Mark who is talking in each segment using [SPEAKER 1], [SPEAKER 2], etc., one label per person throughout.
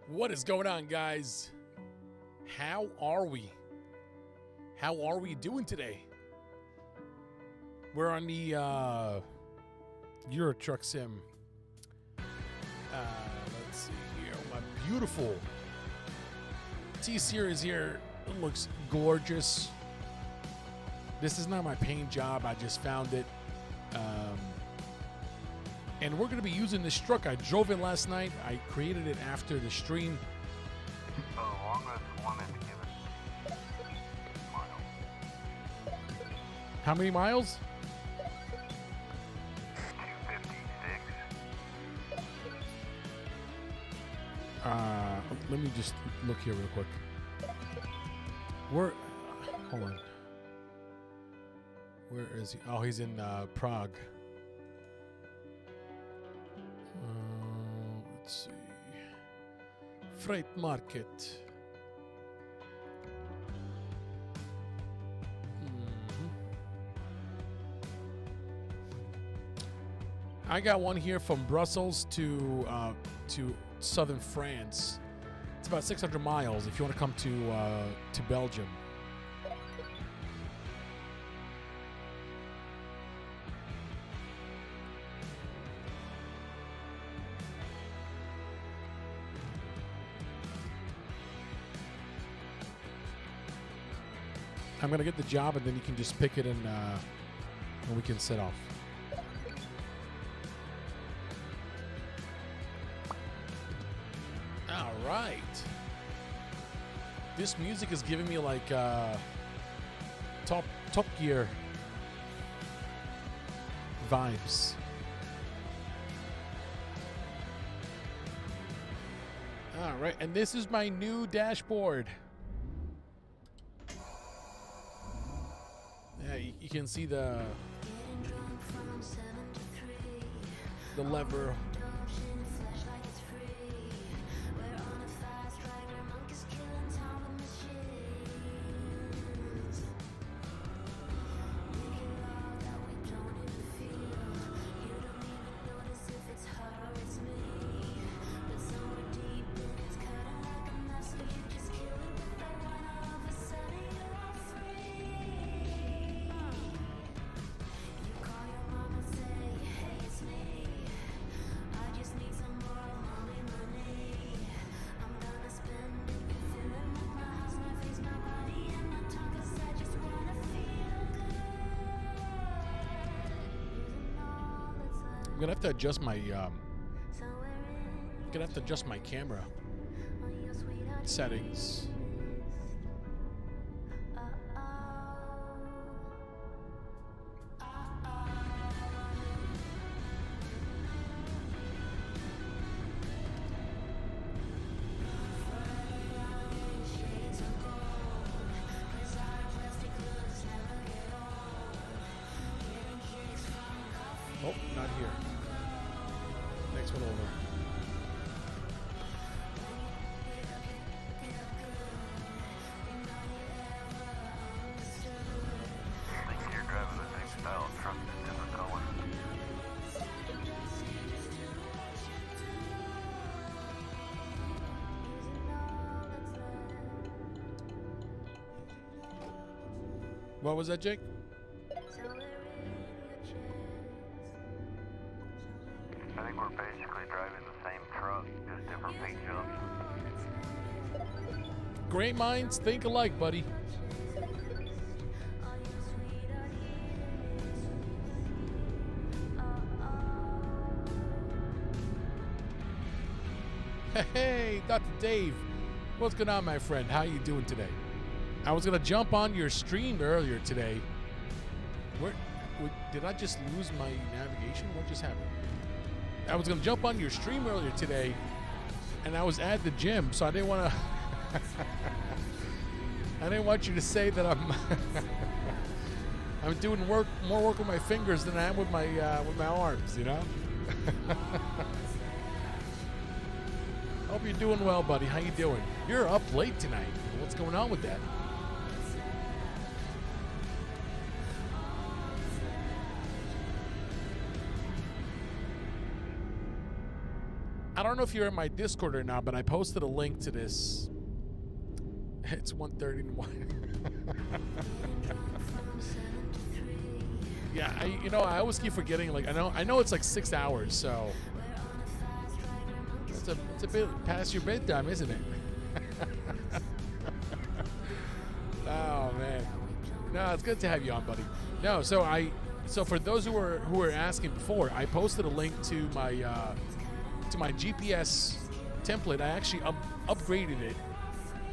[SPEAKER 1] What is going on, guys? How are we? How are we doing today? We're on the Euro Truck Sim. Let's see here. My beautiful T-Series here. It looks gorgeous. This is not my paint job. I just found it. And we're going to be using this truck. I drove it last night. I created it after the stream.
[SPEAKER 2] The longest one is given miles.
[SPEAKER 1] How many miles?
[SPEAKER 2] 256.
[SPEAKER 1] Let me just look here real quick. Hold on. Where is he? Oh, he's in Prague. Let's see. Freight market. I got one here from Brussels to southern France. It's about 600 miles if you want to come to Belgium. I'm going to get the job, and then you can just pick it and we can set off. All right. This music is giving me like Top Gear vibes. All right, and this is my new dashboard. Yeah, you can see the lever. gonna have to adjust my camera settings. Oh, not here. Next one over.
[SPEAKER 2] I think you're driving the same style of truck, just different color.
[SPEAKER 1] What was that, Jake?
[SPEAKER 2] I think we're basically driving the same truck, just different paint jobs.
[SPEAKER 1] Great minds think alike, buddy. Hey, Dr. Dave. What's going on, my friend? How you doing today? I was going to jump on your stream earlier today. Did I just lose my navigation? What just happened? I was going to jump on your stream earlier today, and I was at the gym, so I didn't want to... I didn't want you to say that I'm... I'm doing more work with my fingers than I am with my arms, you know? Hope you're doing well, buddy. How you doing? You're up late tonight. What's going on with that? I don't know if you're in my Discord or not, but I posted a link to this. It's 1:30 in the morning. Yeah, I always keep forgetting. Like, I know it's like 6 hours, so it's a bit past your bedtime, isn't it? Oh man, no, it's good to have you on, buddy. No, so for those who were asking before, I posted a link to my GPS template. I actually upgraded it,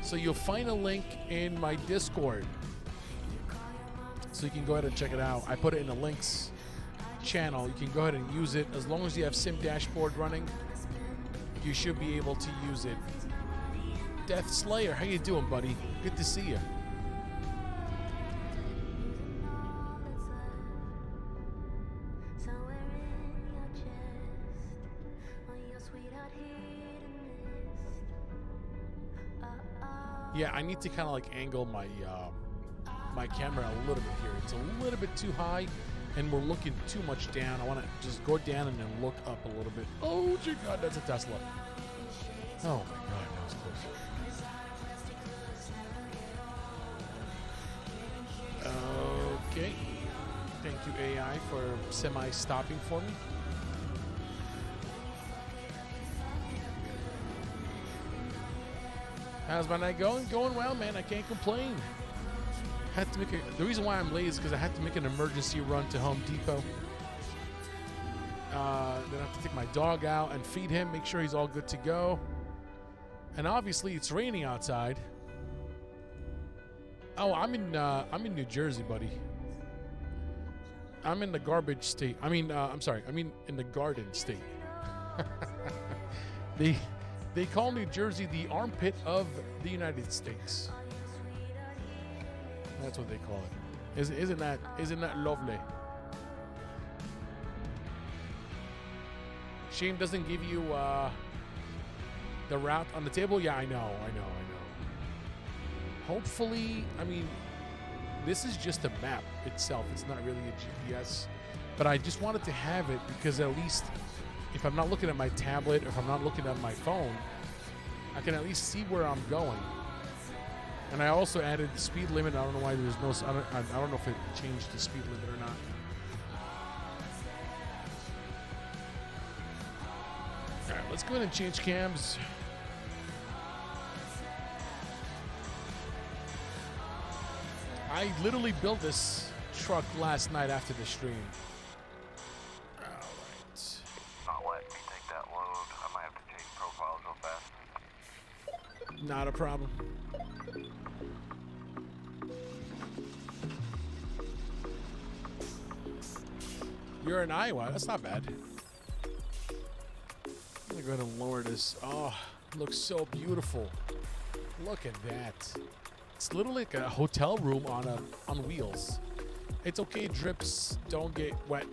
[SPEAKER 1] so you'll find a link in my Discord, so you can go ahead and check it out. I put it in the links channel. You can go ahead and use it as long as you have Sim Dashboard running. You should be able to use it. Death Slayer, how you doing, buddy? Good to see you. Yeah, I need to kind of like angle my my camera a little bit here. It's a little bit too high, and we're looking too much down. I want to just go down and then look up a little bit. Oh, dear God, that's a Tesla. Oh, my God, that was close. Okay. Thank you, AI, for semi-stopping for me. How's my night going? Going well, man. I can't complain. Had to make the reason why I'm late is because I had to make an emergency run to Home Depot. Then I have to take my dog out and feed him, make sure he's all good to go. And obviously, it's raining outside. Oh, I'm in New Jersey, buddy. I'm in the garbage state. I'm sorry. In the garden state. They call New Jersey the armpit of the United States. That's what they call it. Isn't that lovely? Shane doesn't give you the route on the table. Yeah, I know. Hopefully, this is just a map itself. It's not really a GPS, but I just wanted to have it because at least if I'm not looking at my tablet, or if I'm not looking at my phone, I can at least see where I'm going. And I also added the speed limit. I don't know why there's no. I don't know if it changed the speed limit or not. All right, let's go ahead and change cams. I literally built this truck last night after the stream. All right. Not a problem. You're in Iowa. That's not bad. I'm gonna go ahead and lower this. Oh, looks so beautiful. Look at that. It's literally like a hotel room on wheels. It's okay. Drips don't get wet.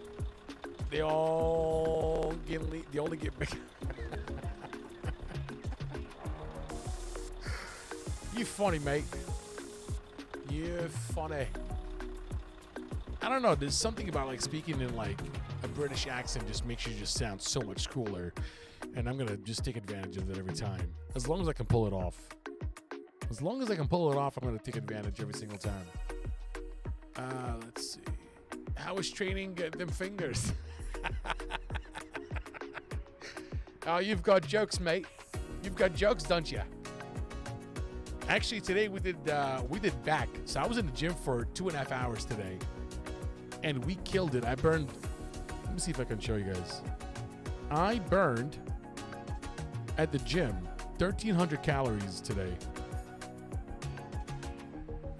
[SPEAKER 1] They only get big. You funny, mate. You funny. I don't know. There's something about like speaking in like a British accent just makes you just sound so much cooler. And I'm gonna just take advantage of it every time. As long as I can pull it off. As long as I can pull it off, I'm gonna take advantage every single time. Let's see. How was training them fingers? Oh, you've got jokes, mate. You've got jokes, don't you? Actually, today we did back. So I was in the gym for 2.5 hours today, and we killed it. I burned. Let me see if I can show you guys. I burned at the gym 1,300 calories today.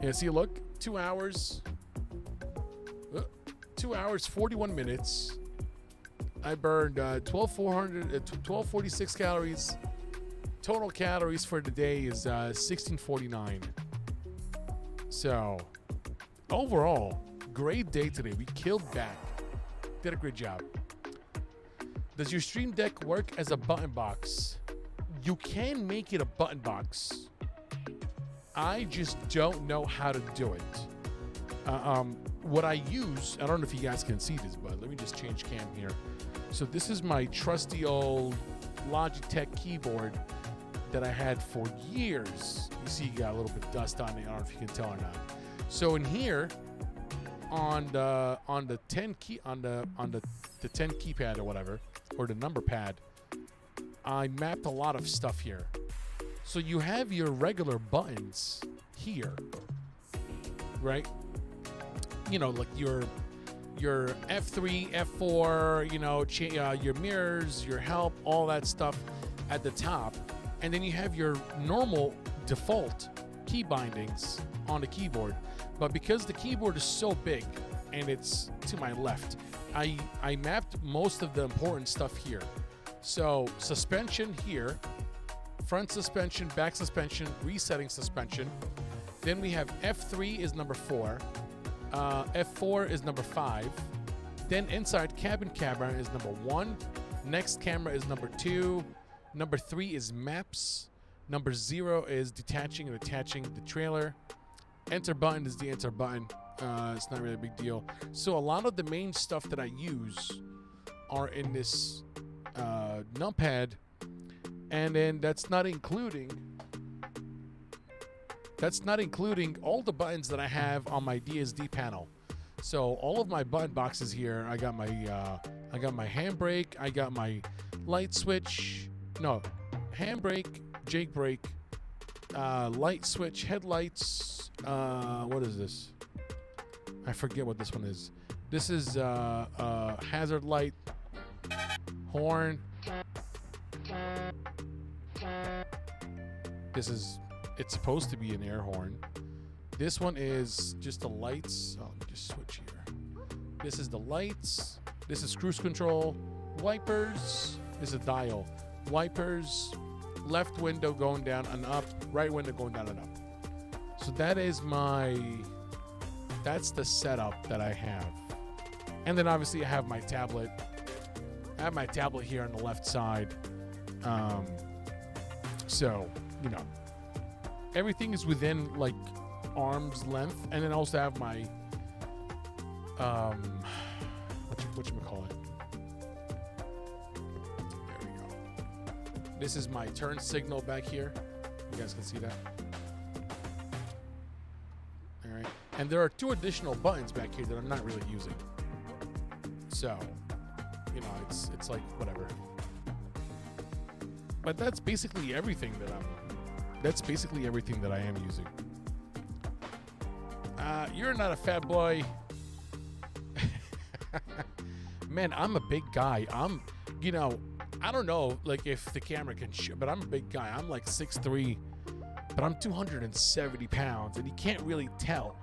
[SPEAKER 1] Yeah, see, look, 2 hours. 2 hours, 41 minutes. I burned 1,246 calories. Total calories for the day is 1,649. So, overall, great day today. We killed back. Did a great job. Does your Stream Deck work as a button box? You can make it a button box. I just don't know how to do it. What I use, I don't know if you guys can see this, but let me just change cam here. So this is my trusty old Logitech keyboard that I had for years. You see, you got a little bit of dust on it. I don't know if you can tell or not. So in here, on the 10 key on the 10 keypad or whatever, or the number pad, I mapped a lot of stuff here. So you have your regular buttons here, right? You know, like your F3, F4, you know, your mirrors, your help, all that stuff at the top. And then you have your normal default key bindings on the keyboard. But because the keyboard is so big and it's to my left, I mapped most of the important stuff here. So suspension here, front suspension, back suspension, resetting suspension. Then we have F3 is number 4. F4 is number 5. Then inside cabin camera is number 1. Next camera is number 2. Number 3 is maps. Number 0 is detaching and attaching the trailer. Enter button is the enter button. It's not really a big deal. So a lot of the main stuff that I use are in this numpad, and then that's not including all the buttons that I have on my DSD panel. So all of my button boxes here, I got my handbrake, I got my light switch, handbrake, jake brake, light switch, headlights. What is this? I forget what this one is. This is hazard light, horn. It's supposed to be an air horn. This one is just the lights. Oh, let me just switch here. This is the lights. This is cruise control. Wipers. This is a dial. Wipers. Left window going down and up. Right window going down and up. So that's the setup that I have. And then obviously I have my tablet. I have my tablet here on the left side. So, you know, everything is within like arm's length. And then I also have my whatchamacallit? There we go. This is my turn signal back here. You guys can see that. All right. And there are 2 additional buttons back here that I'm not really using. So, you know, it's like whatever. But that's basically everything that I am using. You're not a fat boy. Man, I'm a big guy. You know, I don't know like if the camera can show, but I'm a big guy. I'm like 6'3", But I'm 270 pounds, and you can't really tell.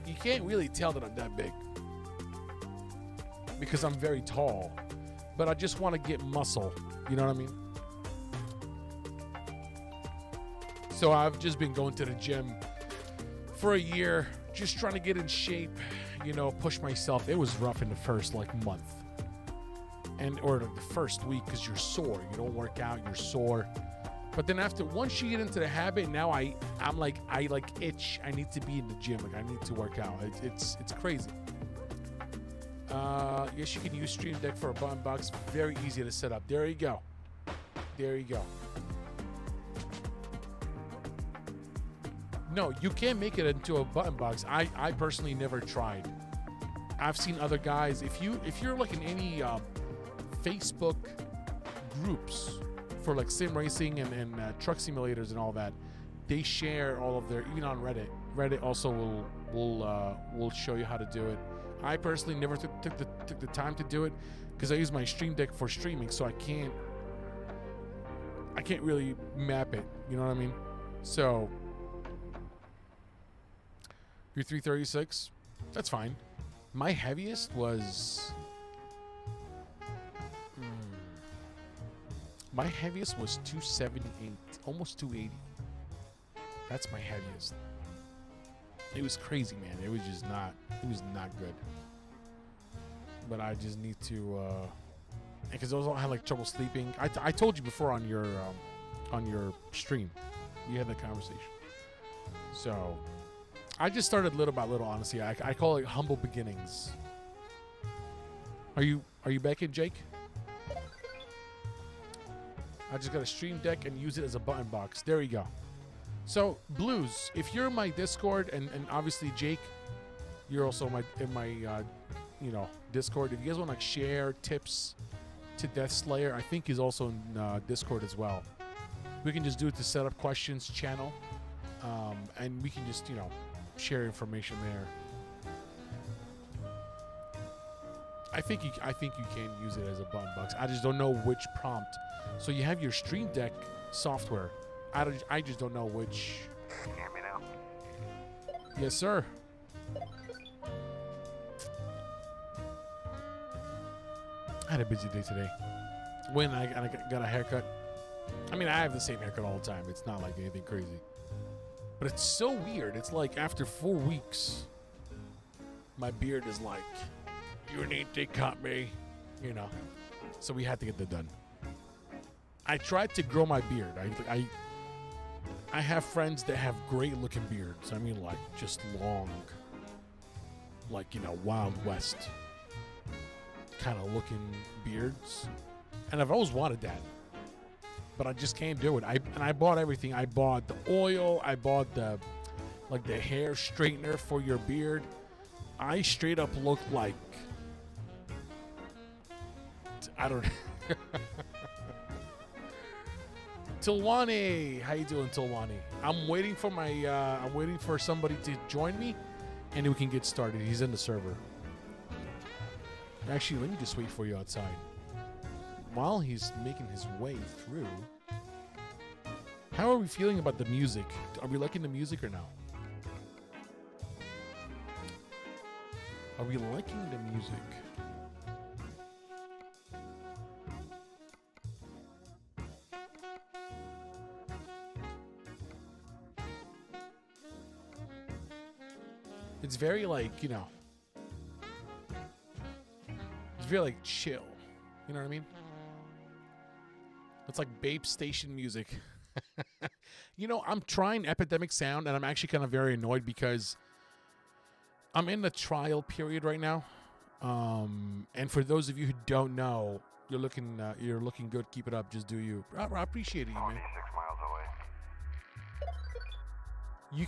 [SPEAKER 1] You can't really tell that I'm that big because I'm very tall. But I just want to get muscle. You know what I mean? So I've just been going to the gym for a year, just trying to get in shape, you know, push myself. It was rough in the first month or the first week because you're sore. You don't work out, you're sore. But then once you get into the habit, now I itch. I need to be in the gym. Like, I need to work out. It's crazy. Yes, you can use Stream Deck for a button box. Very easy to set up. There you go. There you go. No, you can't make it into a button box. I personally never tried. I've seen other guys. If you're like in any Facebook groups for like sim racing and truck simulators and all that, they share all of their, even on Reddit. Reddit also will show you how to do it. I personally never took the time to do it because I use my Stream Deck for streaming, so I can't really map it. You know what I mean? So you're 336. That's fine. My heaviest was 278, almost 280. That's my heaviest. It was crazy, man. It was not good. But I just need to, because I had like trouble sleeping. I told you before on your stream, we had that conversation. So I just started little by little, honestly. I call it humble beginnings. Are you back in, Jake? I just got a Stream Deck and use it as a button box. There you go. So, Blues, if you're in my Discord, and obviously Jake, you're also in my Discord. If you guys want to like share tips to Death Slayer, I think he's also in Discord as well. We can just do it to set up questions channel, and we can just share information there. I think you can use it as a button box. I just don't know which prompt. So you have your Stream Deck software. I just don't know which.
[SPEAKER 2] Can you hear me now?
[SPEAKER 1] Yes, sir. I had a busy day today. When I got a haircut. I mean, I have the same haircut all the time. It's not like anything crazy. But it's so weird. It's like after 4 weeks, my beard is like, you need to cut me, So we had to get that done. I tried to grow my beard. I have friends that have great looking beards. I mean, like just long, like Wild West kind of looking beards, and I've always wanted that, but I just can't do it. I bought everything. I bought the oil. I bought the hair straightener for your beard. I straight up look like I don't. Tilwani, how you doing, Tilwani? I'm waiting for somebody to join me, and we can get started. He's in the server. Actually, let me just wait for you outside. While he's making his way through, how are we feeling about the music? Are we liking the music or no? Are we liking the music? It's very it's very chill. You know what I mean? It's like Babe Station music. I'm trying Epidemic Sound, and I'm actually kind of very annoyed because I'm in the trial period right now. And for those of you who don't know, you're looking good. Keep it up. Just do you. I appreciate it, man.
[SPEAKER 2] 26 miles away.
[SPEAKER 1] You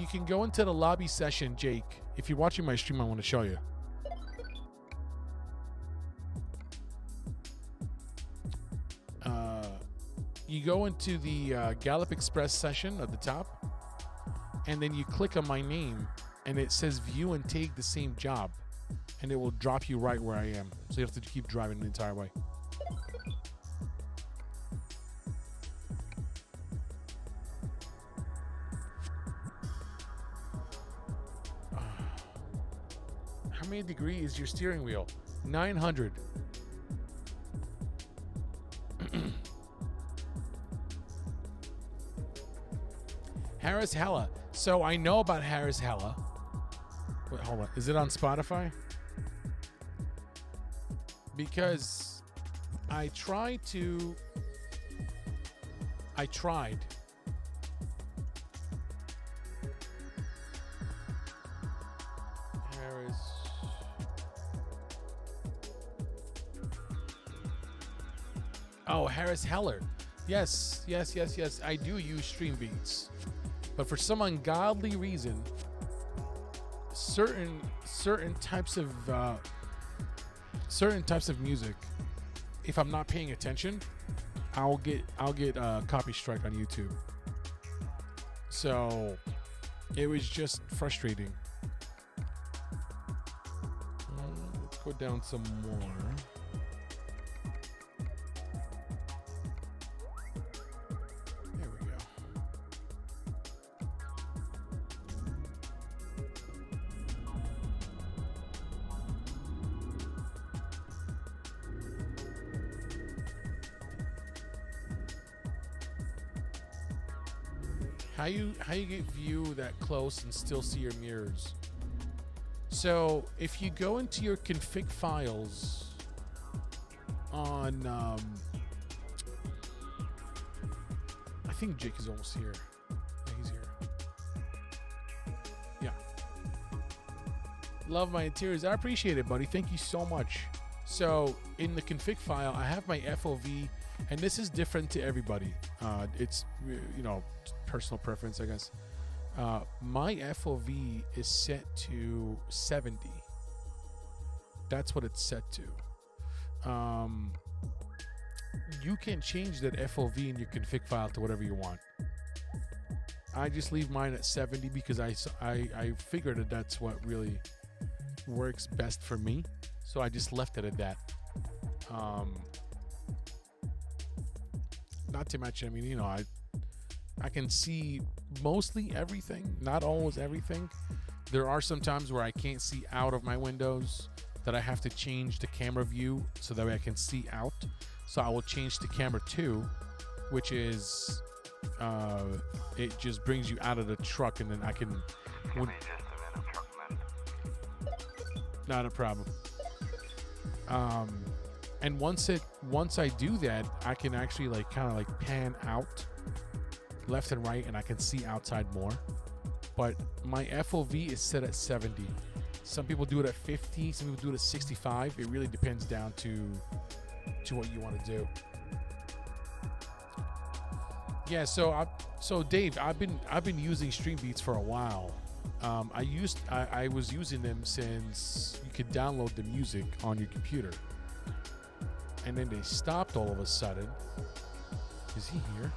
[SPEAKER 1] can go into the lobby session, Jake. If you're watching my stream, I want to show you. You go into the GALLOP Express session at the top, and then you click on my name, and it says view and take the same job, and it will drop you right where I am. So you have to keep driving the entire way. How many degrees is your steering wheel? 900. Harris Hella. So I know about Harris Hella. Wait, hold on. Is it on Spotify? Because I tried. Harris. Oh, Harris Heller. Yes. I do use Streambeats. But for some ungodly reason, certain types of music, if I'm not paying attention, I'll get a copy strike on YouTube. So it was just frustrating. Let's go down some more. There we go. How you get view that close and still see your mirrors? So if you go into your config files on, I think Jake is almost here. Yeah, he's here. Yeah. Love my interiors. I appreciate it, buddy. Thank you so much. So in the config file, I have my FOV, and this is different to everybody. It's, you know, personal preference, I guess. My FOV is set to 70. That's what it's set to. You can change that FOV in your config file to whatever you want. I just leave mine at 70 because I figured that that's what really works best for me. So I just left it at that. Not to mention, I mean, you know, I can see mostly everything, not always everything. There are some times where I can't see out of my windows that I have to change the camera view so that way I can see out. So I will change to camera 2, which is, it just brings you out of the truck, and then I can... Not a problem. And once I do that, I can actually like kind of like pan out left and right, and I can see outside more. But my FOV is set at 70. Some people do it at 50, some people do it at 65. It really depends down to what you want to do. Yeah, so Dave, I've been using Streambeats for a while. I was using them since you could download the music on your computer. And then they stopped all of a sudden. Is he here?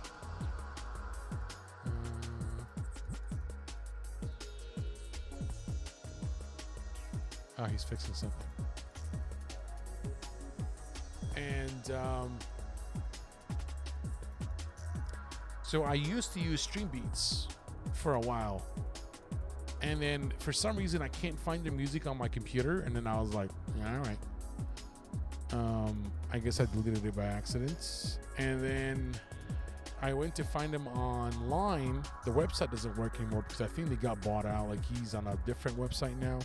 [SPEAKER 1] Oh, he's fixing something. And so I used to use Streambeats for a while. And then for some reason I can't find the music on my computer, and then I was like, yeah, all right. I guess I deleted it by accident. And then I went to find him online. The website doesn't work anymore because I think they got bought out. Like, he's on a different website now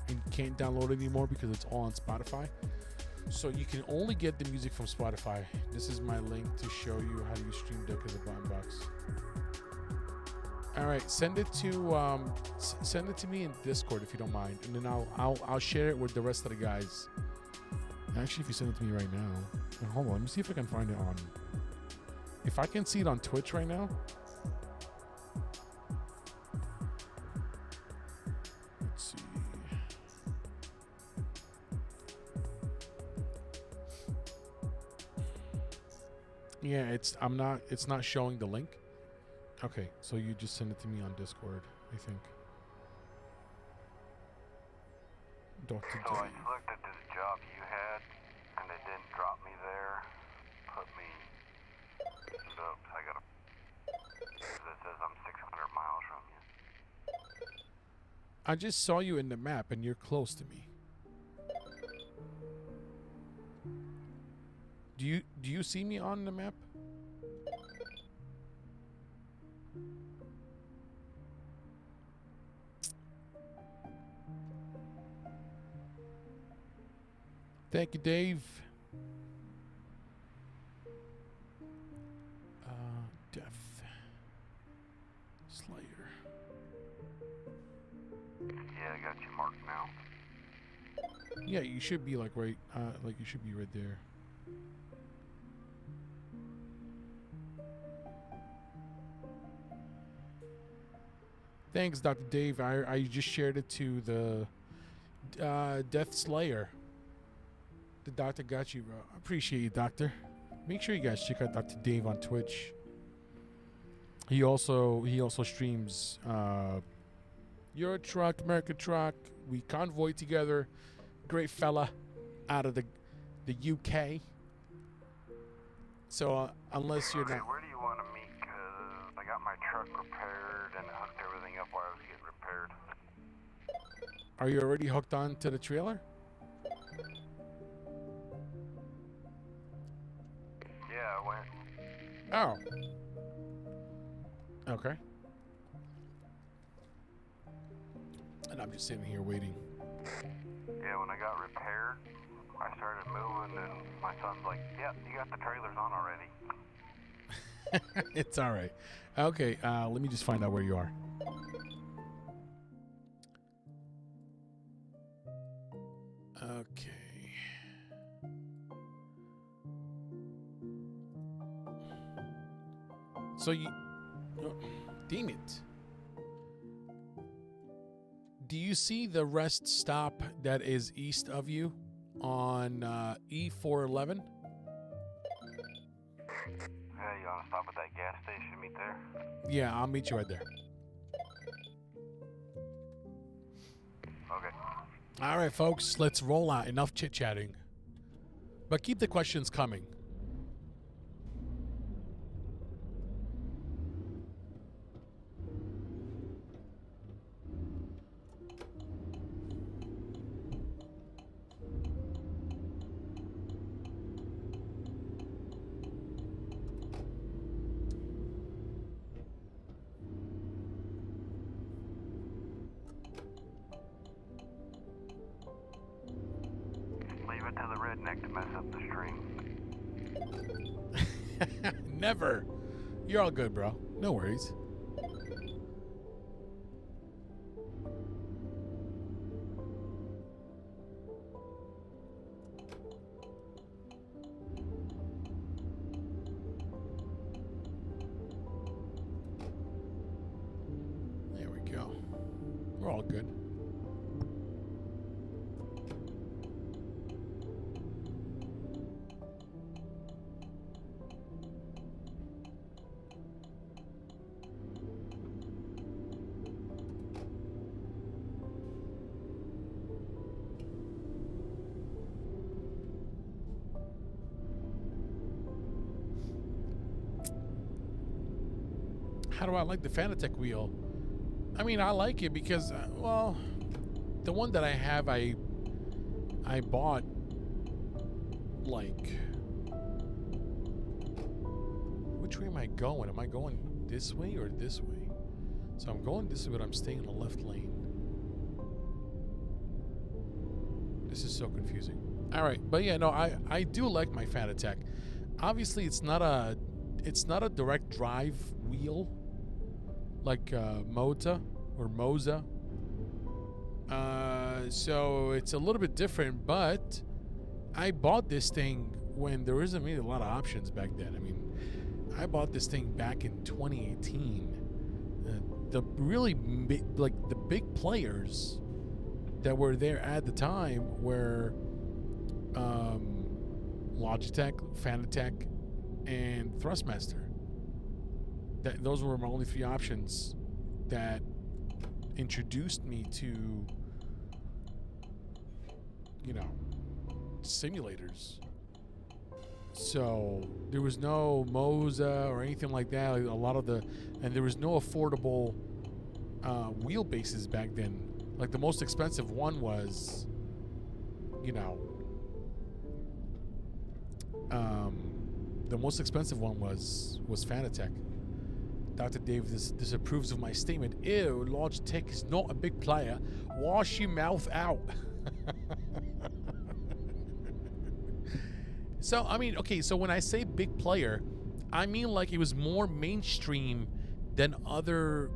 [SPEAKER 1] and you can't download it anymore because it's all on Spotify. So you can only get the music from Spotify. This is my link to show you how to use Stream Deck as a button box. All right, send it to me in Discord if you don't mind, and then I'll share it with the rest of the guys. Actually, if you send it to me right now, and hold on, let me see if I can find it on. If I can see it on Twitch right now. Let's see. Yeah, it's not showing the link. Okay, so you just send it to me on Discord, I think. Dr.
[SPEAKER 2] So I looked at this job you had, and it didn't drop me there.
[SPEAKER 1] I just saw you in the map and you're close to me. Do you see me on the map? Thank you, Dave. Death Slayer.
[SPEAKER 2] Yeah, I got you marked now.
[SPEAKER 1] Yeah, you should be like right, like you should be right there. Thanks, Dr. Dave. I just shared it to the Death Slayer. The doctor got you, bro. I appreciate you, doctor. Make sure you guys check out Dr. Dave on Twitch. He also streams Euro Truck, American Truck. We convoy together. Great fella out of the UK. So unless you're
[SPEAKER 2] okay,
[SPEAKER 1] not,
[SPEAKER 2] where do you want to meet? Cause I got my truck repaired and hooked everything up while I was getting repaired.
[SPEAKER 1] are you already hooked on to the trailer?
[SPEAKER 2] Yeah, I went.
[SPEAKER 1] Oh. Okay. And I'm just sitting here waiting.
[SPEAKER 2] Yeah, when I got repaired, I started moving, and my son's like, "Yep, you got the trailers on already."
[SPEAKER 1] It's all right. Okay, let me just find out where you are. Okay. So you... Oh, damn it. Do you see the rest stop that is east of you on E411?
[SPEAKER 2] Yeah, you want to stop at that gas station, meet there?
[SPEAKER 1] Yeah, I'll meet you right there.
[SPEAKER 2] Okay.
[SPEAKER 1] All right, folks, let's roll out. Enough chit-chatting. But keep the questions coming.
[SPEAKER 2] Leave it to the redneck to mess up the stream.
[SPEAKER 1] Never. You're all good, bro. No worries. There we go. We're all good. How do I like the Fanatec wheel? I mean, I like it because, well, the one that I have, I bought, like, which way am I going? Am I going this way or this way? So I'm going this way, but I'm staying in the left lane. This is so confusing. All right, but yeah, no, I do like my Fanatec. Obviously, it's not a direct drive wheel like Moza or Moza. So it's a little bit different, but I bought this thing when there wasn't really a lot of options back then. I mean, I bought this thing back in 2018. The really the big players that were there at the time were Logitech, Fanatec, and Thrustmaster. Those were my only three options that introduced me to, you know, simulators. So there was no Moza or anything like that. And there was no affordable wheelbases back then. Like the most expensive one was, you know, the most expensive one was Fanatec. Dr. Dave disapproves of my statement. Ew, Logitech is not a big player. Wash your mouth out. So, I mean, okay, so when I say big player, I mean like it was more mainstream than other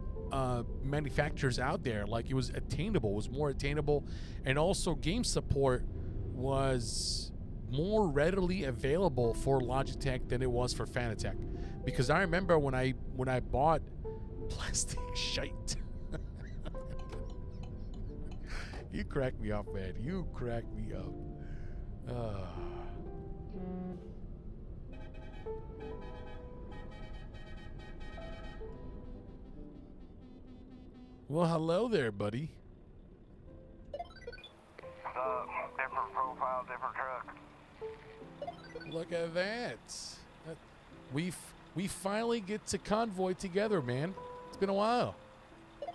[SPEAKER 1] manufacturers out there. Like it was attainable, it was more attainable. And also game support was more readily available for Logitech than it was for Fanatec. Because I remember when I bought plastic shite. You crack me up, man. You crack me up. Well, hello there, buddy.
[SPEAKER 2] Different profile, different truck.
[SPEAKER 1] Look at that. We finally get to Convoy together, man. It's been a while.
[SPEAKER 2] Yeah,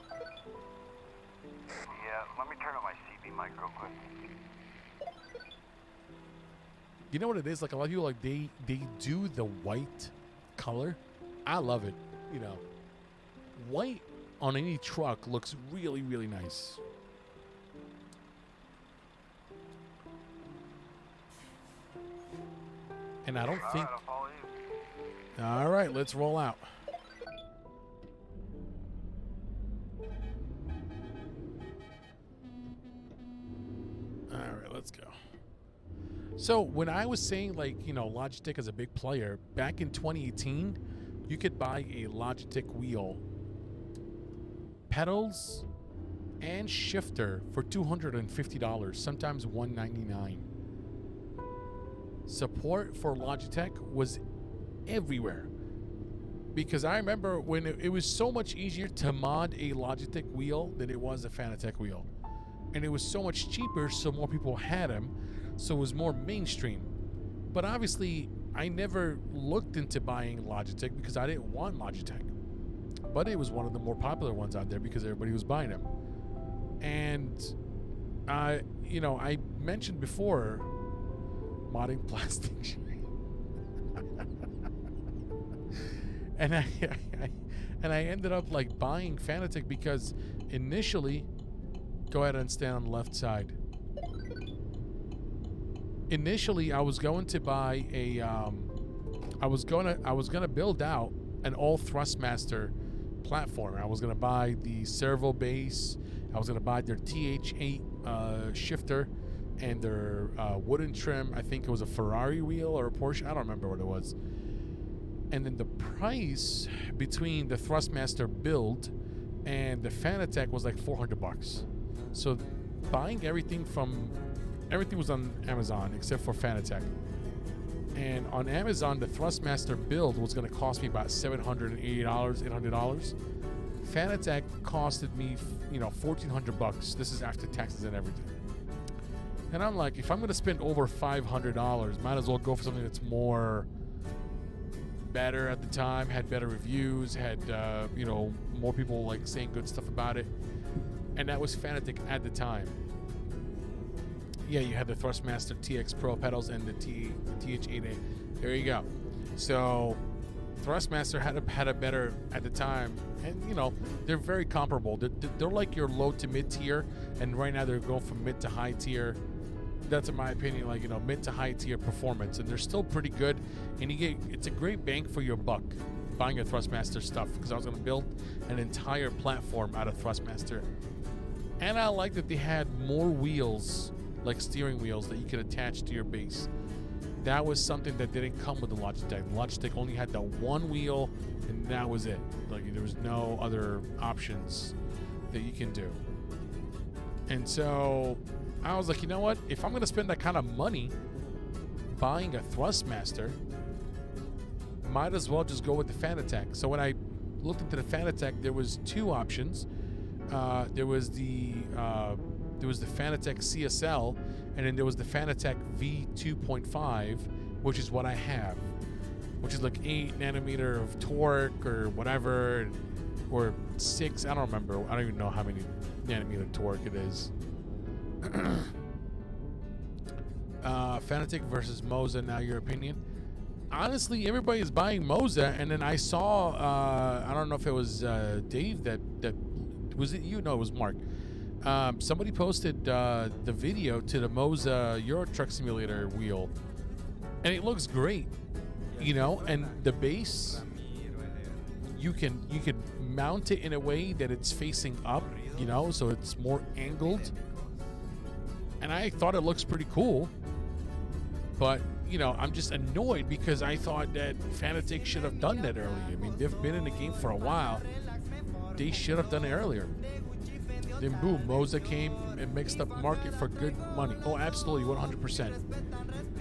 [SPEAKER 2] let me turn on my CB mic real quick.
[SPEAKER 1] You know what it is? Like a lot of people, like they do the white color. I love it. You know, white on any truck looks really, really nice. And I don't think...
[SPEAKER 2] I'll follow you.
[SPEAKER 1] All right, let's roll out. All right, let's go. So when I was saying, like, you know, Logitech is a big player, back in 2018, you could buy a Logitech wheel, pedals, and shifter for $250, sometimes $199. Support for Logitech was everywhere, because I remember when it was so much easier to mod a Logitech wheel than it was a Fanatec wheel, and it was so much cheaper, so more people had them, so it was more mainstream. But obviously I never looked into buying Logitech because I didn't want Logitech, but it was one of the more popular ones out there because everybody was buying them. And you know, I mentioned before modding plastic shit. And I ended up like buying Fanatec because initially, go ahead and stand on the left side. Initially, I was going to buy a I was gonna build out an all Thrustmaster platform. I was gonna buy the servo base. I was gonna buy their TH8 shifter and their wooden trim. I think it was a Ferrari wheel or a Porsche. I don't remember what it was. And then the price between the Thrustmaster build and the Fanatec was like $400. So buying everything was on Amazon except for Fanatec. And on Amazon, the Thrustmaster build was going to cost me about $780, $800. Fanatec costed me, you know, $1,400. This is after taxes and everything. And I'm like, if I'm going to spend over $500, might as well go for something that's more better at the time, had better reviews, had you know, more people like saying good stuff about it. And that was Fanatec at the time. Yeah, you had the Thrustmaster TX Pro pedals and the TH8A. There you go. So Thrustmaster had a better at the time, and you know, they're very comparable. They're like your low to mid tier, and right now they're going from mid to high tier. That's in my opinion, like, you know, mid to high tier performance, and they're still pretty good. And it's a great bang for your buck buying a Thrustmaster stuff, because I was going to build an entire platform out of Thrustmaster. And I like that they had more wheels, like steering wheels, that you could attach to your base. That was something that didn't come with the Logitech. The Logitech only had that one wheel, and that was it. Like, there was no other options that you can do. And so I was like, you know what? If I'm going to spend that kind of money buying a Thrustmaster, might as well just go with the Fanatec. So when I looked into the Fanatec, there was two options. There was the Fanatec CSL, and then there was the Fanatec V2.5, which is what I have, which is like 8 nanometer of torque or whatever. or 6. I don't remember. I don't even know how many nanometer torque it is. Fanatec versus Moza. Now your opinion. Honestly, everybody is buying Moza, and then I saw. I don't know if it was Dave that was it. You know, it was Mark. Somebody posted the video to the Moza Euro Truck Simulator wheel, and it looks great. You know, and the base, you can mount it in a way that it's facing up, you know, so it's more angled. And I thought it looks pretty cool. But, you know, I'm just annoyed because I thought that Fanatec should have done that earlier. I mean, they've been in the game for a while. They should have done it earlier. Then boom, Moza came and mixed up market for good money. Oh, absolutely, 100%.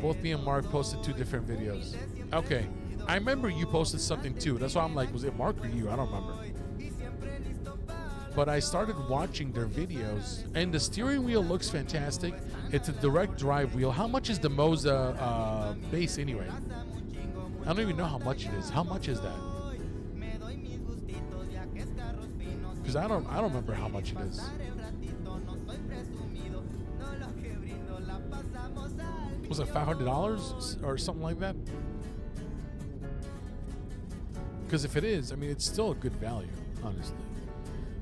[SPEAKER 1] Both me and Mark posted 2 different videos. Okay, I remember you posted something too. That's why I'm like, was it Mark or you? I don't remember. But I started watching their videos, and the steering wheel looks fantastic. It's a direct drive wheel. How much is the Moza base anyway? I don't even know how much it is. How much is that? Because I don't remember how much it is. Was it $500 or something like that? Because if it is, I mean, it's still a good value, honestly.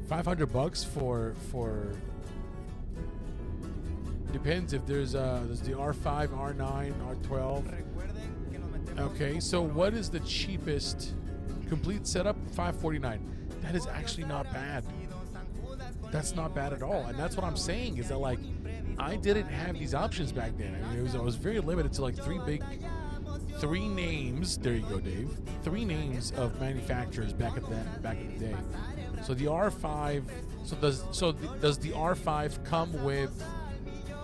[SPEAKER 1] $500 for depends if there's the R5, R9, R12. Okay, so what is the cheapest complete setup? $549. That is actually not bad. That's not bad at all, and that's what I'm saying is that, like, I didn't have these options back then. I mean, I was very limited to like 3 names. There you go, Dave. 3 names of manufacturers back in the day. So the R5. So does the R5 come with?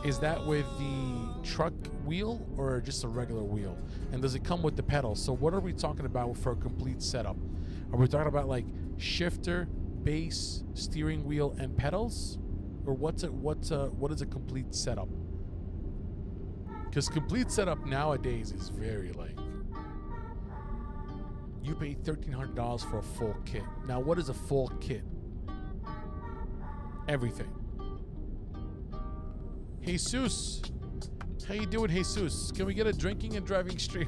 [SPEAKER 1] Is that with the truck wheel or just a regular wheel? And does it come with the pedals? So what are we talking about for a complete setup? Are we talking about like shifter, base, steering wheel, and pedals? Or what is a complete setup? Because complete setup nowadays is very like, you pay $1,300 for a full kit. Now what is a full kit? Everything. Jesus, how you doing, Jesus? Can we get a drinking and driving stream?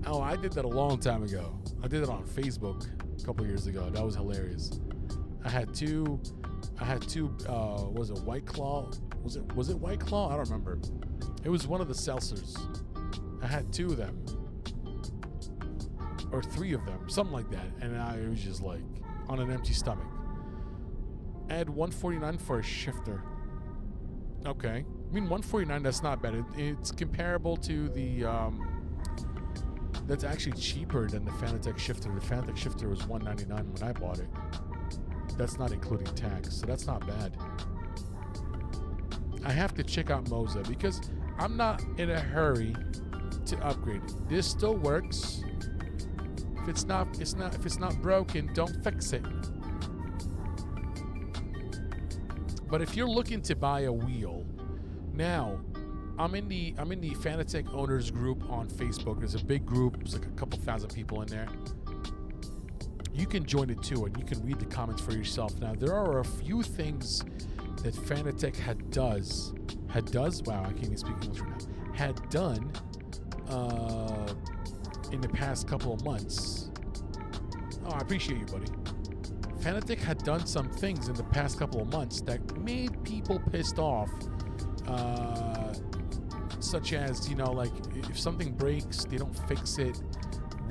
[SPEAKER 1] Oh, I did that a long time ago. I did it on Facebook a couple years ago. That was hilarious. I had two. Was it White Claw? Was it White Claw? I don't remember. It was one of the seltzers. I had 2 of them, or 3 of them, something like that. And I was just like on an empty stomach. I had $149 for a shifter. Okay, I mean $149. That's not bad. It's comparable to the. That's actually cheaper than the Fanatec shifter. The Fanatec shifter was $199 when I bought it. That's not including tax, so that's not bad. I have to check out Moza because I'm not in a hurry to upgrade it. This still works. If it's not broken, don't fix it. But if you're looking to buy a wheel, now I'm in the Fanatec owners group on Facebook. There's a big group. There's like a couple thousand people in there. You can join it too, and you can read the comments for yourself. Now, there are a few things that Fanatec had done in the past couple of months. Oh, I appreciate you, buddy. Fanatec had done some things in the past couple of months that made people pissed off. Such as, you know, like if something breaks, they don't fix it.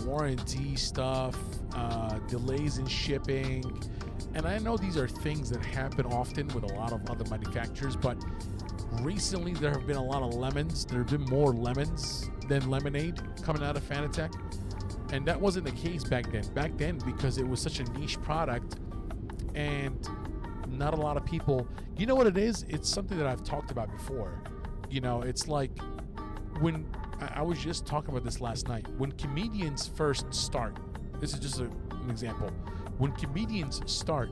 [SPEAKER 1] Warranty stuff, delays in shipping. And I know these are things that happen often with a lot of other manufacturers, but recently there have been a lot of lemons. There have been more lemons than lemonade coming out of Fanatec. And that wasn't the case back then. Back then, because it was such a niche product and not a lot of people, you know what it is? It's something that I've talked about before. You know, it's like when I was just talking about this last night. When comedians first start, this is just an example. When comedians start,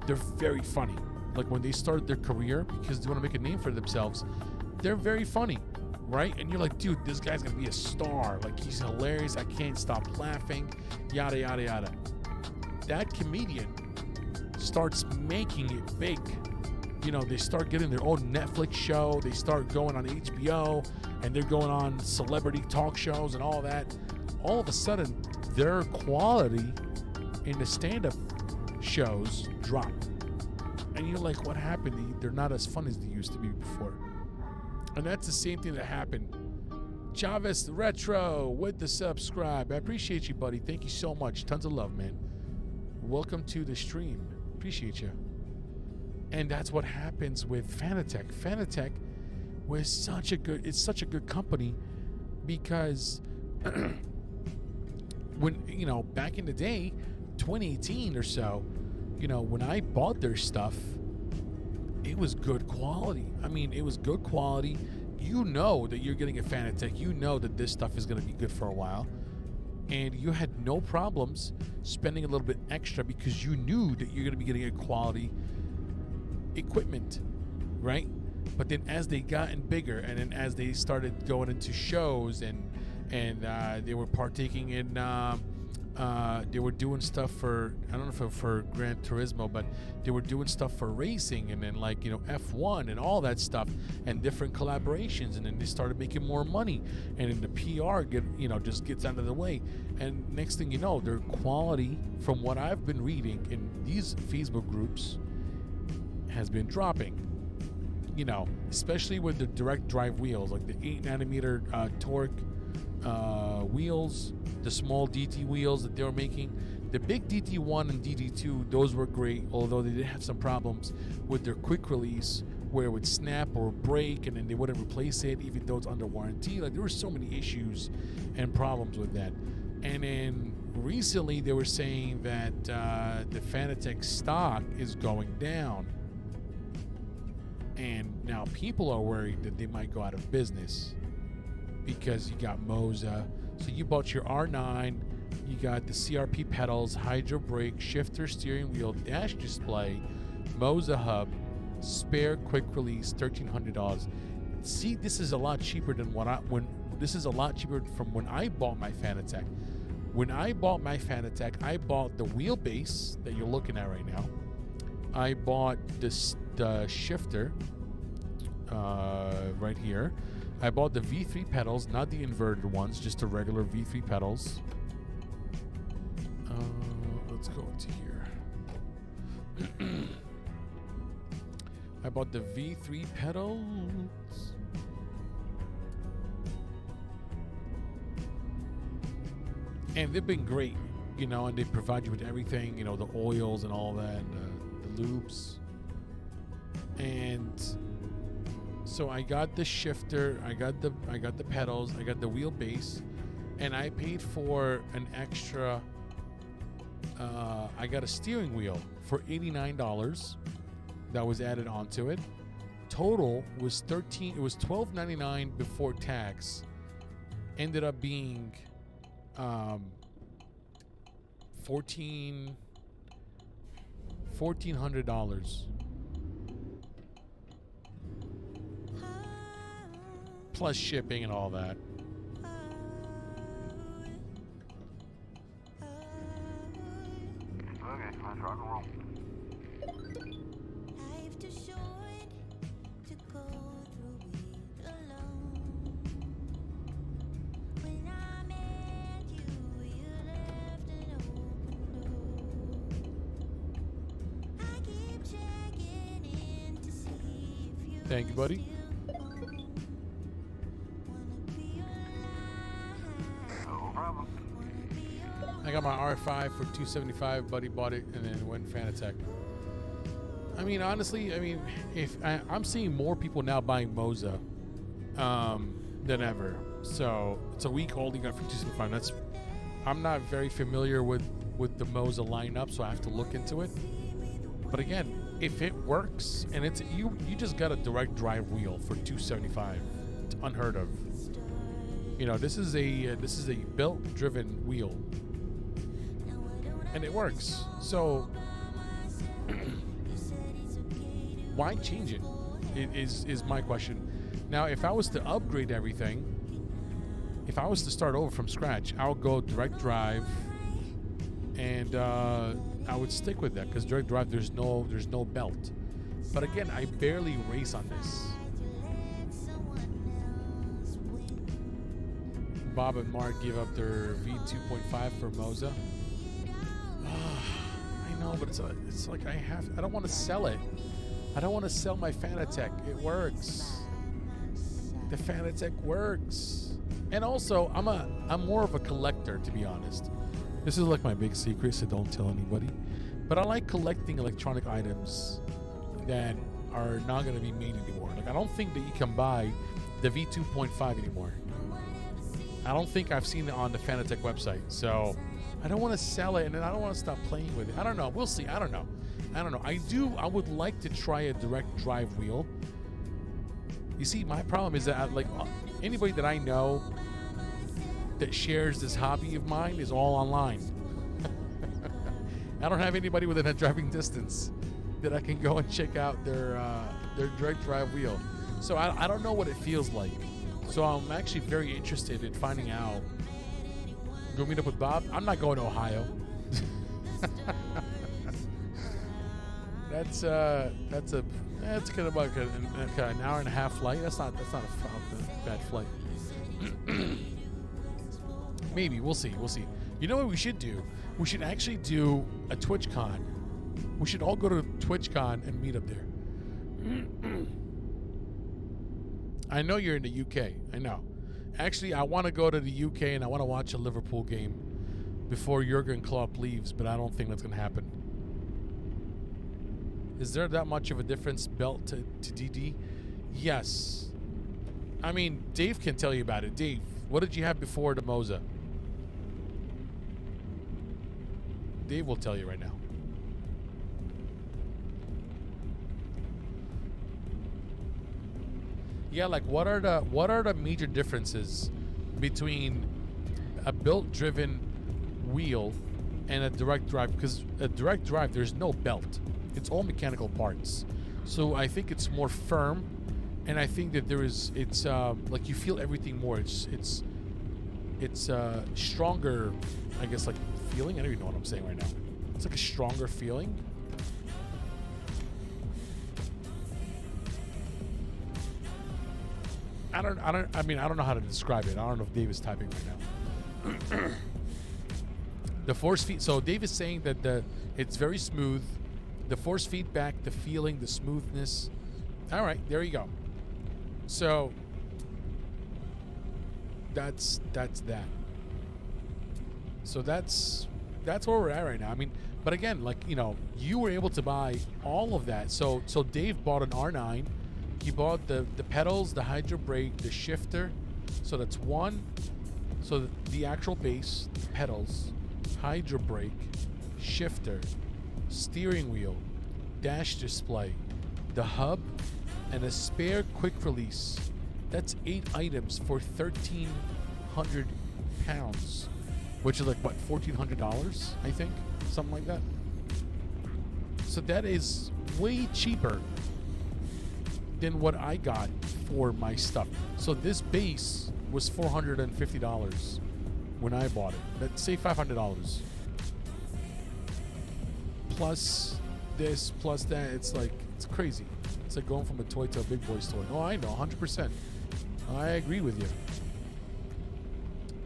[SPEAKER 1] they're very funny. Like when they start their career, because they want to make a name for themselves, they're very funny, right? And you're like, dude, this guy's gonna be a star. Like, he's hilarious. I can't stop laughing. Yada yada yada. That comedian starts making it big. You know, they start getting their own Netflix show. They start going on HBO, and they're going on celebrity talk shows and all that. All of a sudden, their quality in the stand-up shows drop. And you're like, what happened? They're not as fun as they used to be before. And that's the same thing that happened. Chavez Retro with the subscribe. I appreciate you, buddy. Thank you so much. Tons of love, man. Welcome to the stream. Appreciate you. And that's what happens with Fanatec. Fanatec was such a good company because when, you know, back in the day, 2018 or so, you know, when I bought their stuff, it was good quality. I mean, it was good quality. You know that you're getting a Fanatec. You know that this stuff is going to be good for a while. And you had no problems spending a little bit extra because you knew that you're going to be getting a quality equipment, right? But then as they gotten bigger, and then as they started going into shows and they were partaking in they were doing stuff for, I don't know if for Gran Turismo, but they were doing stuff for racing, and then, like, you know, F1 and all that stuff, and different collaborations, and then they started making more money, and then the PR just gets out of the way, and next thing you know, their quality, from what I've been reading in these Facebook groups, has been dropping. You know, especially with the direct drive wheels, like the 8nm torque wheels, the small DT wheels that they were making. The big DT1 and DT2, those were great, although they did have some problems with their quick release where it would snap or break, and then they wouldn't replace it even though it's under warranty. Like, there were so many issues and problems with that. And then recently they were saying that the Fanatec stock is going down. And now people are worried that they might go out of business because you got Moza. So you bought your R9, you got the CRP pedals, hydro brake, shifter, steering wheel, dash display, Moza hub, spare quick release, $1,300. See, this is a lot cheaper than this is a lot cheaper from when I bought my Fanatec. When I bought my Fanatec, I bought the wheelbase that you're looking at right now. I bought the shifter right here. I bought the V3 pedals, not the inverted ones, just the regular V3 pedals. Let's go into here. I bought the V3 pedals. And they've been great, you know, and they provide you with everything, you know, the oils and all that, and the lubes. And so I got the shifter, I got the pedals, I got the wheelbase, and I paid for an extra. I got a steering wheel for $89 that was added onto it. Total was $12.99 before tax. Ended up being $1,400 plus shipping and all that.
[SPEAKER 2] Okay, let's rock and roll.
[SPEAKER 1] Thank you, buddy.
[SPEAKER 2] No problem.
[SPEAKER 1] I got my R5 for $275. Buddy bought it and then went Fanatec. I mean, honestly, if I'm seeing more people now buying Moza than ever. So it's a week old. You got for $275. I'm not very familiar with the Moza lineup, so I have to look into it. But again, if it works and it's you just got a direct drive wheel for $275. It's unheard of. You know, this is a built driven wheel, and it works. So why change it? Is my question. Now, if I was to upgrade everything, if I was to start over from scratch, I would go direct drive, and I would stick with that because direct drive there's no belt. But again, I barely race on this. Bob and Mark give up their V2.5 for Moza. I know, but it's like I don't want to sell it. I don't want to sell my Fanatec. It works. The Fanatec works. And also, I'm more of a collector, to be honest. This is like my big secret, so don't tell anybody. But I like collecting electronic items that are not going to be made anymore. Like, I don't think that you can buy the V2.5 anymore. I don't think I've seen it on the Fanatec website. So I don't want to sell it, and then I don't want to stop playing with it. I don't know. We'll see. I don't know. I would like to try a direct drive wheel. You see, my problem is that anybody that I know that shares this hobby of mine is all online. I don't have anybody within a driving distance that I can go and check out their direct drive wheel. So I don't know what it feels like. So I'm actually very interested in finding out. Go meet up with Bob. I'm not going to Ohio. That's kind of like an hour and a half flight. That's not a bad flight. Maybe we'll see. You know what we should do? We should actually do a TwitchCon. We should all go to TwitchCon and meet up there. I know you're in the UK. I know. Actually, I want to go to the UK and I want to watch a Liverpool game before Jurgen Klopp leaves, but I don't think that's going to happen. Is there that much of a difference belt to DD? Yes. I mean, Dave can tell you about it. Dave, what did you have before the Moza? Dave will tell you right now. Yeah, like what are the major differences between a belt-driven wheel and a direct drive? Because a direct drive, there's no belt; it's all mechanical parts. So I think it's more firm, and I think that it's like you feel everything more. It's stronger, I guess, like feeling. I don't even know what I'm saying right now. It's like a stronger feeling. I don't know how to describe it. I don't know if Dave is typing right now. The force feed. So Dave is saying that it's very smooth. The force feedback, the feeling, the smoothness. All right, there you go. So that's that. So that's where we're at right now. I mean, but again, like, you know, you were able to buy all of that. So Dave bought an R9. He bought the pedals, the hydro brake, the shifter. So that's one. So the actual base, pedals, hydro brake, shifter, steering wheel, dash display, the hub, and a spare quick release. That's 8 items for 1,300 pounds, which is like what, $1,400, I think, something like that. So that is way cheaper than what I got for my stuff. So this base was $450 when I bought it. Let's say $500. Plus this, plus that. It's crazy. It's like going from a toy to a big boy store. Oh, I know, 100%. I agree with you.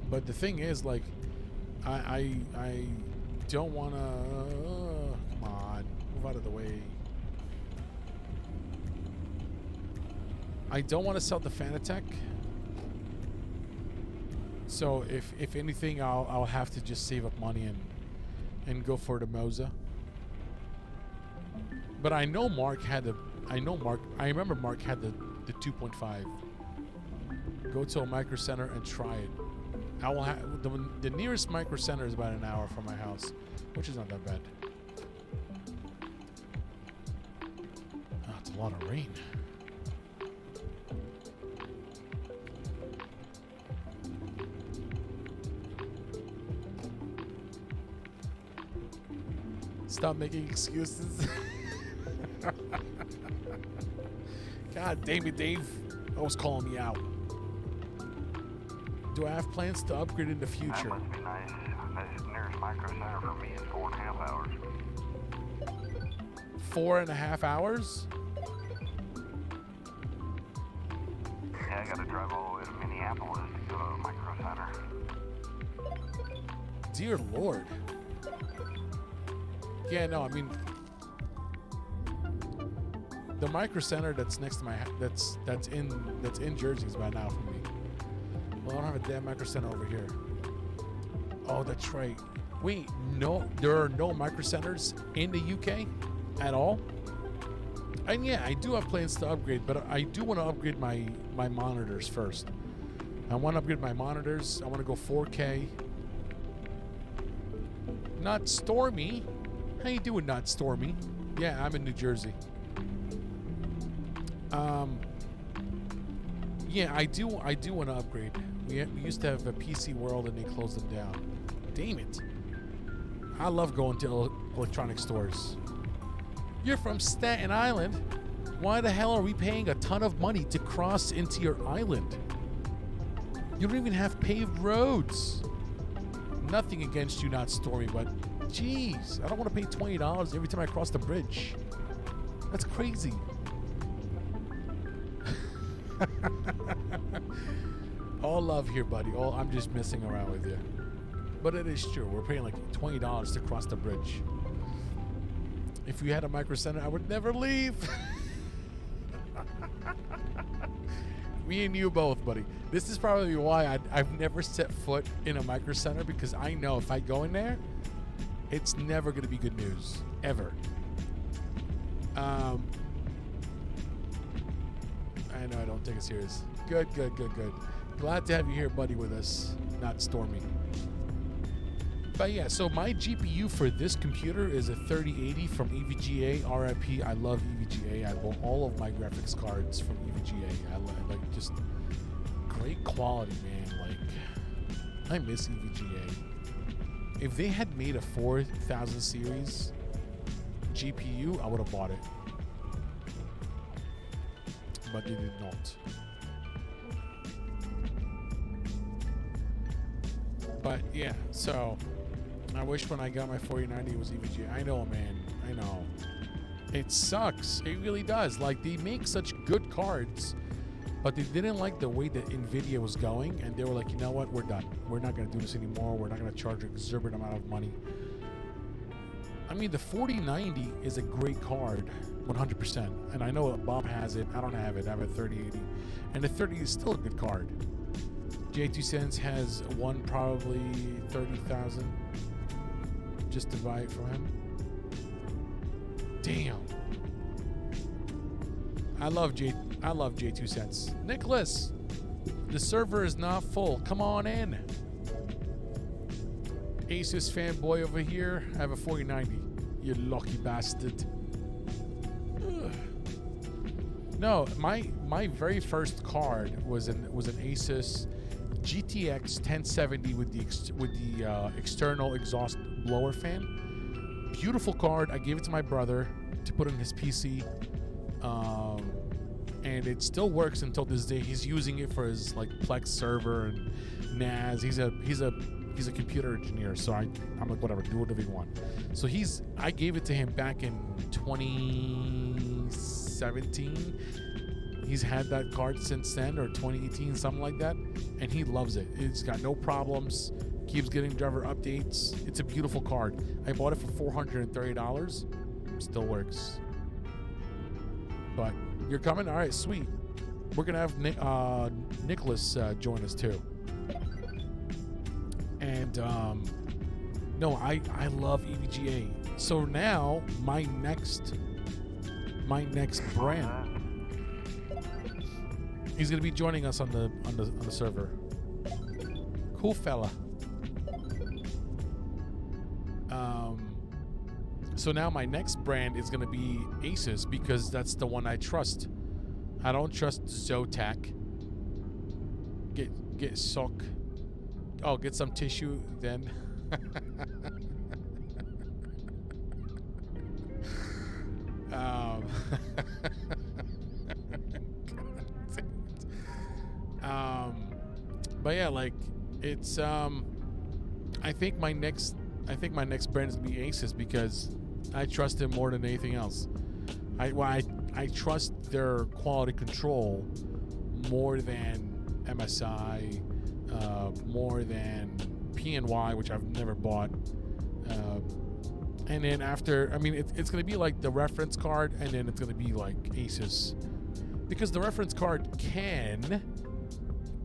[SPEAKER 1] But the thing is, like, I don't want to... come on, move out of the way. I don't want to sell the Fanatec. So if anything, I'll have to just save up money and go for the Moza. But I know Mark had the... I remember Mark had the 2.5. Go to a Micro Center and try it. I will have the nearest Micro Center is about an hour from my house, which is not that bad. Oh, it's a lot of rain. Stop making excuses. God damn it, Dave. was calling me out. Do I have plans to upgrade in the
[SPEAKER 2] That
[SPEAKER 1] future?
[SPEAKER 2] must be nice. The nearest micro center for me is 4.5 hours.
[SPEAKER 1] 4.5 hours?
[SPEAKER 2] Yeah, I gotta drive all the way to Minneapolis to go to the micro center.
[SPEAKER 1] Dear Lord. Yeah, no, I mean, the micro center that's next to my that's in Jersey is about an hour from me. Well, I don't have a damn micro center over here. Oh, that's right. Wait, no, there are no micro centers in the UK at all. And yeah, I do have plans to upgrade, but I do want to upgrade my monitors first. I want to upgrade my monitors. I want to go 4K. Not Stormy. How you doing, Not Stormy? Yeah, I'm in New Jersey. Yeah, I do want to upgrade. We used to have a PC World and they closed them down. Damn it. I love going to electronic stores. You're from Staten Island. Why the hell are we paying a ton of money to cross into your island? You don't even have paved roads. Nothing against you, Not Stormy, but jeez, I don't want to pay $20 every time I cross the bridge. That's crazy. All love here, buddy. I'm just messing around with you. But it is true. We're paying like $20 to cross the bridge. If we had a micro center, I would never leave. Me and you both, buddy. This is probably why I've never set foot in a micro center, because I know if I go in there, it's never going to be good news. Ever. I know I don't take it serious. Good. Glad to have you here, buddy, with us. Not Stormy. But yeah, so my GPU for this computer is a 3080 from EVGA. RIP, I love EVGA. I bought all of my graphics cards from EVGA. I like just great quality, man. Like, I miss EVGA. If they had made a 4000 series GPU, I would have bought it. But they did not. But yeah, so I wish when I got my 4090 it was EVGA. I know, man. I know. It sucks. It really does. Like, they make such good cards, but they didn't like the way that NVIDIA was going, and they were like, you know what? We're done. We're not going to do this anymore. We're not going to charge an exorbitant amount of money. I mean, the 4090 is a great card, 100%. And I know Bob has it. I don't have it. I have a 3080. And the 30 is still a good card. J2 Cents has one probably 30,000 just to buy it from him. Damn. I love J2 Cents. Nicholas, the server is not full. Come on in. Asus fanboy over here. I have a 4090. You lucky bastard. Ugh. No, my very first card was an Asus GTX 1070 with the external exhaust blower fan. Beautiful card. I gave it to my brother to put in his PC, and it still works until this day. He's using it for his like Plex server and NAS. He's a computer engineer, so I'm like, whatever, do whatever you want. So I gave it to him back in 2017. He's had that card since then, or 2018, something like that, and he loves it. It's got no problems, keeps getting driver updates. It's a beautiful card. I bought it for $430. Still works. But you're coming? All right, sweet. We're going to have Nicholas join us too. And no, I love EVGA. So now my next brand, he's gonna be joining us on the server. Cool fella. So now my next brand is gonna be Asus, because that's the one I trust. I don't trust Zotac. Get sock. Oh, get some tissue then. yeah, like it's I think my next brand is gonna be Aces because I trust them more than anything else. I trust their quality control more than MSI, more than PNY, which I've never bought. And then after, I mean, it's going to be like the reference card, and then it's going to be like Asus, because the reference card can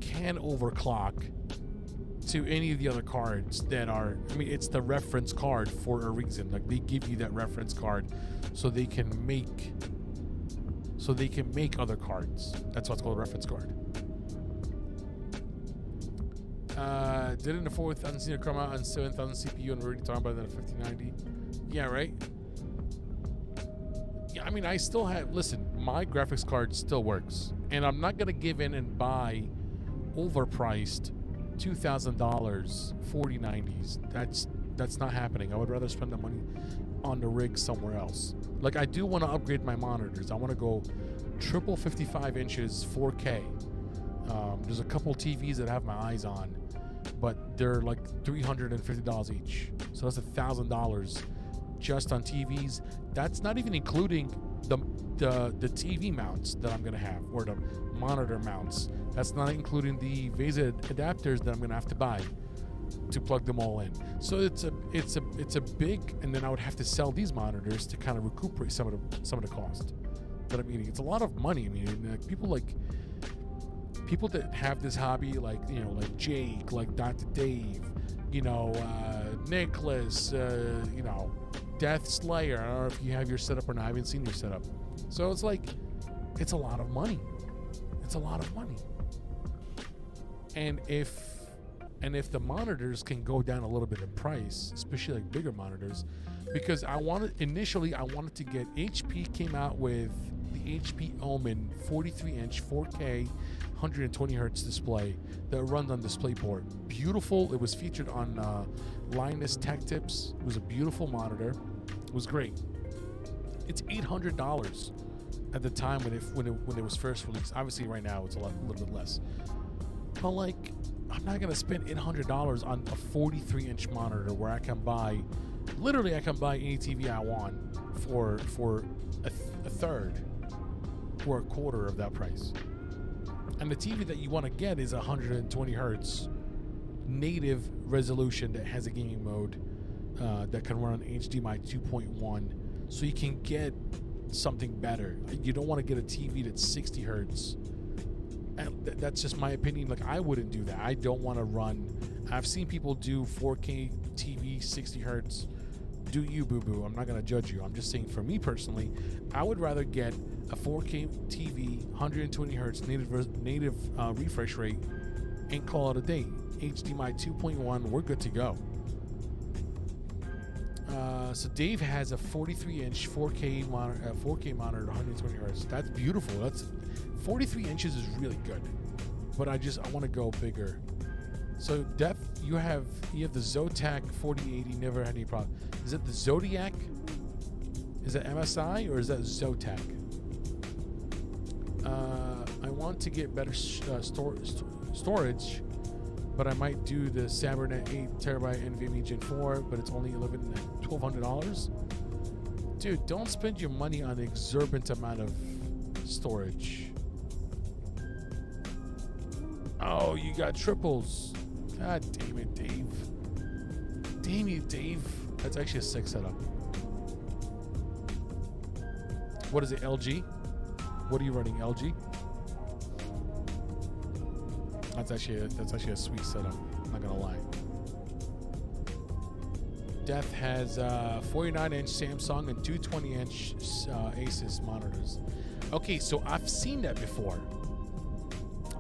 [SPEAKER 1] overclock to any of the other cards that are. I mean, it's the reference card for a reason. Like they give you that reference card so they can make other cards. That's what's called a reference card. Did it in the 4000 chroma on 7000 CPU and we're already talking about that at 5090. Yeah, right? Yeah, I mean, I still have, listen, my graphics card still works. And I'm not going to give in and buy overpriced $2,000 4090s. That's not happening. I would rather spend the money on the rig somewhere else. Like, I do want to upgrade my monitors. I want to go triple 55 inches 4K. There's a couple TVs that I have my eyes on, but they're like $350 each. So that's $1,000 just on TVs. That's not even including the TV mounts that I'm gonna have, or the monitor mounts. That's not including the VESA adapters that I'm gonna have to buy to plug them all in. So it's a big, and then I would have to sell these monitors to kind of recuperate some of the cost. But I mean, it's a lot of money. I mean, people that have this hobby, like, you know, like Jake, like Dr. Dave, you know, Nicholas, you know, Death Slayer. I don't know if you have your setup or not. I haven't seen your setup. So it's like, it's a lot of money. It's a lot of money. And if the monitors can go down a little bit in price, especially like bigger monitors, because initially I wanted to get, HP came out with the HP Omen 43-inch 4K 120 hertz display that runs on DisplayPort. Beautiful. It was featured on Linus Tech Tips. It was a beautiful monitor. It was great. It's $800 at the time when it was first released. Obviously, right now it's a little bit less. But like, I'm not gonna spend $800 on a 43-inch monitor where I can buy any TV I want for a third or a quarter of that price. And the TV that you want to get is 120 hertz native resolution that has a gaming mode that can run on HDMI 2.1, so you can get something better. You don't want to get a TV that's 60 hertz. And that's just my opinion. Like, I wouldn't do that. I don't want to run. I've seen people do 4K TV 60 hertz. Do you, boo-boo? I'm not going to judge you. I'm just saying, for me personally, I would rather get a 4K TV, 120 hertz native refresh rate, and call it a day. HDMI 2.1, we're good to go. So Dave has a 43-inch 4K monitor, 120 hertz. That's beautiful. That's 43 inches is really good, but I want to go bigger. So you have the Zotac 4080. Never had any problem. Is it the Zodiac? Is that MSI or is that Zotac? I want to get better storage, but I might do the Cybernet 8TB NVMe Gen 4, but it's only $1,200. Dude, don't spend your money on an exorbitant amount of storage. Oh, you got triples. God damn it, Dave. Damn you, Dave. That's actually a sick setup. What is it, LG? What are you running, LG? That's actually a sweet setup. I'm not gonna lie. Death has 49-inch Samsung and 220-inch Asus monitors. Okay, so I've seen that before.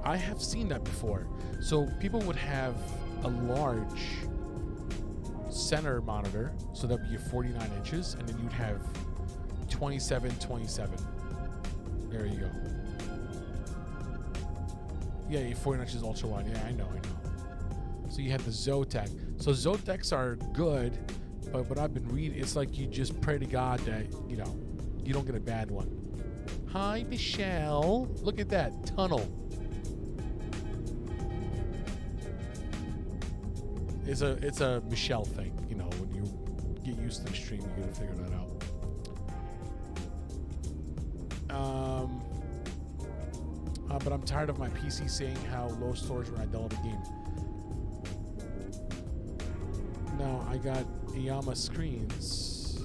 [SPEAKER 1] I have seen that before. So people would have a large center monitor, so that'd be 49 inches, and then you'd have 27. There you go. Yeah, 49 inches ultra wide. Yeah, I know. So you have the Zotac. So Zotacs are good, but what I've been reading, it's like you just pray to God that, you know, you don't get a bad one. Hi, Michelle. Look at that tunnel. It's a Michelle thing, you know. When you get used to the stream, you gotta figure that out. But I'm tired of my PC saying how low storage when I download a game. Now I got Iyama screens.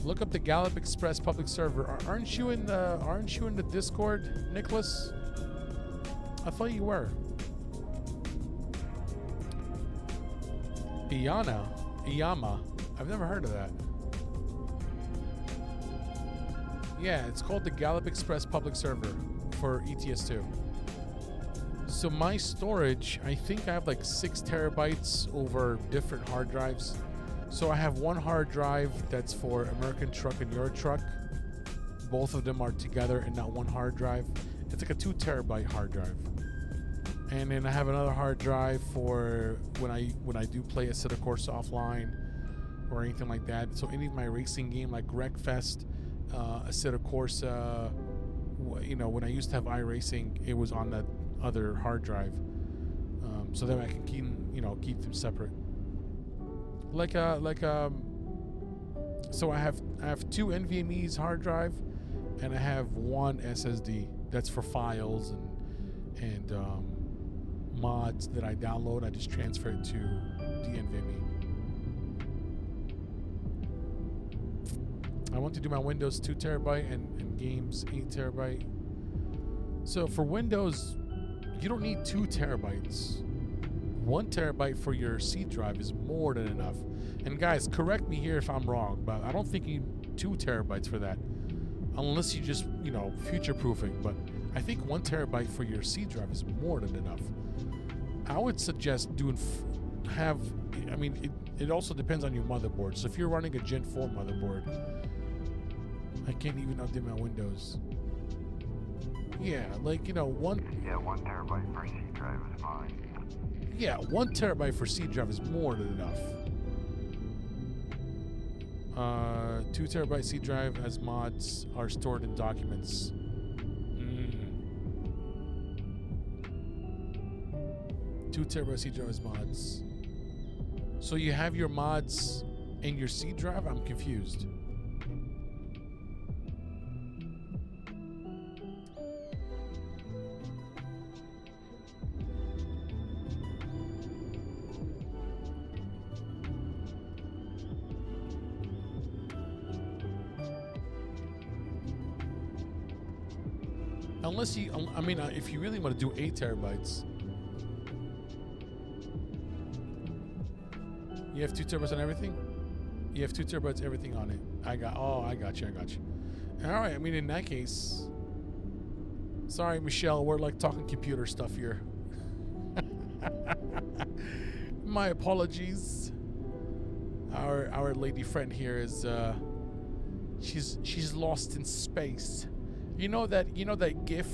[SPEAKER 1] Look up the GALLOP Express public server. Aren't you in the Discord, Nicholas? I thought you were. Iyama. I've never heard of that. Yeah, it's called the GALLOP Express public server for ETS2. So my storage, I think I have like 6 terabytes over different hard drives. So I have one hard drive that's for American Truck and Euro Truck. Both of them are together in that one hard drive. It's like a 2 terabyte hard drive. And then I have another hard drive for when I do play assetto corsa offline or anything like that. So any of my racing game like Wreckfest, assetto corsa, you know, when I used to have Iracing, it was on that other hard drive, so that I can keep them separate. So I have 2 NVMe's hard drive, and I have 1 SSD that's for files and mods that I download. I just transfer it to the NVMe. I want to do my Windows 2 terabyte and games 8 terabyte. So for Windows, you don't need 2 terabytes. 1 terabyte for your C drive is more than enough. And guys, correct me here if I'm wrong, but I don't think you need 2 terabytes for that, unless you just, you know, future-proofing. But I think 1 terabyte for your C drive is more than enough. I would suggest it also depends on your motherboard. So if you're running a Gen 4 motherboard, I can't even update my Windows. Yeah, like, you know, 1
[SPEAKER 2] terabyte for C drive is fine.
[SPEAKER 1] Yeah, 1 terabyte for C drive is more than enough. 2 terabyte C drive as mods are stored in documents. 2 terabyte C drive as mods. So you have your mods in your C drive? I'm confused. Unless you, if you really want to do 8 terabytes, you have 2 terabytes on everything? You have 2 terabytes, everything on it. I got you. All right, I mean, in that case, sorry, Michelle, we're like talking computer stuff here. My apologies. Our lady friend here is, she's lost in space. You know that GIF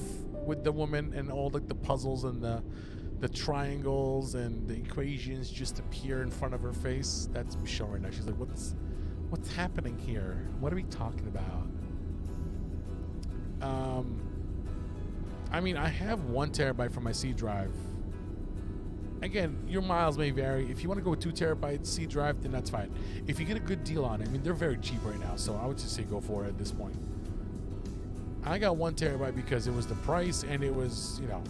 [SPEAKER 1] with the woman and all like the puzzles and the triangles and the equations just appear in front of her face? That's Michelle right now. She's like, what's happening here? What are we talking about? I have 1 terabyte for my C drive. Again, your miles may vary. If you want to go with 2 terabyte C drive, then that's fine. If you get a good deal on it, they're very cheap right now, so I would just say go for it at this point. I got 1 terabyte because it was the price, and it was, you know,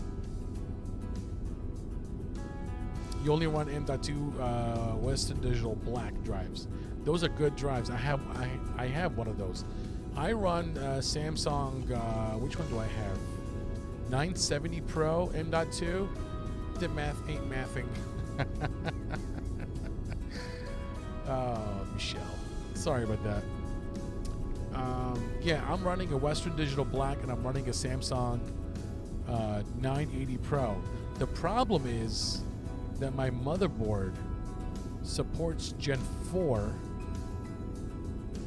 [SPEAKER 1] you only run M.2 Western Digital Black drives. Those are good drives. I have one of those. I run Samsung. Which one do I have? 970 Pro M.2. The math ain't mathing. Oh, Michelle. Sorry about that. Yeah, I'm running a Western Digital Black, and I'm running a Samsung 980 Pro. The problem is that my motherboard supports Gen 4.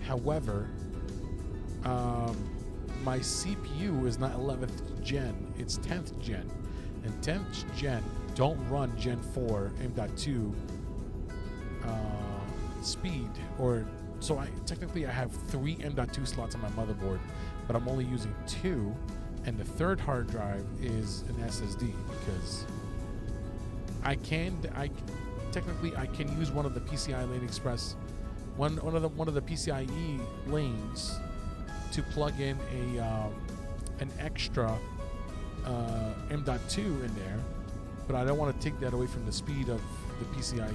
[SPEAKER 1] However, my CPU is not 11th gen, it's 10th gen. And 10th gen don't run Gen 4 M.2 speed, or so technically I have 3 M.2 slots on my motherboard, but I'm only using 2 and the third hard drive is an SSD, because I technically can use one of the PCI Lane Express, one of the PCIe lanes to plug in an extra M.2 in there, but I don't want to take that away from the speed of the PCIe.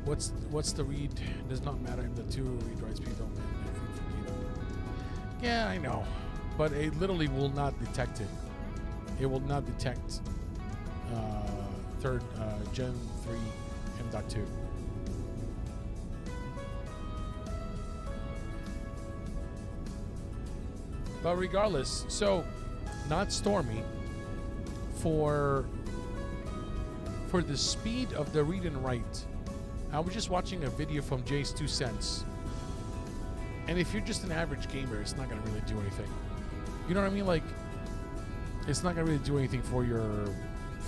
[SPEAKER 1] What's the read? It does not matter. M.2 read write speed don't matter. Yeah, I know, but it literally will not detect it. It will not detect third Gen 3 M.2. But regardless, so not Stormy, for the speed of the read and write. I was just watching a video from Jay's 2 cents, and if you're just an average gamer, it's not gonna really do anything. You know what I mean? Like, it's not gonna really do anything for your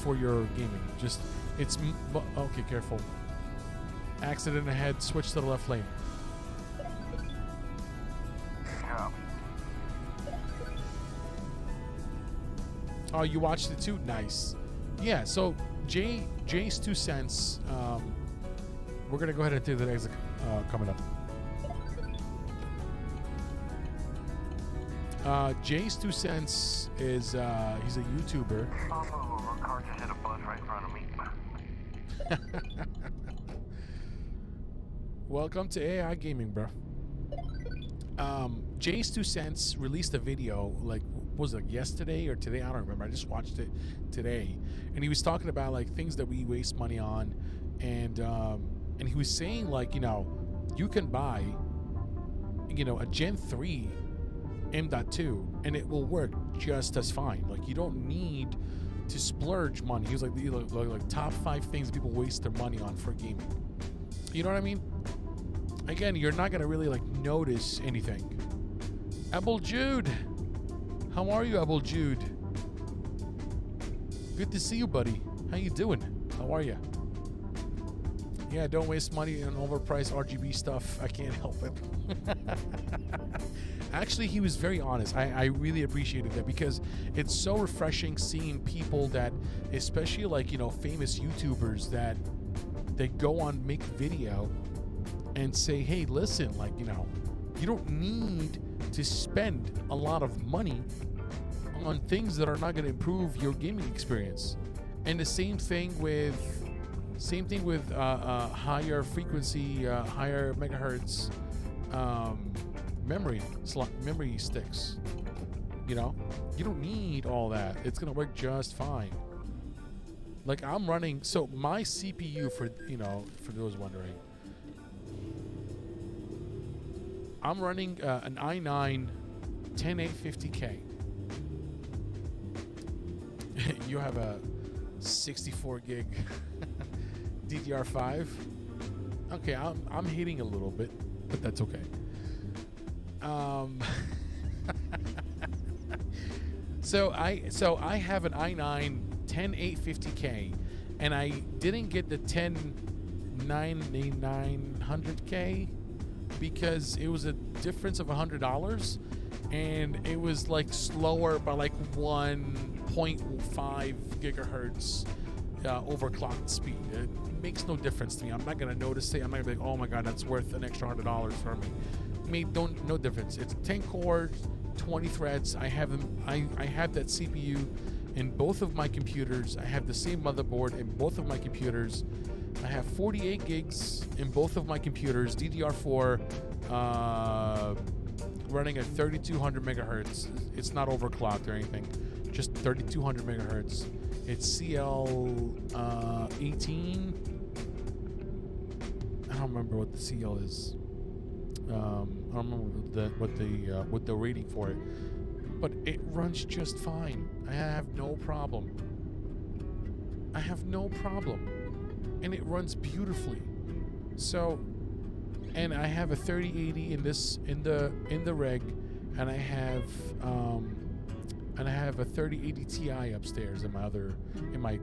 [SPEAKER 1] gaming. Just okay. Careful. Accident ahead. Switch to the left lane. Oh, you watched it too? Nice. Yeah, so Jay's 2 cents. We're going to go ahead and do the next coming up. Jay's 2 cents is, he's a YouTuber.
[SPEAKER 2] Oh, a car just hit a bus right in front of me.
[SPEAKER 1] Welcome to AI Gaming, bro. Jay's 2 cents released a video, like, was it yesterday or today? I don't remember. I just watched it today, and he was talking about like things that we waste money on, and he was saying, like, you know, you can buy, you know, a Gen 3 M.2 and it will work just as fine. Like, you don't need to splurge money. He was like top 5 things people waste their money on for gaming. You know what I mean? Again, you're not gonna really like notice anything. Abel Jude, how are you, Abel Jude? Good to see you, buddy. How you doing? How are you? Yeah, don't waste money on overpriced RGB stuff. I can't help it. Actually, he was very honest. I really appreciated that, because it's so refreshing seeing people that, especially like, you know, famous YouTubers, that they go on, make video and say, hey, listen, like, you know, you don't need to spend a lot of money on things that are not going to improve your gaming experience. And the same thing with higher frequency, higher megahertz memory sticks. You know, you don't need all that. It's gonna work just fine. Like, I'm running, so my CPU, for, you know, for those wondering, I'm running an i9 10850K. You have a 64 gig DDR5. Okay, I'm hating a little bit, but that's okay. So I have an i9 10850K, and I didn't get the 10900K because it was a difference of $100, and it was like slower by like 1.5 gigahertz overclocked speed. It makes no difference to me. I'm not gonna notice it. I'm not gonna be like, oh my god, that's worth an extra $100 for me. I mean, no difference. It's 10 cores, 20 threads. I have them. I have that CPU in both of my computers. I have the same motherboard in both of my computers. I have 48 gigs in both of my computers. DDR4, running at 3200 megahertz. It's not overclocked or anything. Just 3200 megahertz. It's CL18. I don't remember what the CL is. I don't remember what the rating for it, but it runs just fine. I have no problem. And it runs beautifully. So, and I have a 3080 in the reg, and I have a 3080 Ti upstairs in my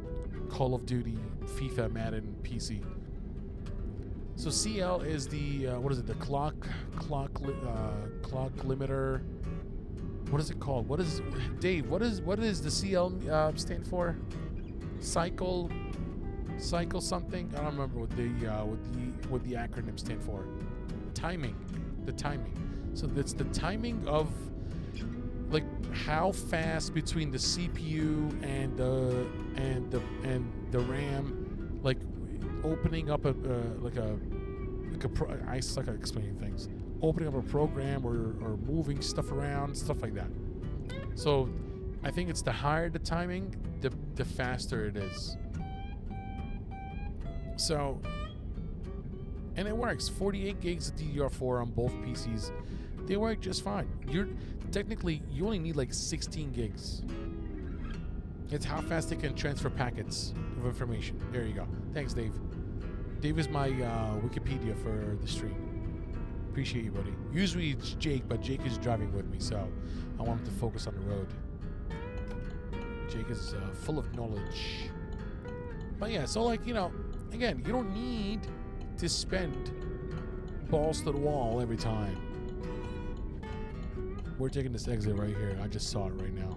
[SPEAKER 1] Call of Duty, FIFA, Madden PC. So CL is the what is it? The clock limiter. What is it called? What is Dave? What is the CL stand for? Cycle something. I don't remember what the acronym stand for. Timing. The timing. So that's the timing of like how fast between the CPU and the RAM, like opening up I suck at explaining things. Opening up a program or moving stuff around, stuff like that. So I think it's the higher the timing, the faster it is. So, and it works. 48 gigs of DDR4 on both PCs. They work just fine. You only need like 16 gigs. It's how fast they can transfer packets of information. There you go. Thanks, Dave. Dave is my Wikipedia for the stream. Appreciate you, buddy. Usually it's Jake, but Jake is driving with me, so I want him to focus on the road. Jake is full of knowledge. But yeah, so like, again, you don't need to spend balls to the wall every time. We're taking this exit right here. I just saw it right now.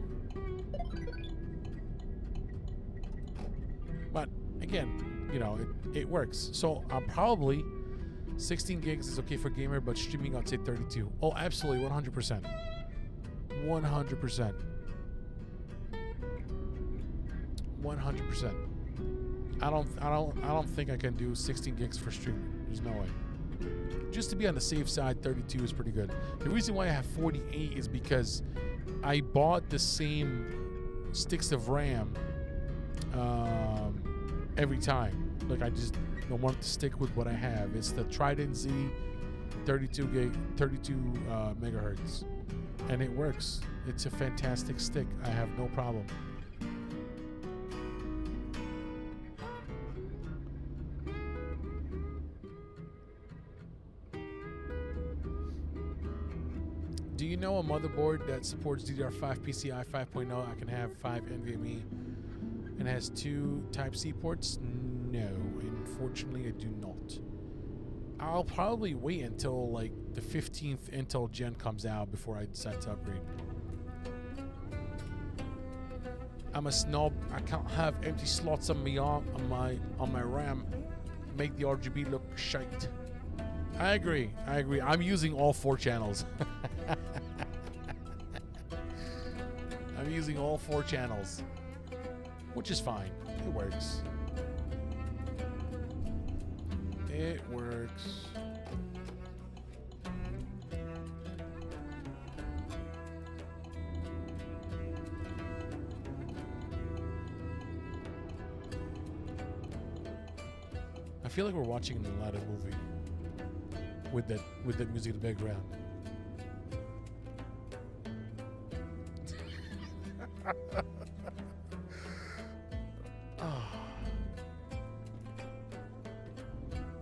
[SPEAKER 1] But again, it works. So I'll probably 16 gigs is okay for gamer, but streaming I'd say 32. Oh, absolutely, 100%. 100%. 100%. I don't think I can do 16 gigs for streaming. There's no way. Just to be on the safe side, 32 is pretty good. The reason why I have 48 is because I bought the same sticks of RAM every time. Like I just don't want to stick with what I have. It's the Trident Z 32 megahertz, and it works. It's a fantastic stick. I have no problem. Do you know a motherboard that supports DDR5 PCI 5.0? I can have 5 NVMe and has 2 Type-C ports? No, unfortunately I do not. I'll probably wait until like the 15th Intel Gen comes out before I decide to upgrade. I'm a snob. I can't have empty slots on my RAM. Make the RGB look shite. I agree. I'm using all 4 channels. I'm using all 4 channels, which is fine. It works. It works. I feel like we're watching an Aladdin movie with that music in the background.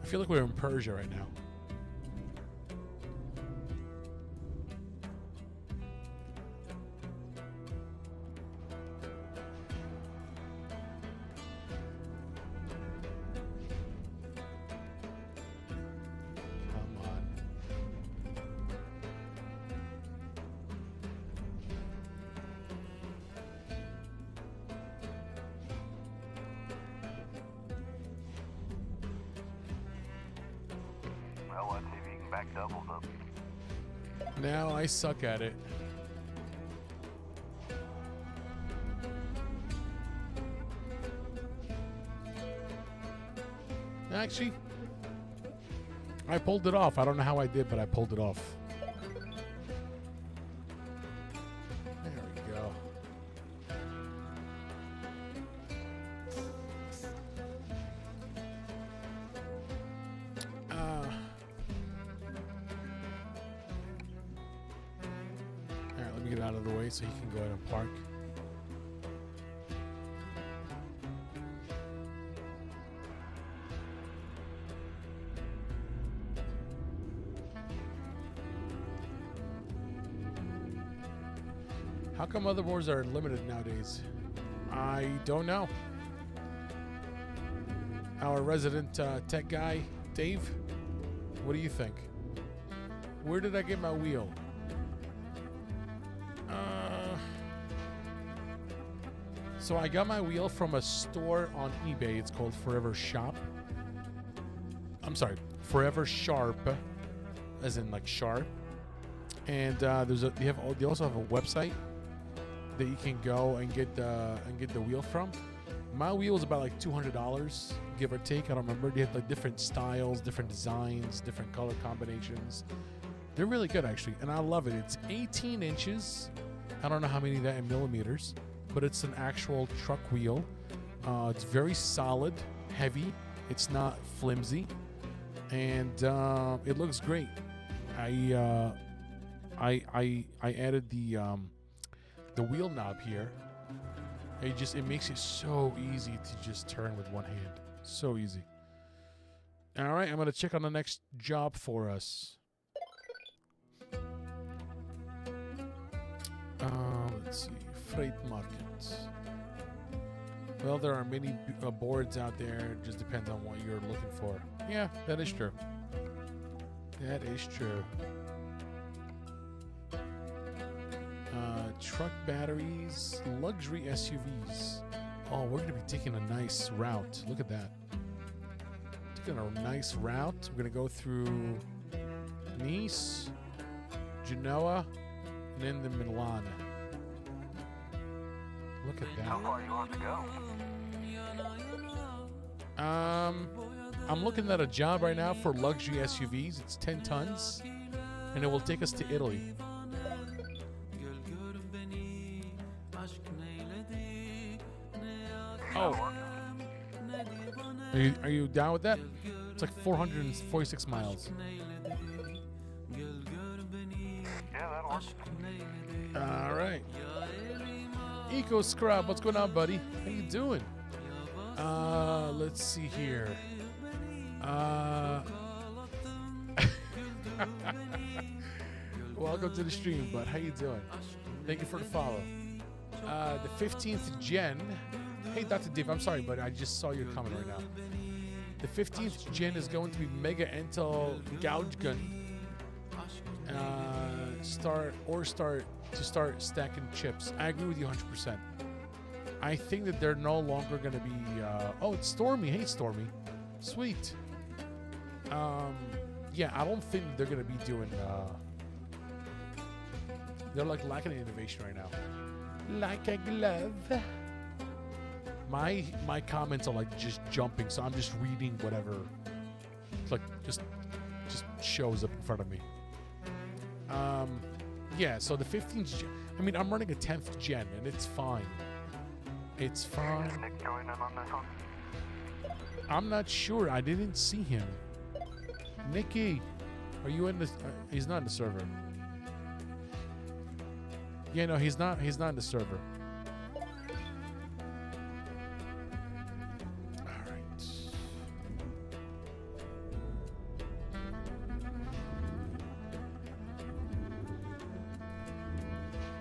[SPEAKER 1] I feel like we're in Persia right now. Come on.
[SPEAKER 2] Well, let's see if you can back doubles up.
[SPEAKER 1] Now I suck at it. Actually, I pulled it off. I don't know how I did, but I pulled it off. There we go. Alright, let me get out of the way so he can go ahead and park. How come motherboards are limited nowadays? I don't know. Our resident tech guy, Dave, What do you think? Where did I get my wheel? So I got my wheel from a store on eBay. It's called Forever Shop. I'm sorry, Forever Sharp, as in like sharp. And they also have a website that you can go and get the wheel from. My wheel is about like $200, give or take. I don't remember. They have like different styles, different designs, different color combinations. They're really good actually, and I love it. It's 18 inches. I don't know how many of that in millimeters, but it's an actual truck wheel. It's very solid, heavy. It's not flimsy, and it looks great. I added the wheel knob here. It makes it so easy to just turn with one hand. So easy. All right, I'm gonna check on the next job for us. Let's see, freight market. Well, there are many boards out there. It just depends on what you're looking for. Yeah, that is true. That is true. Truck batteries, luxury SUVs. Oh, we're going to be taking a nice route. Look at that. Taking a nice route. We're going to go through Nice, Genoa, and then the Milan. Look at that.
[SPEAKER 2] How far you want to go?
[SPEAKER 1] I'm looking at a job right now for luxury SUVs. It's 10 tons, and it will take us to Italy. Oh, are you down with that? It's like 446 miles.
[SPEAKER 2] Yeah, that'll work.
[SPEAKER 1] All right. Eco Scrub, what's going on, buddy? How you doing? Let's see here. Welcome to the stream, bud. How you doing? Thank you for the follow. The 15th gen. Hey, Dr. Div, I'm sorry, but I just saw your comment right now. The 15th gen is going to be Mega Intel Gouge Gun. Start stacking chips. I agree with you 100%. I think that they're no longer going to be. Oh, it's Stormy. Hey, Stormy. Sweet. Yeah, I don't think they're going to be doing. They're like lacking in innovation right now. Like a glove. My comments are like just jumping, so I'm just reading whatever. It's like just shows up in front of me. Yeah, so the 15th gen, I mean, I'm running a 10th gen, and it's fine. It's fine.
[SPEAKER 2] Is Nick joining on this one?
[SPEAKER 1] I'm not sure. I didn't see him. Nikki, are you in the... he's not in the server. Yeah, no, he's not in the server. All right.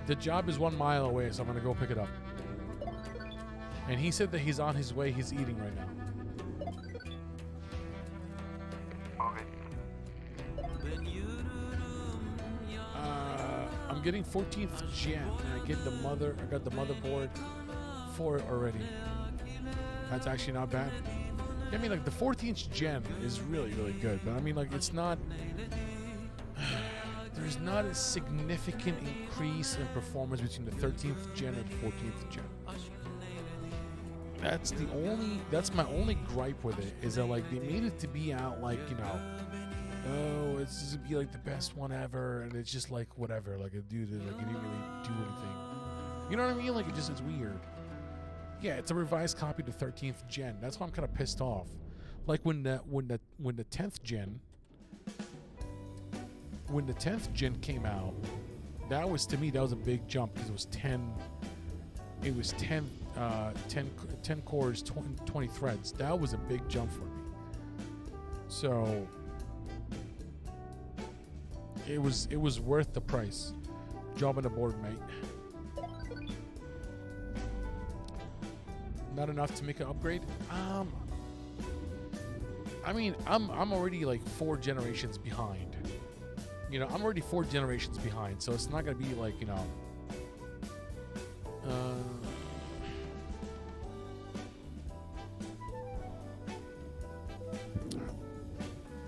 [SPEAKER 1] The job is 1 mile away, so I'm going to go pick it up. And he said that he's on his way. He's eating right now.
[SPEAKER 2] Okay.
[SPEAKER 1] I'm getting 14th gen, and I got the motherboard for it already. That's actually not bad. I mean, like the 14th gen is really, really good, but I mean, like it's not. There's not a significant increase in performance between the 13th gen and 14th gen. That's my only gripe with it, is that like they made it to be out like, you know, oh, it's just to be like the best one ever, and it's just like whatever, like it didn't really do anything. You know what I mean? Like it's weird. Yeah, it's a revised copy of the 13th gen. That's why I'm kind of pissed off. Like when the 10th gen came out, that was, to me, that was a big jump, because it was 10 cores, 20 threads. That was a big jump for me. So it was worth the price. Job on the board, mate. Not enough to make an upgrade? I mean, I'm already like 4 generations behind. You know, I'm already 4 generations behind, so it's not gonna be like, you know.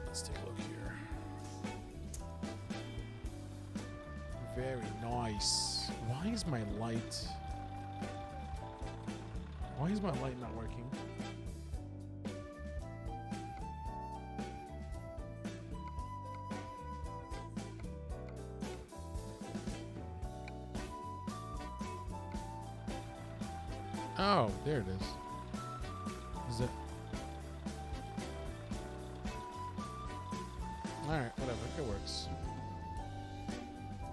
[SPEAKER 1] Let's take a look here. Very nice. Why is my light? Why is my light not working? Oh, there it is. Is it? Alright, whatever. It works.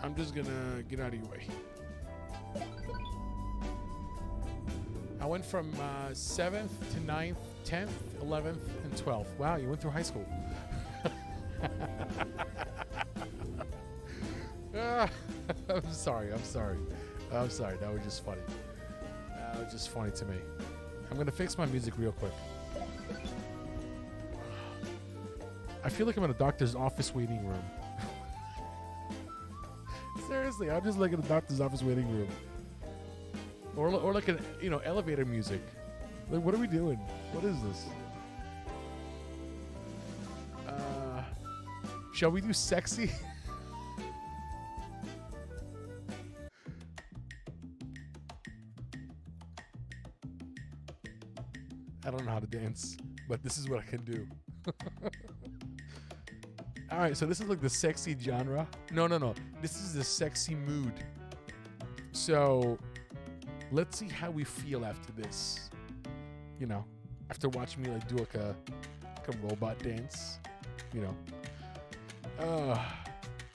[SPEAKER 1] I'm just gonna get out of your way. I went from 7th to 9th, 10th, 11th, and 12th. Wow, you went through high school. I'm sorry. That was just funny. That was just funny to me. I'm going to fix my music real quick. I feel like I'm in a doctor's office waiting room. Seriously, I'm just like in a doctor's office waiting room. Or like an, you know, elevator music. Like, what are we doing? What is this? Shall we do sexy? I don't know how to dance, but this is what I can do. All right, so this is like the sexy genre. No. This is the sexy mood. So let's see how we feel after this. You know, after watching me like do like a robot dance. You know.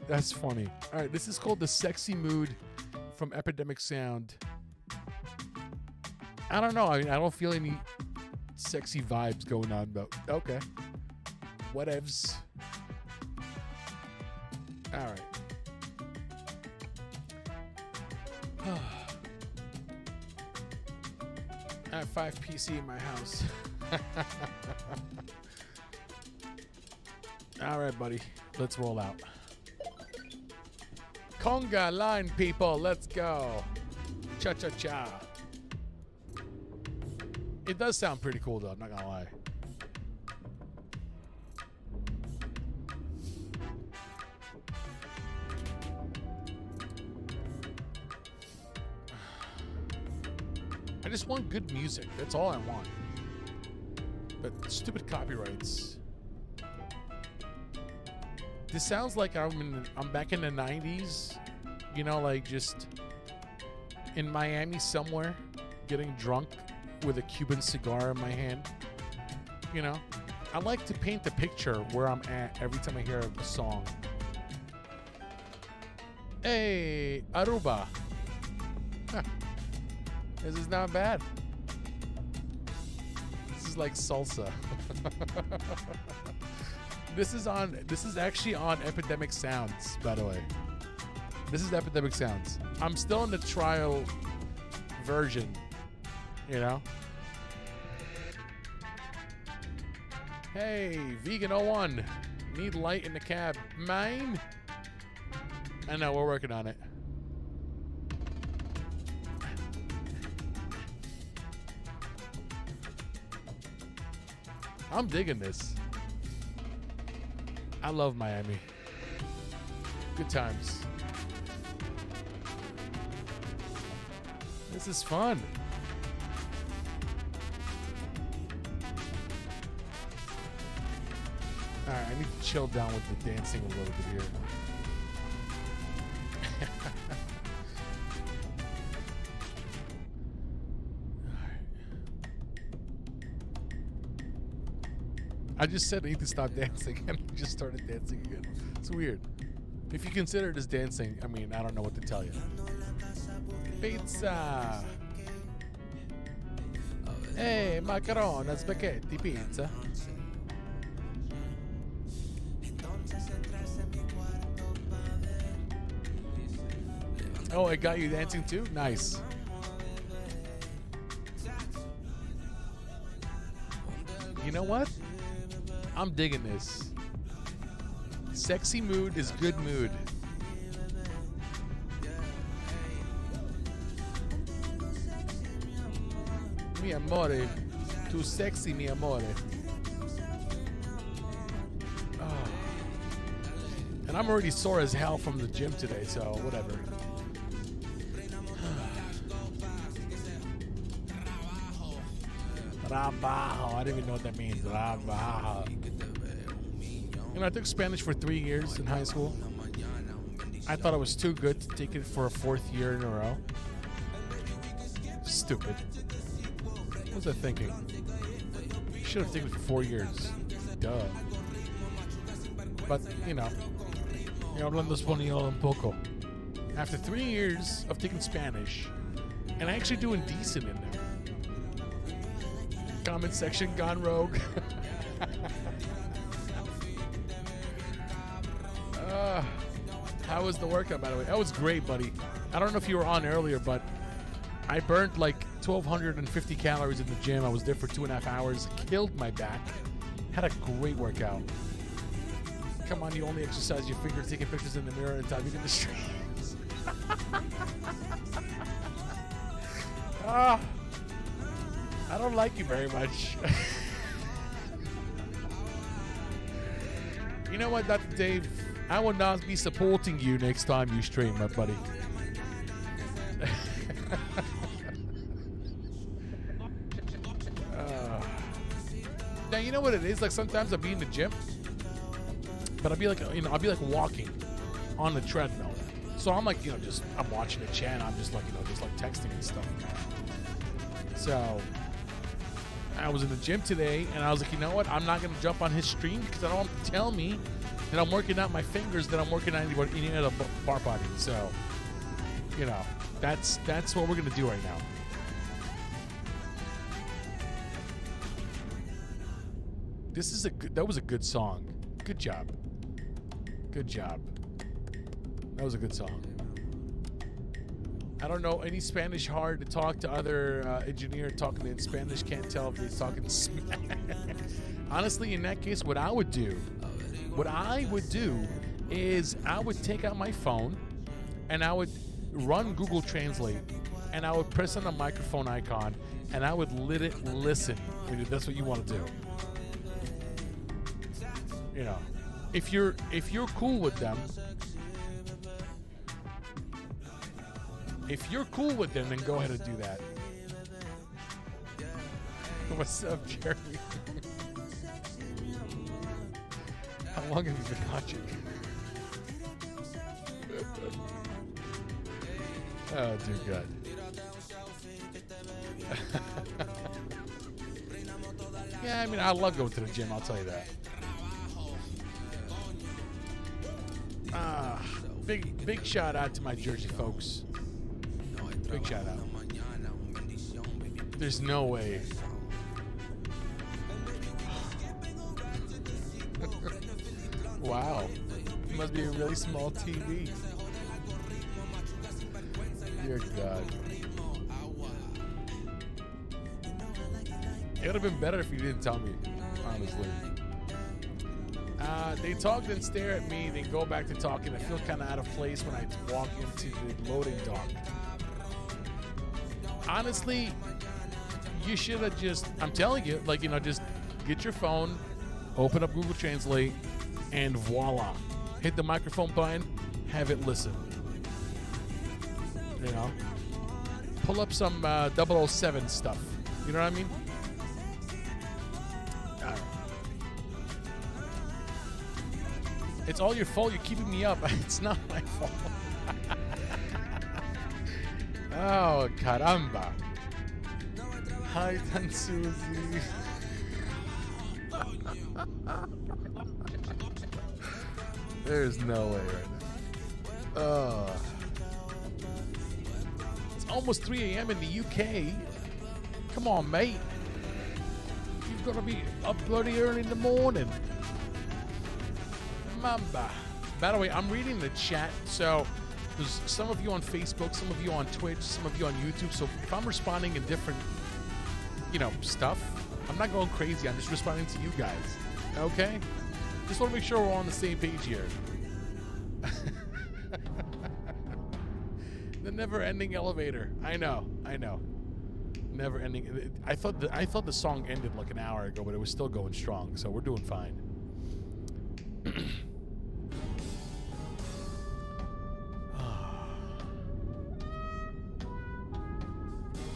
[SPEAKER 1] That's funny. All right, this is called the sexy mood from Epidemic Sound. I don't know. I mean, I don't feel any sexy vibes going on, but okay. Whatevs. All right. I have 5 PC in my house. All right, buddy. Let's roll out. Conga line, people. Let's go. Cha-cha-cha. It does sound pretty cool, though. I'm not gonna lie. I just want good music. That's all I want. But stupid copyrights. This sounds like I'm back in the 90s. You know, like just in Miami somewhere, getting drunk with a Cuban cigar in my hand. You know, I like to paint the picture where I'm at every time I hear a song. Hey, Aruba. Huh. This is not bad. This is like salsa. This is actually on Epidemic Sounds, by the way. This is Epidemic Sounds. I'm still in the trial version, you know? Hey, Vegan 01. Need light in the cab. Mine? I know, we're working on it. I'm digging this. I love Miami. Good times. This is fun. All right, I need to chill down with the dancing a little bit here. I just said I need to stop dancing and I just started dancing again. It's weird. If you consider it as dancing, I mean, I don't know what to tell you. Pizza! Hey, macaroni, spaghetti, pizza. Oh, I got you dancing too? Nice. You know what? I'm digging this. Sexy mood is good mood. Mi amore, too sexy, mi amore. Oh. And I'm already sore as hell from the gym today, so whatever. Trabajo. I don't even know what that means. Trabajo. You know, I took Spanish for 3 years in high school. I thought it was too good to take it for a 4th year in a row. Stupid. What was I thinking? Should have taken it for 4 years. Duh. But, you know, hablando español un poco. After 3 years of taking Spanish, and actually doing decent in there. Comment section gone rogue. How was the workout, by the way? That was great, buddy. I don't know if you were on earlier, but I burned like 1,250 calories in the gym. I was there for 2.5 hours. Killed my back. Had a great workout. Come on, you only exercise your fingers, taking pictures in the mirror and typing in the streams. I don't like you very much. You know what, Dr. Dave? I will not be supporting you next time you stream, my buddy. Now, you know what it is? Like, sometimes I'll be in the gym, but I'll be like, you know, I'll be like walking on the treadmill. So I'm like, you know, just, I'm watching the chat. I'm just like, you know, just like texting and stuff. So I was in the gym today, and I was like, you know what? I'm not going to jump on his stream because I don't want him to tell me that I'm working out my fingers, that I'm working out any other bar body. So, you know, that's what we're going to do right now. This is that was a good song. Good job. Good job. That was a good song. I don't know any Spanish hard to talk to other engineer talking in Spanish. Can't tell if he's talking Spanish. Honestly, in that case, what I would do is I would take out my phone and I would run Google Translate and I would press on the microphone icon and I would listen. That's what you want to do. You know, if you're cool with them. If you're cool with them, then go ahead and do that. What's up, Jeremy? How long have you been watching? Oh, dear God. Yeah, I mean, I love going to the gym, I'll tell you that. Big shout out to my Jersey folks. Big shout out. There's no way. Wow. It must be a really small TV. Dear God. It would have been better if you didn't tell me, honestly. They talk and stare at me, then go back to talking. I feel kind of out of place when I walk into the loading dock. Honestly, you should have just, I'm telling you, like, you know, just get your phone, open up Google Translate, and voila. Hit the microphone button, have it listen. You know? Pull up some 007 stuff. You know what I mean? I don't know. It's all your fault. You're keeping me up. It's not my fault. Oh, caramba. Hi, Tan Susie. There's no way right now. Oh. It's almost 3 a.m. in the UK. Come on, mate. You've got to be up bloody early in the morning. Mamba. By the way, I'm reading the chat, so there's some of you on Facebook, some of you on Twitch, some of you on YouTube. So if I'm responding in different, you know, stuff, I'm not going crazy. I'm just responding to you guys. Okay? Just want to make sure we're on the same page here. The never-ending elevator. I know. Never-ending. I thought the song ended like an hour ago, but it was still going strong, so we're doing fine.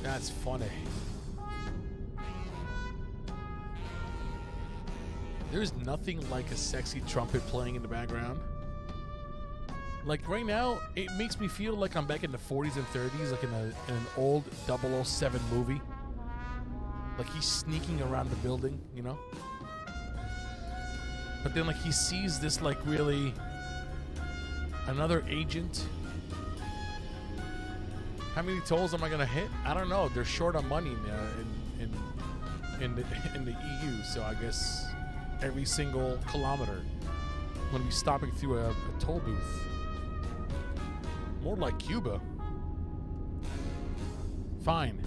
[SPEAKER 1] That's funny. There's nothing like a sexy trumpet playing in the background. Like right now, it makes me feel like I'm back in the 40s and 30s, like in an old 007 movie. Like he's sneaking around the building, you know? But then like he sees this like really another agent. How many tolls am I gonna hit? I don't know. They're short on money in the EU, so I guess every single kilometer I'm gonna be stopping through a toll booth. More like Cuba. Fine.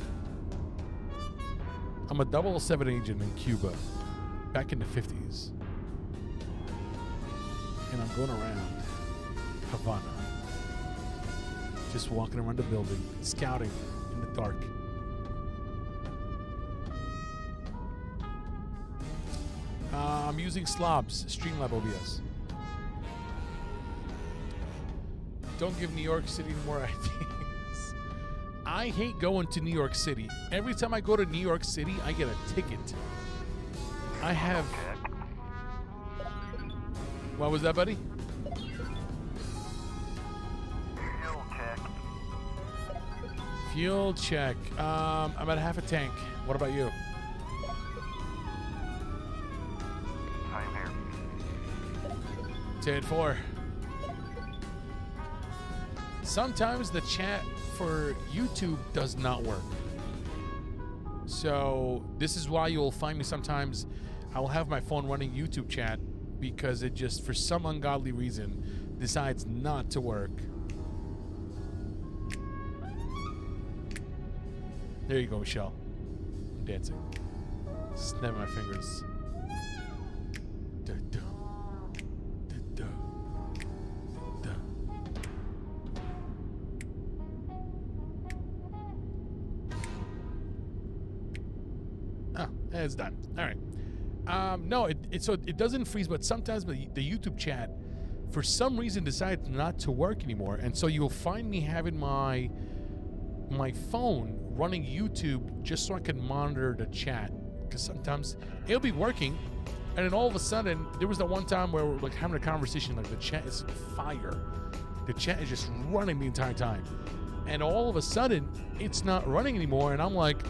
[SPEAKER 1] I'm a 007 agent in Cuba, back in the 50s, and I'm going around Havana. Just walking around the building, scouting in the dark. I'm using Slobs, Streamlabs OBS. Don't give New York City more ideas. I hate going to New York City. Every time I go to New York City, I get a ticket. I have... What was that, buddy? Fuel check. I'm at half a tank. What about you?
[SPEAKER 2] Same here.
[SPEAKER 1] 10-4. Sometimes the chat for YouTube does not work. So this is why you'll find me sometimes I will have my phone running YouTube chat because it just, for some ungodly reason, decides not to work. There you go, Michelle. I'm dancing. Snapping my fingers. Da-da. Da-da. Da-da. Oh, it's done. All right. No, so it doesn't freeze, but sometimes the YouTube chat, for some reason, decides not to work anymore, and so you'll find me having my phone running YouTube just so I can monitor the chat, because sometimes it'll be working, and then all of a sudden there was that one time where we're like having a conversation, like the chat is fire, the chat is just running the entire time, and all of a sudden it's not running anymore, and I'm like,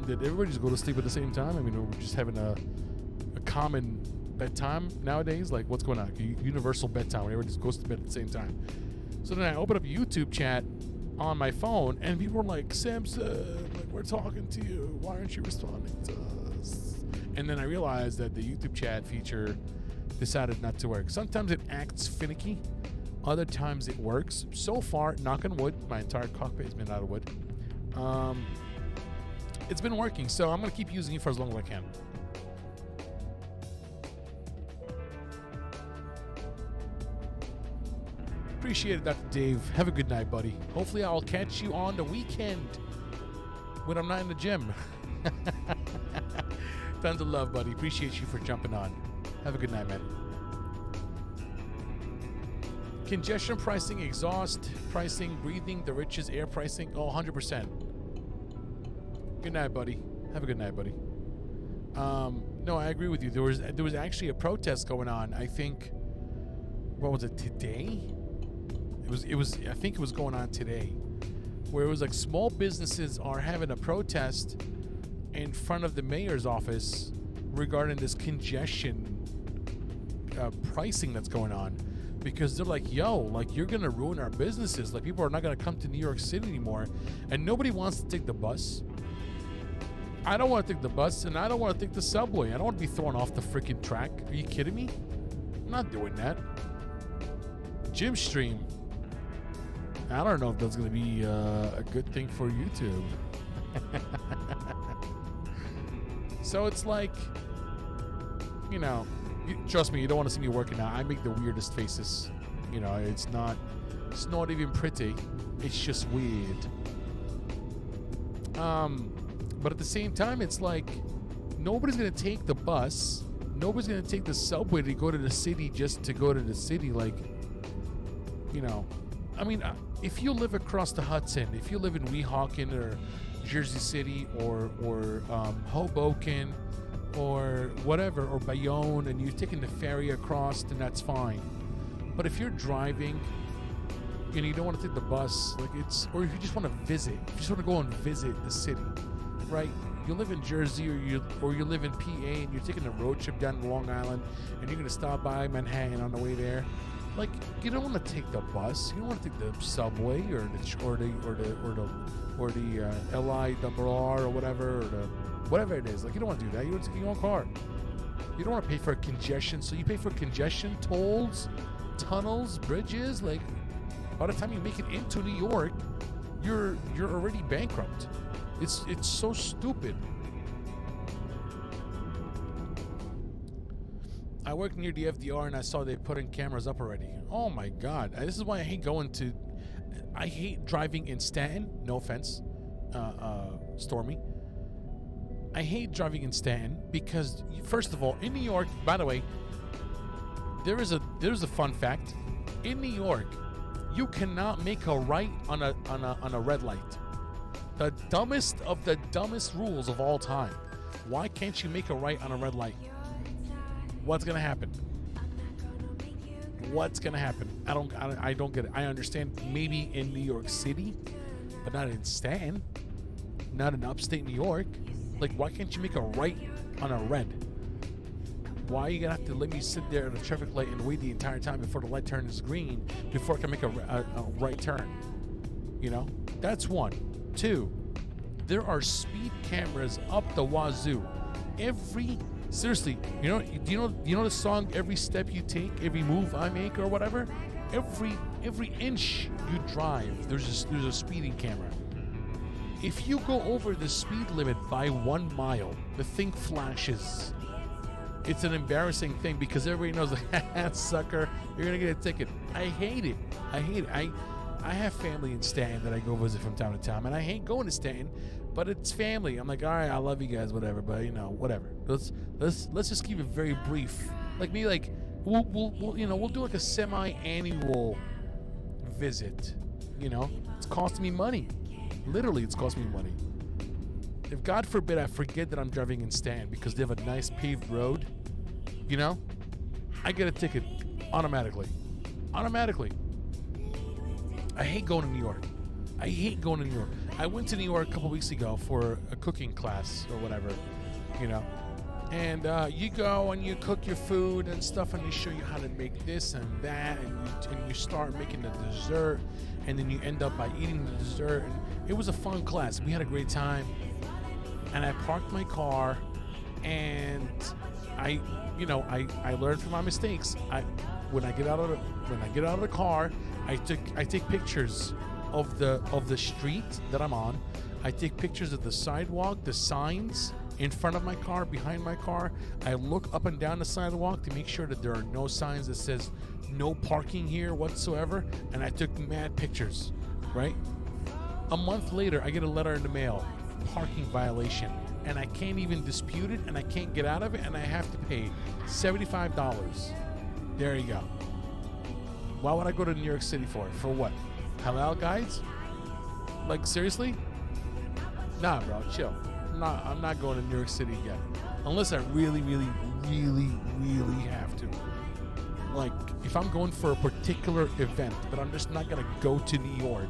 [SPEAKER 1] did everybody just go to sleep at the same time? I mean, we're just having a common bedtime nowadays, like what's going on? Universal bedtime where everybody just goes to bed at the same time. So then I open up YouTube chat on my phone, and people are like, Samson, like, we're talking to you. Why aren't you responding to us? And then I realized that the YouTube chat feature decided not to work. Sometimes it acts finicky. Other times it works. So far, knock on wood, my entire cockpit has been out of wood. It's been working, so I'm going to keep using it for as long as I can. Appreciate it, Dr. Dave. Have a good night, buddy. Hopefully I'll catch you on the weekend when I'm not in the gym. Tons of love, buddy. Appreciate you for jumping on. Have a good night, man. Congestion pricing, exhaust pricing, breathing, the riches, air pricing. Oh, 100%. Good night, buddy. Have a good night, buddy. No, I agree with you. There was actually a protest going on. I think, what was it, today? It was I think it was going on today, where it was like small businesses are having a protest in front of the mayor's office regarding this congestion pricing that's going on, because they're like, yo, like, you're gonna ruin our businesses, like people are not gonna come to New York City anymore, and nobody wants to take the bus. I don't want to take the bus, and I don't want to take the subway. I don't want to be thrown off the freaking track. Are you kidding me? I'm not doing that. Gym stream. I don't know if that's going to be a good thing for YouTube. So it's like, you know, Trust me, you don't want to see me working out. I make the weirdest faces. You know, it's not even pretty. It's just weird. But at the same time, it's like nobody's gonna take the bus. Nobody's gonna take the subway to go to the city just to go to the city. Like, you know, I mean, if you live across the Hudson, if you live in Weehawken or Jersey City or Hoboken or whatever, or Bayonne, and you're taking the ferry across, then that's fine. But if you're driving and you don't want to take the bus, like or if you just want to visit, if you just want to go and visit the city, right? You live in Jersey or you live in PA and you're taking a road trip down to Long Island and you're gonna stop by Manhattan on the way there. Like, you don't want to take the bus. You don't want to take the subway or the LIRR or whatever, or whatever it is. Like, you don't want to do that. You want to take your own car. You don't want to pay for congestion. So you pay for congestion, tolls, tunnels, bridges. Like, by the time you make it into New York, you're already bankrupt. It's so stupid. I worked near the FDR and I saw they put in cameras up already. Oh my God. This is why I hate driving in Staten. No offense, Stormy. I hate driving in Staten because, first of all, in New York, by the way, there's a fun fact. In New York, you cannot make a right on a red light. The dumbest of the dumbest rules of all time. Why can't you make a right on a red light? What's gonna happen? What's gonna happen? I don't get it. I understand maybe in New York City, but not in Staten, not in upstate New York. Like, why can't you make a right on a red? Why are you gonna have to let me sit there at a traffic light and wait the entire time before the light turns green before I can make a right turn? You know, that's one. Two, there are speed cameras up the wazoo. Seriously, you know the song "Every Step You Take, Every Move I Make" or whatever. Every inch you drive, there's a speeding camera. If you go over the speed limit by 1 mile, the thing flashes. It's an embarrassing thing because everybody knows, like, sucker, you're gonna get a ticket. I hate it. I have family in Staten that I go visit from time to time, and I hate going to Staten, but it's family. I'm like, all right, I love you guys, whatever, but you know, whatever. Let's just keep it very brief. Like me, like we'll do like a semi-annual visit. You know, it's costing me money. Literally, it's costing me money. If God forbid I forget that I'm driving in Staten because they have a nice paved road, you know, I get a ticket automatically. I hate going to New York. I went to New York a couple weeks ago for a cooking class or whatever, you know. And you go and you cook your food and stuff, and they show you how to make this and that, and you start making the dessert, and then you end up by eating the dessert. And it was a fun class. We had a great time. And I parked my car, and I learned from my mistakes. When I get out of the car, I take pictures of the street that I'm on. I take pictures of the sidewalk, the signs in front of my car, behind my car. I look up and down the sidewalk to make sure that there are no signs that says no parking here whatsoever. And I took mad pictures, right? A month later, I get a letter in the mail, parking violation, and I can't even dispute it, and I can't get out of it, and I have to pay $75. There you go. Why would I go to New York City for it? For what? Halal guides? Like, seriously? Nah, bro, chill. I'm not going to New York City again. Unless I really, really, really, really have to. Like, if I'm going for a particular event, but I'm just not going to go to New York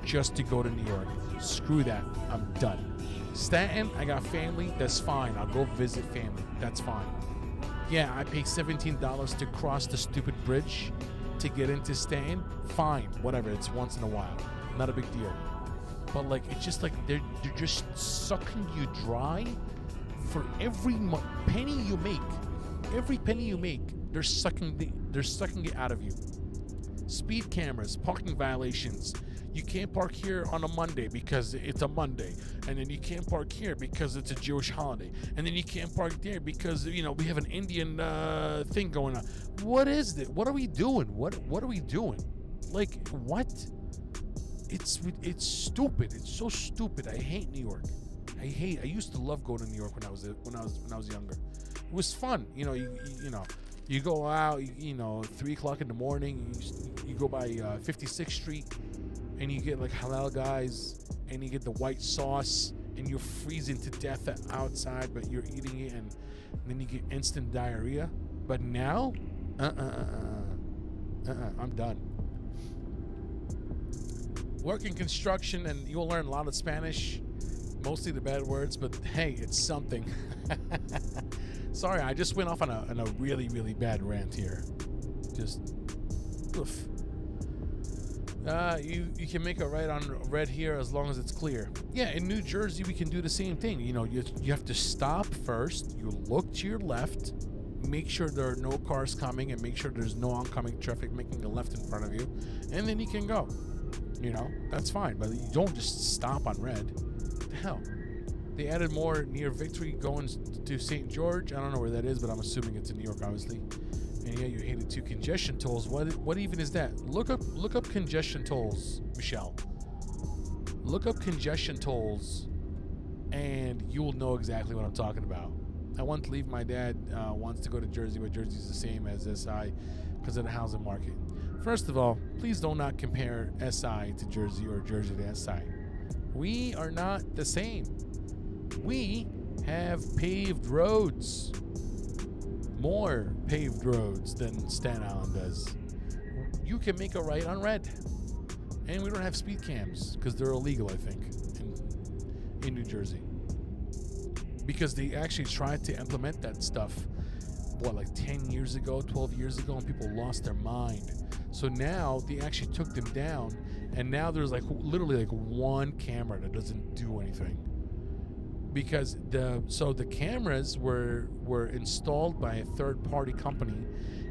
[SPEAKER 1] just to go to New York. Screw that. I'm done. Staten, I got family. That's fine. I'll go visit family. That's fine. Yeah, I pay $17 to cross the stupid bridge to get into Staten. Fine. Whatever. It's once in a while. Not a big deal. But like, it's just like they're just sucking you dry for every penny you make. Every penny you make, they're sucking it out of you. Speed cameras, parking violations. You can't park here on a Monday because it's a Monday. And then you can't park here because it's a Jewish holiday. And then you can't park there because, we have an Indian thing going on. What is this? What are we doing? What are we doing? Like, what? It's stupid. It's so stupid. I hate New York. I used to love going to New York when I was younger. It was fun. You go out, 3 o'clock in the morning, you go by 56th Street, and you get like halal guys, and you get the white sauce, and you're freezing to death outside, but you're eating it, and then you get instant diarrhea. But now, I'm done. Work in construction, and you'll learn a lot of Spanish, mostly the bad words, but hey, it's something. Sorry, I just went off on a really, really bad rant here. Just, oof. You can make a right on red here as long as it's clear. Yeah, in New Jersey, we can do the same thing. You have to stop first. You look to your left, make sure there are no cars coming, and make sure there's no oncoming traffic making a left in front of you, and then you can go. That's fine, but you don't just stop on red. What the hell? They added more near Victory going to St. George. I don't know where that is, but I'm assuming it's in New York, obviously. And yeah, you hated 2 congestion tolls. What even is that? Look up congestion tolls, Michelle. Look up congestion tolls, and you will know exactly what I'm talking about. I want to leave. My dad wants to go to Jersey, but Jersey's the same as SI because of the housing market. First of all, please do not compare SI to Jersey or Jersey to SI. We are not the same. We have paved roads. More paved roads than Staten Island does. You can make a right on red. And we don't have speed cams because they're illegal, I think, in New Jersey. Because they actually tried to implement that stuff, like 10 years ago, 12 years ago, and people lost their mind. So now they actually took them down, and now there's literally one camera that doesn't do anything. Because the cameras were installed by a third-party company,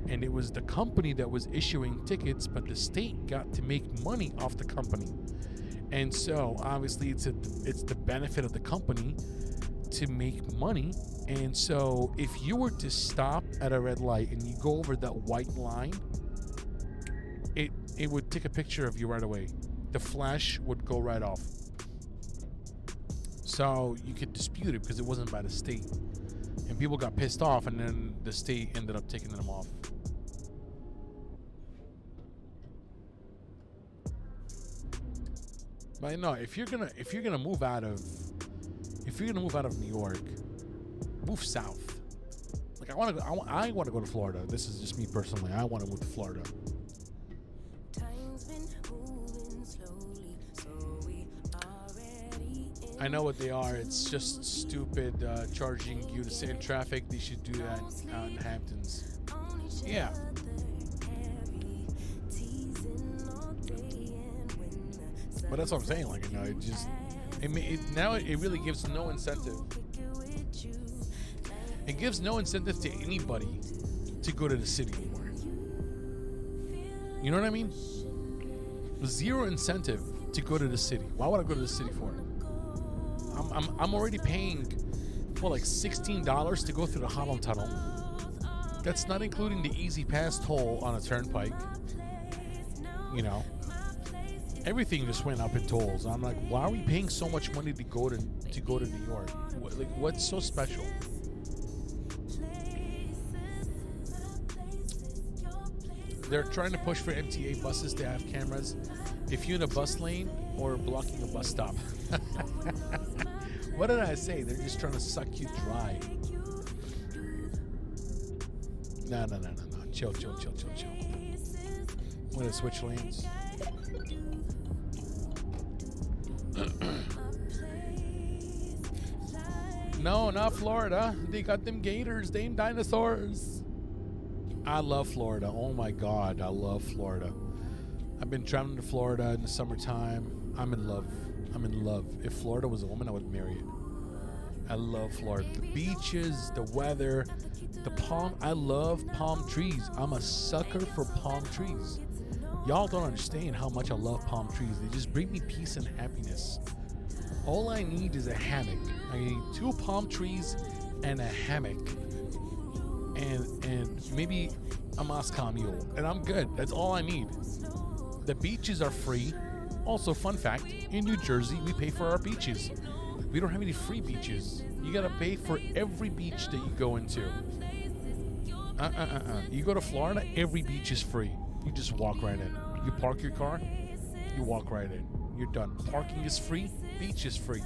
[SPEAKER 1] and it was the company that was issuing tickets, but the state got to make money off the company. And so obviously it's the benefit of the company to make money. And so if you were to stop at a red light and you go over that white line, it would take a picture of you right away. The flash would go right off. So you could dispute it because it wasn't by the state. And people got pissed off, and then the state ended up taking them off. But no, if you're gonna move out of New York, move south. Like I want to go to Florida. This is just me personally. I want to move to Florida. I know what they are. It's just stupid charging you to sit in traffic. They should do that out in the Hamptons. Yeah. But that's what I'm saying. It really gives no incentive. It gives no incentive to anybody to go to the city anymore. You know what I mean? Zero incentive to go to the city. Why would I go to the city for it? I'm already paying for like $16 to go through the Holland Tunnel. That's not including the Easy Pass toll on a turnpike. Everything just went up in tolls. I'm like, why are we paying so much money to go to New York? What's so special? They're trying to push for MTA buses to have cameras if you're in a bus lane or blocking a bus stop. What did I say? They're just trying to suck you dry. No. Chill. I'm gonna switch lanes. No, not Florida. They got them gators, them dinosaurs. I love Florida. Oh my God, I love Florida. I've been traveling to Florida in the summertime. I'm in love. If Florida was a woman, I would marry it. I love Florida. The beaches, the weather, the palm. I love palm trees. I'm a sucker for palm trees. Y'all don't understand how much I love palm trees. They just bring me peace and happiness. All I need is a hammock. I need 2 palm trees and a hammock. And maybe a Moscow mule. And I'm good. That's all I need. The beaches are free. Also, fun fact, in New Jersey, we pay for our beaches. We don't have any free beaches. You gotta pay for every beach that you go into. You go to Florida, every beach is free. You just walk right in. You park your car, you walk right in. You're done. Parking is free, beach is free.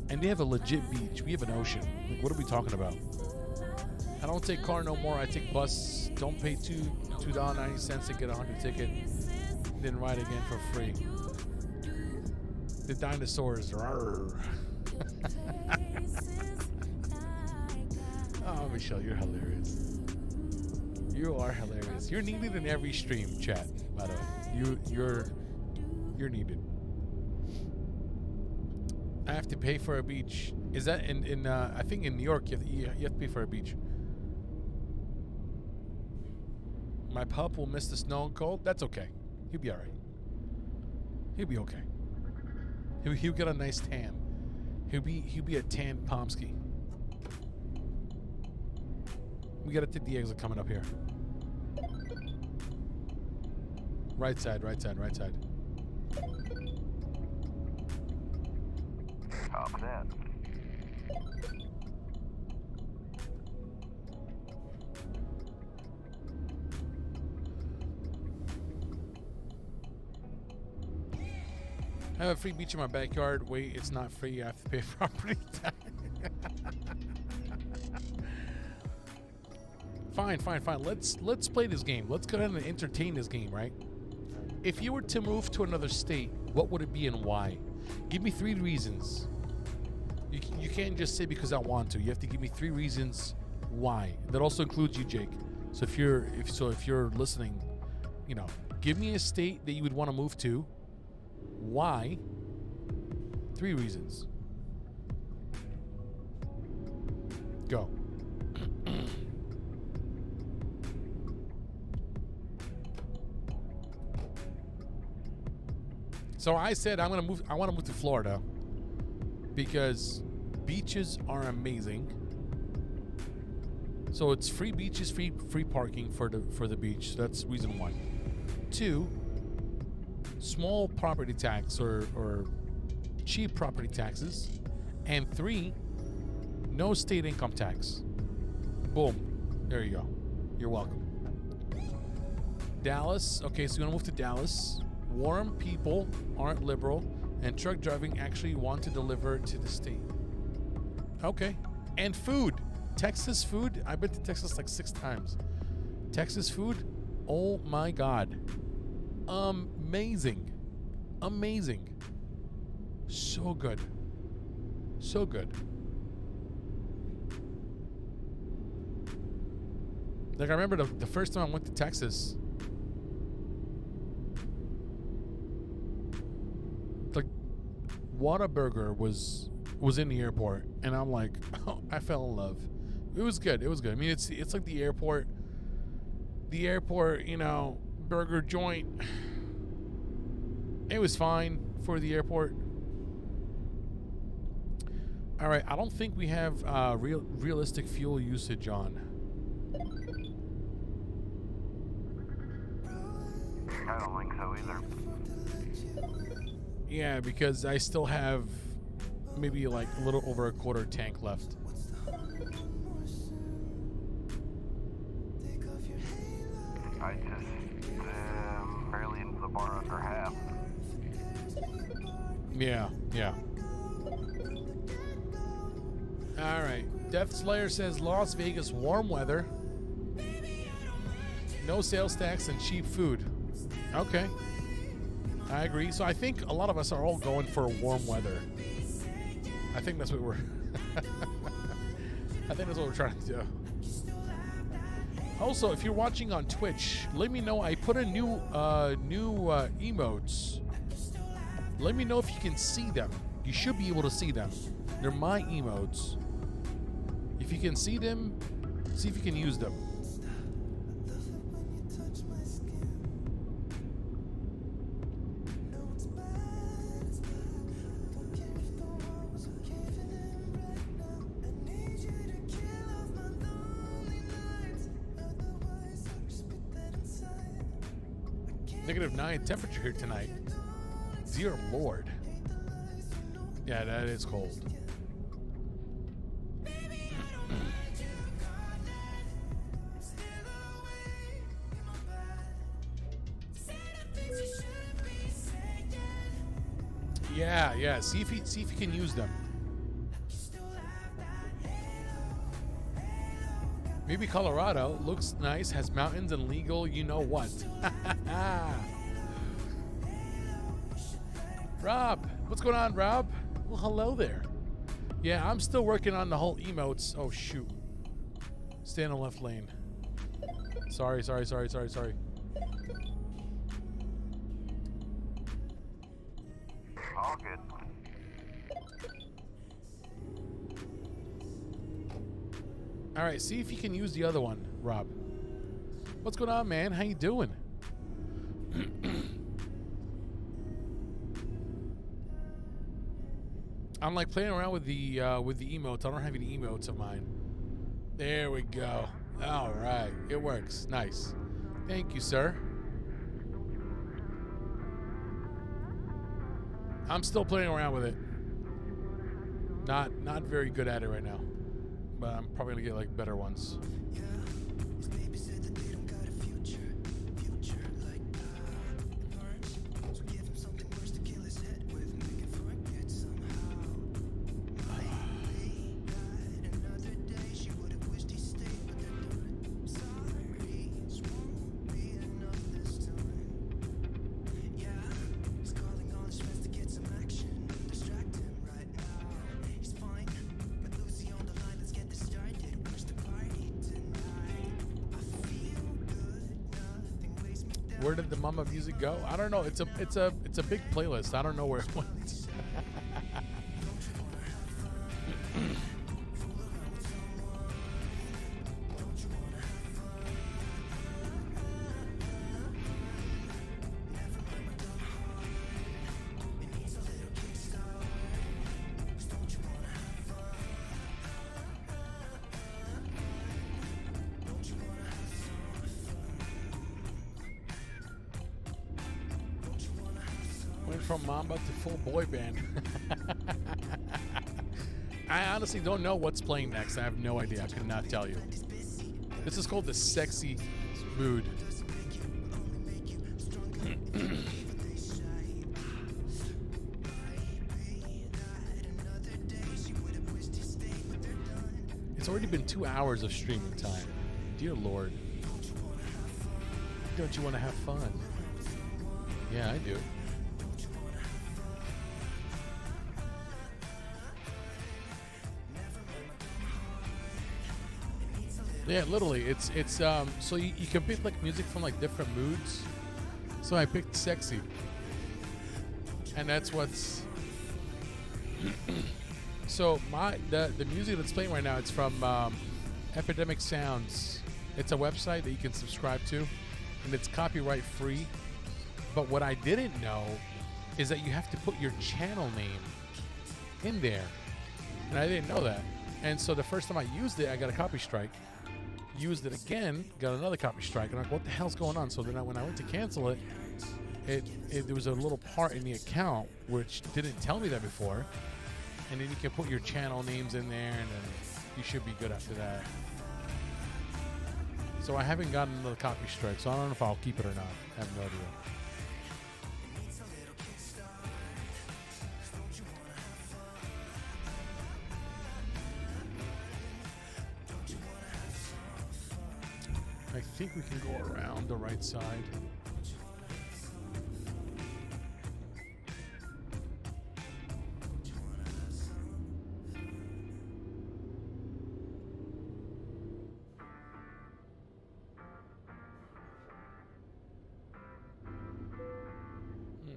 [SPEAKER 1] And they have a legit beach. We have an ocean. Like, what are we talking about? I don't take car no more. I take bus. Don't pay $2.90 to get a 100 ticket. Then ride again for free. The dinosaurs. Rawr. Oh, Michelle, you're hilarious. You are hilarious. You're needed in every stream, chat. By the way, you're needed. I have to pay for a beach. Is that in I think in New York you have to pay for a beach. My pup will miss the snow and cold. That's okay. He'll be all right. He'll be okay. He'll get a nice tan. He'll be a tan Pomsky. We got a Diego coming up here. Right side, right side, right side.
[SPEAKER 2] Copy that.
[SPEAKER 1] I have a free beach in my backyard. Wait, it's not free. I have to pay property tax. Fine. Let's play this game. Let's go ahead and entertain this game, right? If you were to move to another state, what would it be and why? Give me 3 reasons. You can't just say because I want to. You have to give me 3 reasons why. That also includes you, Jake. So if you're listening, you know, give me a state that you would want to move to. Why? 3 reasons. Go. So I said I want to move to Florida because beaches are amazing. So it's free beaches, free parking for the beach. So that's reason 1. 2, small property tax or cheap property taxes. And 3, no state income tax. Boom. There you go. You're welcome. Dallas. Okay, so you're gonna move to Dallas. Warm people aren't liberal, and truck driving actually want to deliver to the state. Okay. And food. Texas food. I've been to Texas like 6 times. Texas food. Oh my God. Amazing. So good. So good. Like I remember the first time I went to Texas, like Whataburger was in the airport, and I'm like, oh, I fell in love. It was good. I mean, it's like the airport, you know, burger joint. It was fine for the airport. All right, I don't think we have realistic fuel usage on.
[SPEAKER 2] I don't think so either.
[SPEAKER 1] Yeah, because I still have maybe like a little over a quarter tank left.
[SPEAKER 2] I just barely into the bar under half.
[SPEAKER 1] Yeah. All right. Death Slayer says Las Vegas warm weather, no sales tax, and cheap food. Okay. I agree. So I think a lot of us are all going for warm weather. I think that's what we're I think that's what we're trying to do. Also, if you're watching on Twitch, let me know. I put a new emotes. Let me know if you can see them. You should be able to see them. They're my emotes. If you can see them, see if you can use them. -9 temperature here tonight. Dear Lord. Yeah, that is cold. Yeah. See if you can use them. Maybe Colorado looks nice, has mountains and legal, you know what. Rob, what's going on, Rob? Well, hello there. Yeah, I'm still working on the whole emotes. Oh, shoot. Stay in the left lane. Sorry.
[SPEAKER 2] All good.
[SPEAKER 1] All right, see if you can use the other one, Rob. What's going on, man? How you doing? I'm like playing around with the emotes. I don't have any emotes of mine. There we go. All right, it works. Nice. Thank you, sir. I'm still playing around with it. Not very good at it right now, but I'm probably gonna get like better ones. Where did the mama music go? I don't know. It's a big playlist. I don't know where it went. Went from Mamba to full boy band. I honestly don't know what's playing next. I have no idea. I could not tell you. This is called the Sexy Mood. It's already been 2 hours of streaming time. Dear Lord. Don't you want to have fun? Yeah, I do. Yeah, literally, it's so you can pick like music from like different moods. So I picked sexy, and that's what's. So the music that's playing right now, it's from Epidemic Sounds. It's a website that you can subscribe to, and it's copyright free. But what I didn't know is that you have to put your channel name in there, and I didn't know that. And so the first time I used it, I got a copy strike. Used it again, got another copy strike, and I'm like, what the hell's going on? So then when I went to cancel it, there was a little part in the account which didn't tell me that before, and then you can put your channel names in there, and then you should be good after that. So I haven't gotten another copy strike, so I don't know if I'll keep it or not. I have no idea. I think we can go around the right side.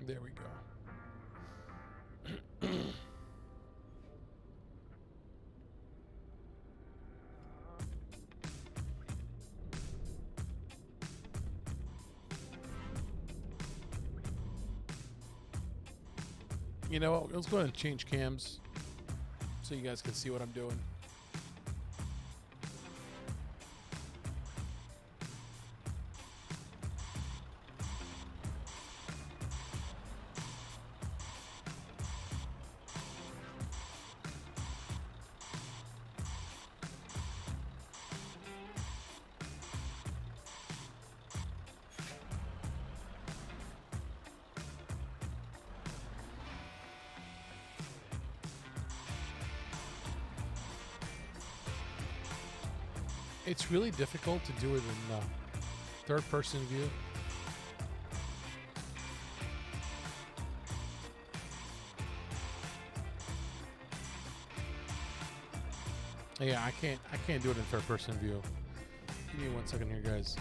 [SPEAKER 1] There we go. You know what? Let's go ahead and change cams so you guys can see what I'm doing. It's really difficult to do it in third-person view. Yeah, I can't do it in third-person view. Give me 1 second here, guys.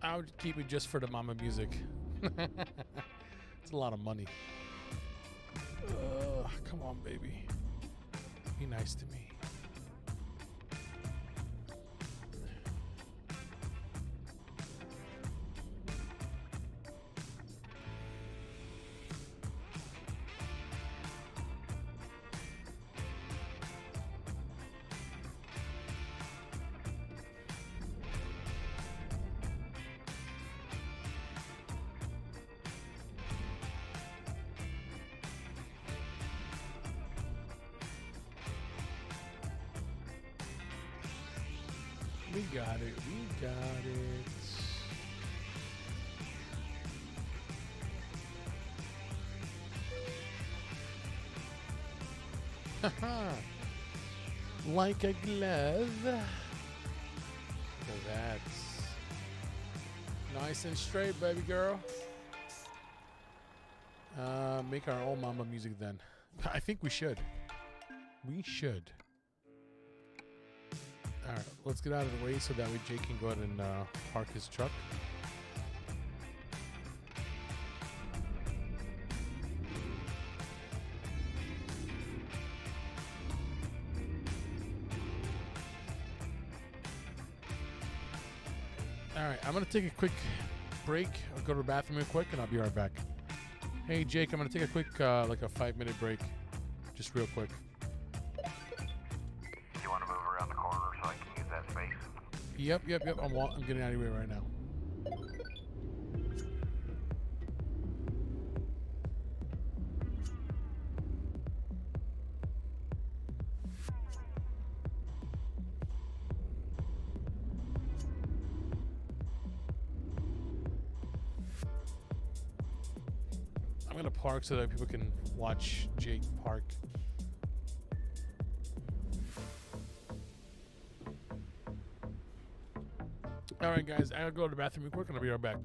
[SPEAKER 1] I would keep it just for the mama music. It's a lot of money. Come on, baby. Be nice to me. We got it. We got it. Haha. Like a glove. Look at that. Nice and straight, baby girl. Make our own mama music then. I think we should. We should. All right, let's get out of the way so that way Jake can go ahead and park his truck. All right, I'm going to take a quick break. I'll go to the bathroom real quick, and I'll be right back. Hey, Jake, I'm going to take a quick, like a 5-minute break, just real quick. Yep. I'm getting out of here right now. I'm gonna park so that people can watch Jake park. All right, guys, I gotta go to the bathroom real quick, and I'll be right back.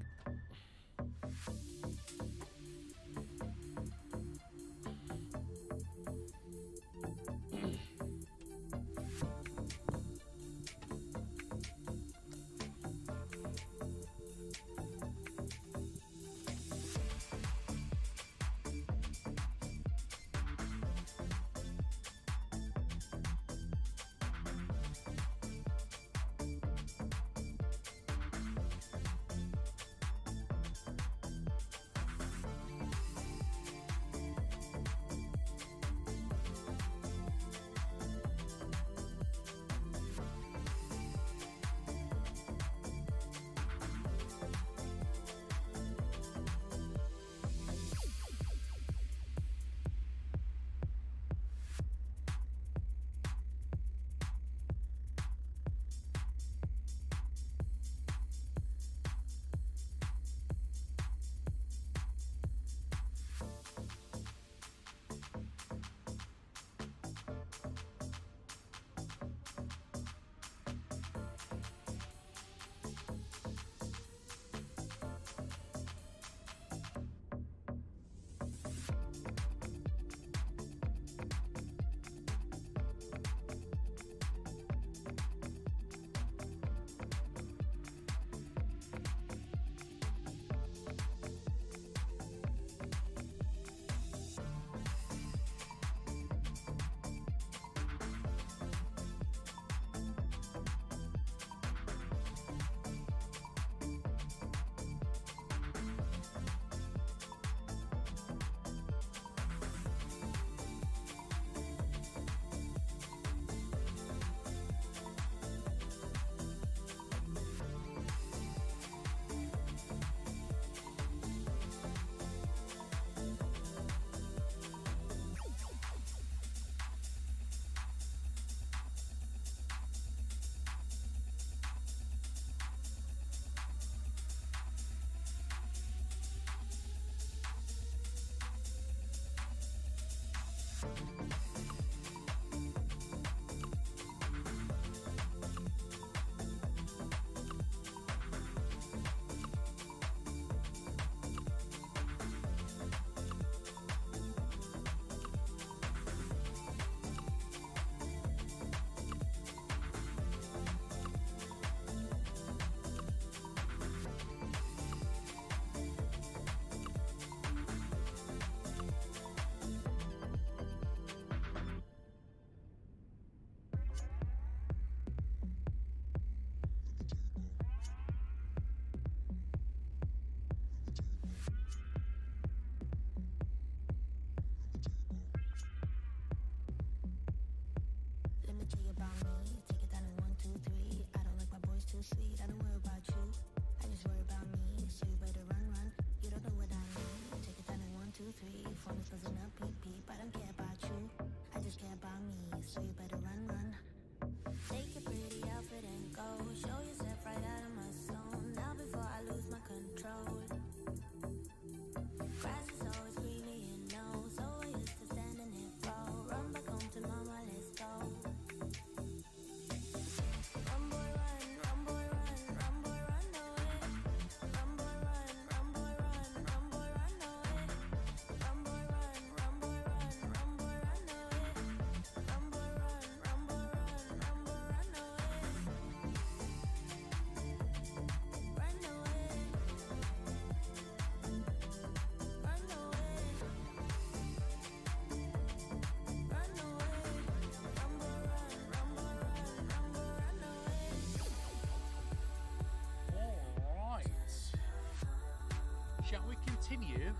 [SPEAKER 1] continue,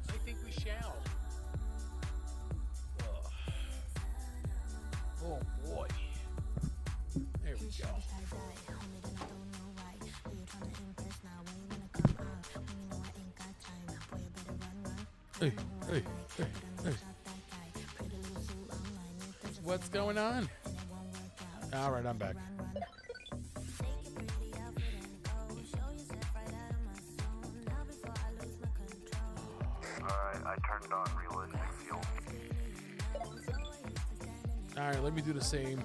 [SPEAKER 1] I think we shall. Ugh. Oh boy. There we go. Hey, hey, hey, hey. What's going on? All right, I'm back.
[SPEAKER 2] Alright, I turned on realistic fuel.
[SPEAKER 1] All right, let me do the same.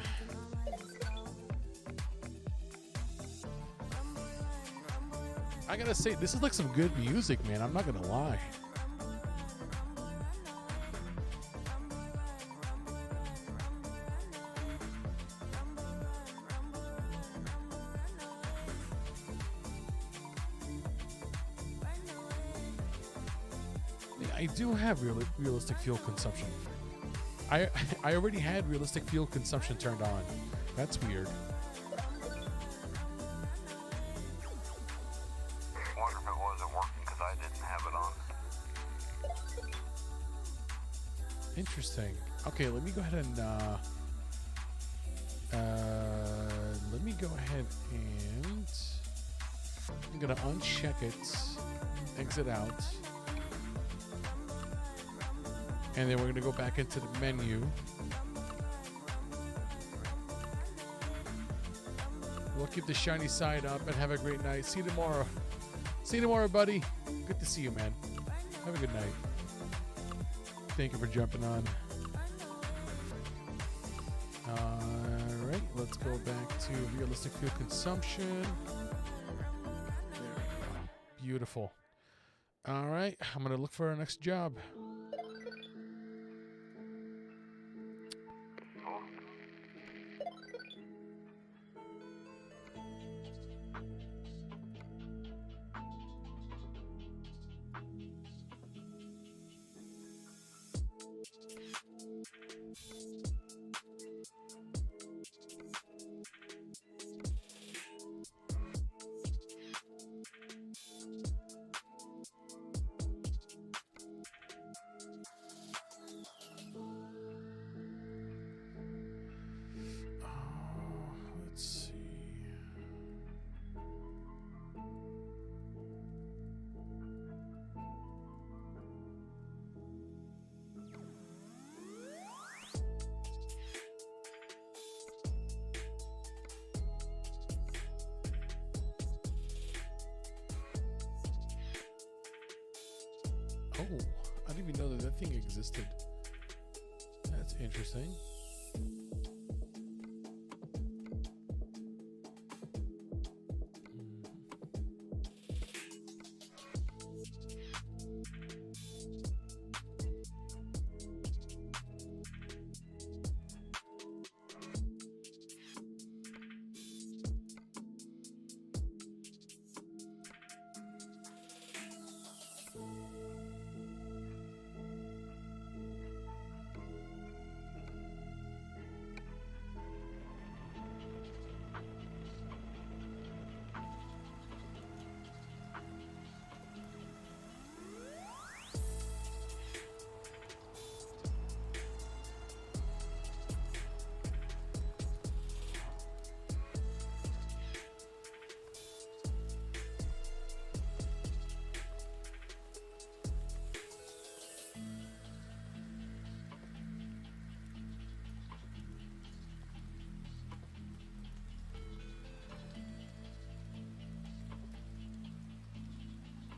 [SPEAKER 1] I gotta say, this is like some good music, man. I'm not gonna lie. I do have realistic fuel consumption. I already had realistic fuel consumption turned on. That's weird.
[SPEAKER 2] I wonder if it wasn't working because I didn't have it on.
[SPEAKER 1] Interesting. Okay, let me go ahead and let me go ahead and I'm gonna uncheck it, exit out. And then we're going to go back into the menu. We'll keep the shiny side up and have a great night. See you tomorrow. See you tomorrow, buddy. Good to see you, man. Have a good night. Thank you for jumping on. All right, let's go back to realistic fuel consumption. There we go. Beautiful. All right, I'm going to look for our next job. Oh, I didn't even know that thing existed. That's interesting.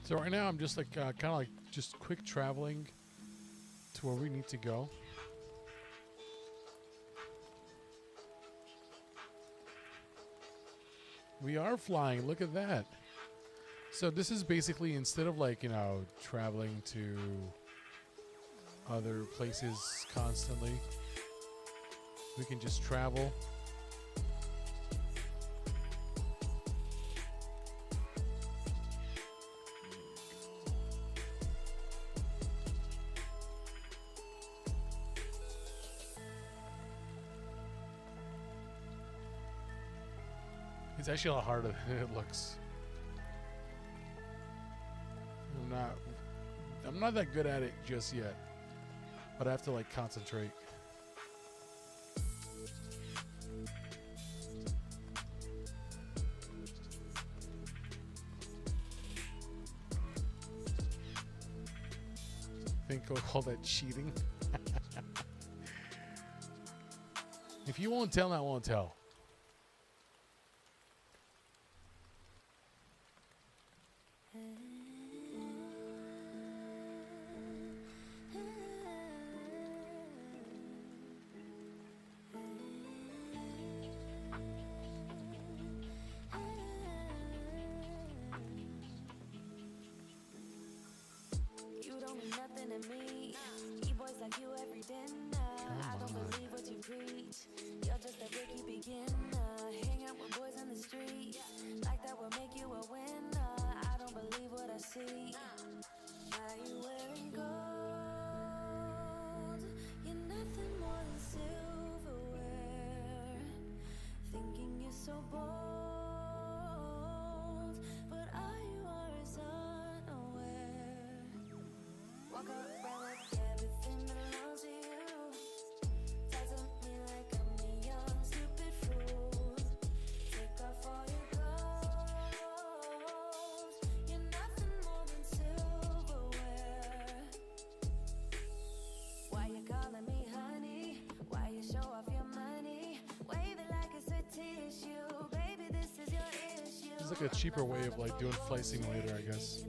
[SPEAKER 1] So right now I'm just like kind of like just quick traveling to where we need to go. We are flying. Look at that. So this is basically, instead of like, you know, traveling to other places constantly, we can just travel. It's actually a lot harder than it looks. I'm not I'm not that good at it just yet, but I have to like concentrate. I think I'll call that cheating. If you won't tell, I won't tell. It's like a cheaper way of like doing flight simulator, I guess.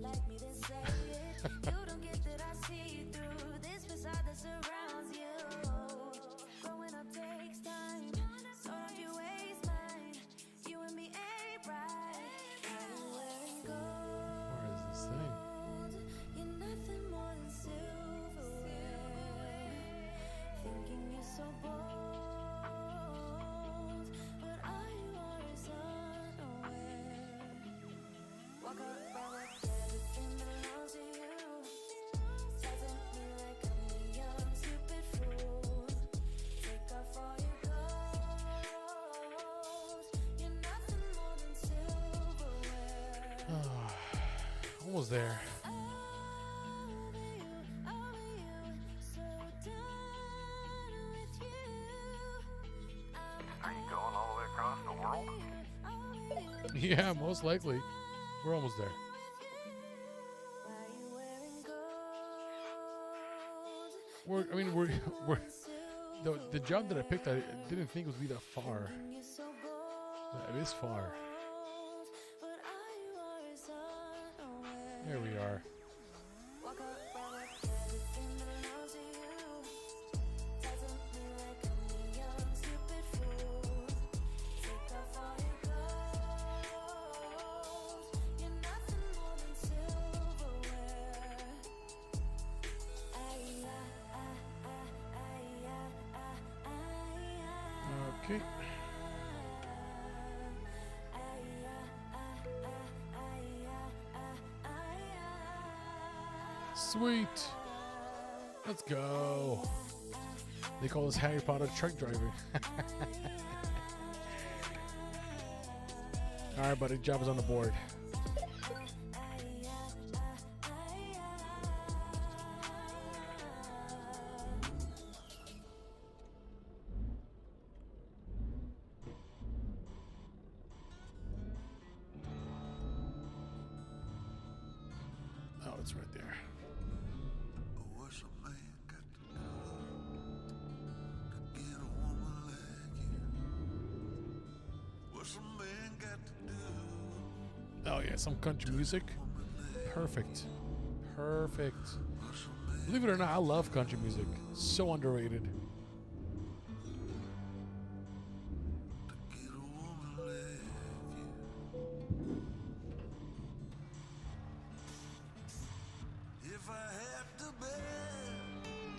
[SPEAKER 1] Almost there.
[SPEAKER 2] Are you going all the way across the world?
[SPEAKER 1] Yeah, most likely. We're almost there. We're the job that I picked, I didn't think would be that far. It is far. There we are. Okay. Sweet. Let's go. They call us Harry Potter truck driver. All right, buddy. Job is on the board. Oh, it's right there. Oh yeah, some country music. Perfect. Perfect. Believe it or not, I love country music. So underrated.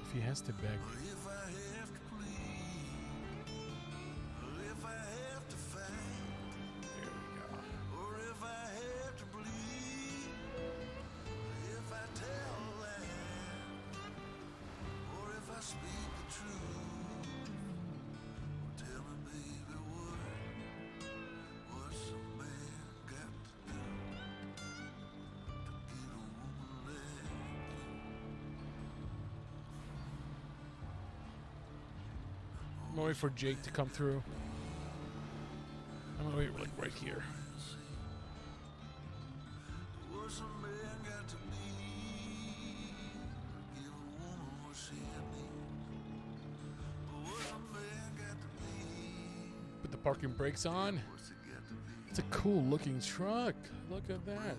[SPEAKER 1] If he has to beg. gonna wait for Jake to come through. I'm gonna wait like right here. Put the parking brakes on. It's a cool looking truck. Look at that.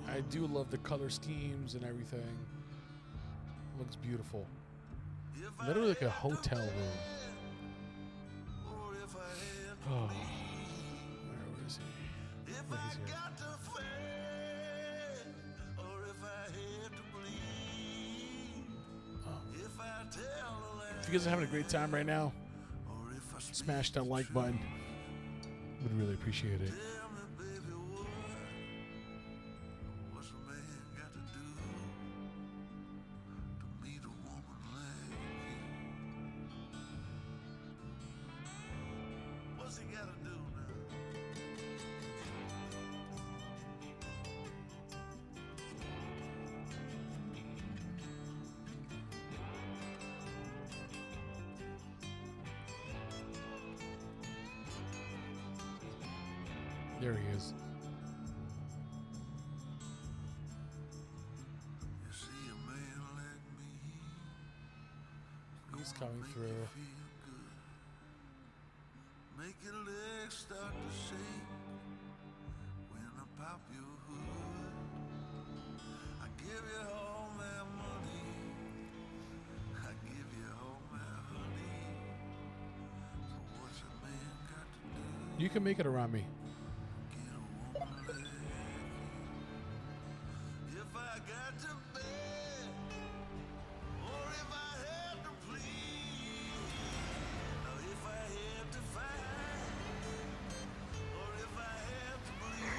[SPEAKER 1] I do love the color schemes and everything. Looks beautiful. Literally like a hotel room. Oh. Where is he? Oh, he's here. If you guys are having a great time right now, smash that like button. Would really appreciate it. There he is. He's coming through. Make your legs start to shake when I pop your hood. I give you all my money. I give you all my honey. So what's a man got to do? You can make it around me.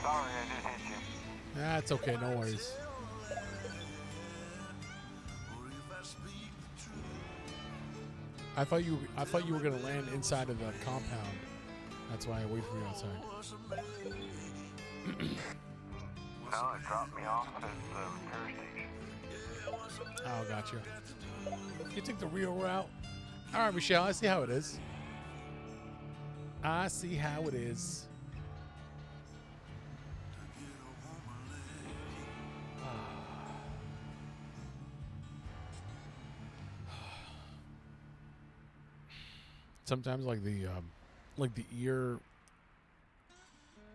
[SPEAKER 2] Sorry, I did hit you.
[SPEAKER 1] That's okay, no worries. I thought you were gonna land inside of the compound. That's why I waited for you outside.
[SPEAKER 2] No, it dropped me off at the repair station.
[SPEAKER 1] Oh, gotcha. You took the real route. All right, Michelle, I see how it is. I see how it is. Sometimes like the ear,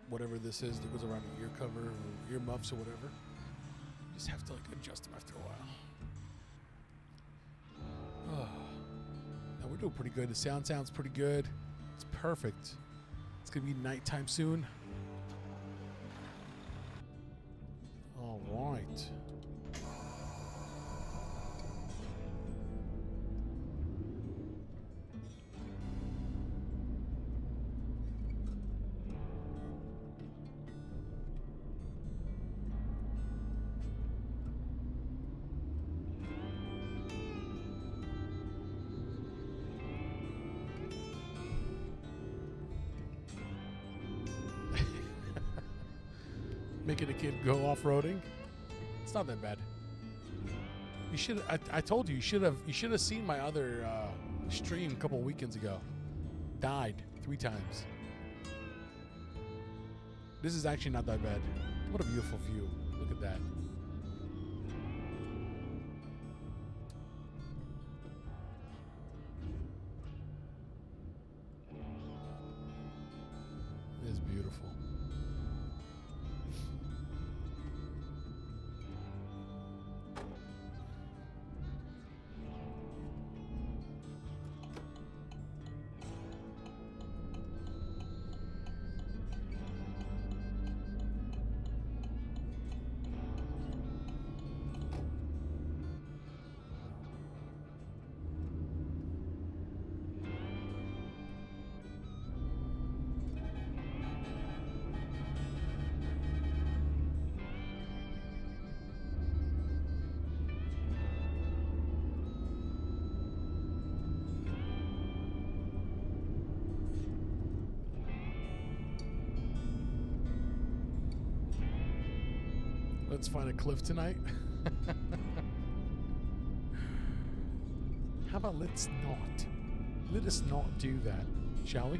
[SPEAKER 1] whatever this is that goes around the ear cover or ear muffs or whatever, you just have to like adjust them after a while. Now we're doing pretty good. The sound sounds pretty good. It's perfect. It's gonna be nighttime soon. All right. Making a kid go off-roading. It's not that bad. You should. I told you. You should have seen my other stream a couple weekends ago. Died 3 times. This is actually not that bad. What a beautiful view. Look at that. It is beautiful. Let's find a cliff tonight. How about let's not? Let us not do that, shall we?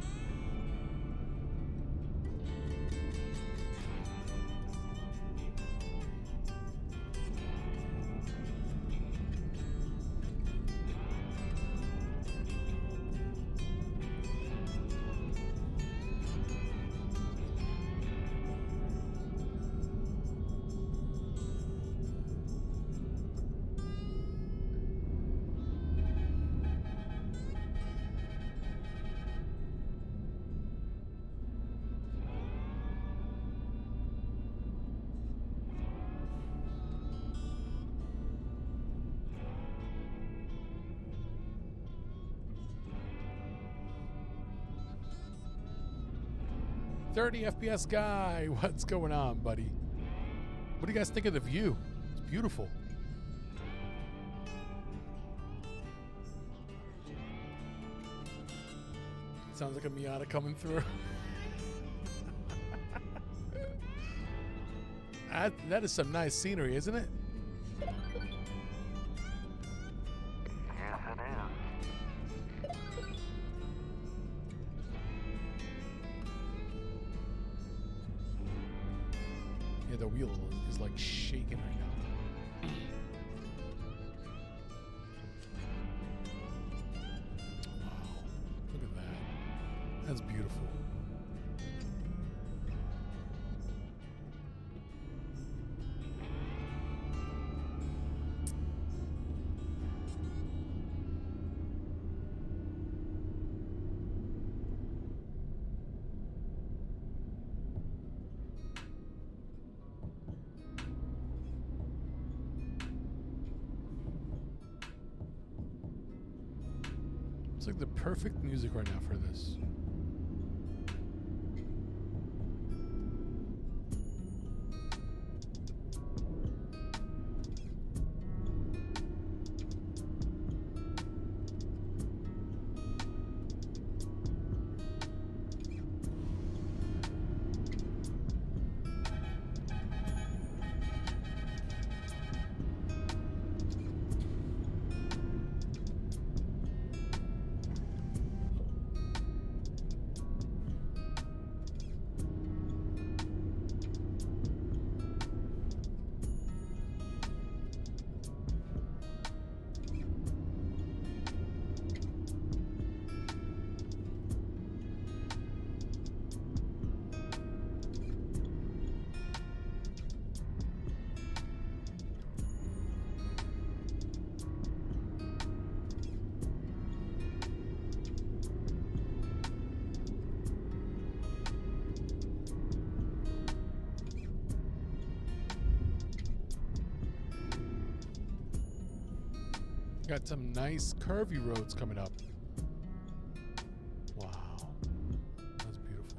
[SPEAKER 1] $30 FPS guy, what's going on, buddy? What do you guys think of the view? It's beautiful. Sounds like a Miata coming through. That is some nice scenery, isn't it?
[SPEAKER 2] Yes, it is.
[SPEAKER 1] Yeah, the wheel is like shaking right now. Wow, look at that. That's beautiful. It's like the perfect music right now for this. Got some nice curvy roads coming up. Wow, that's beautiful.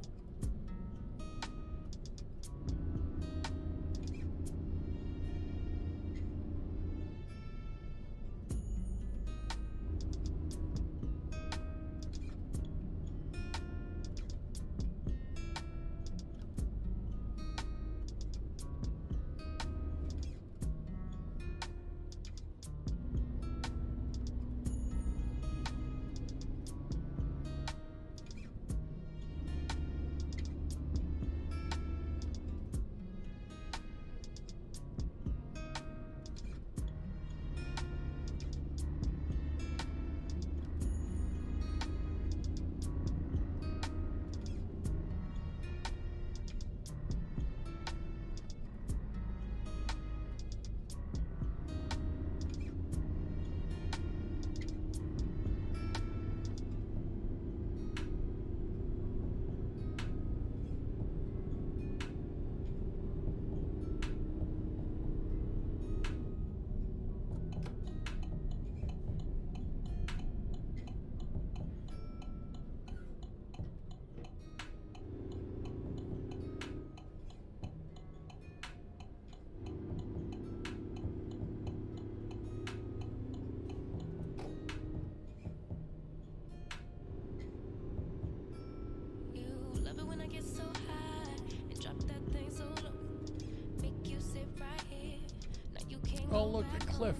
[SPEAKER 1] Oh, look, a cliff.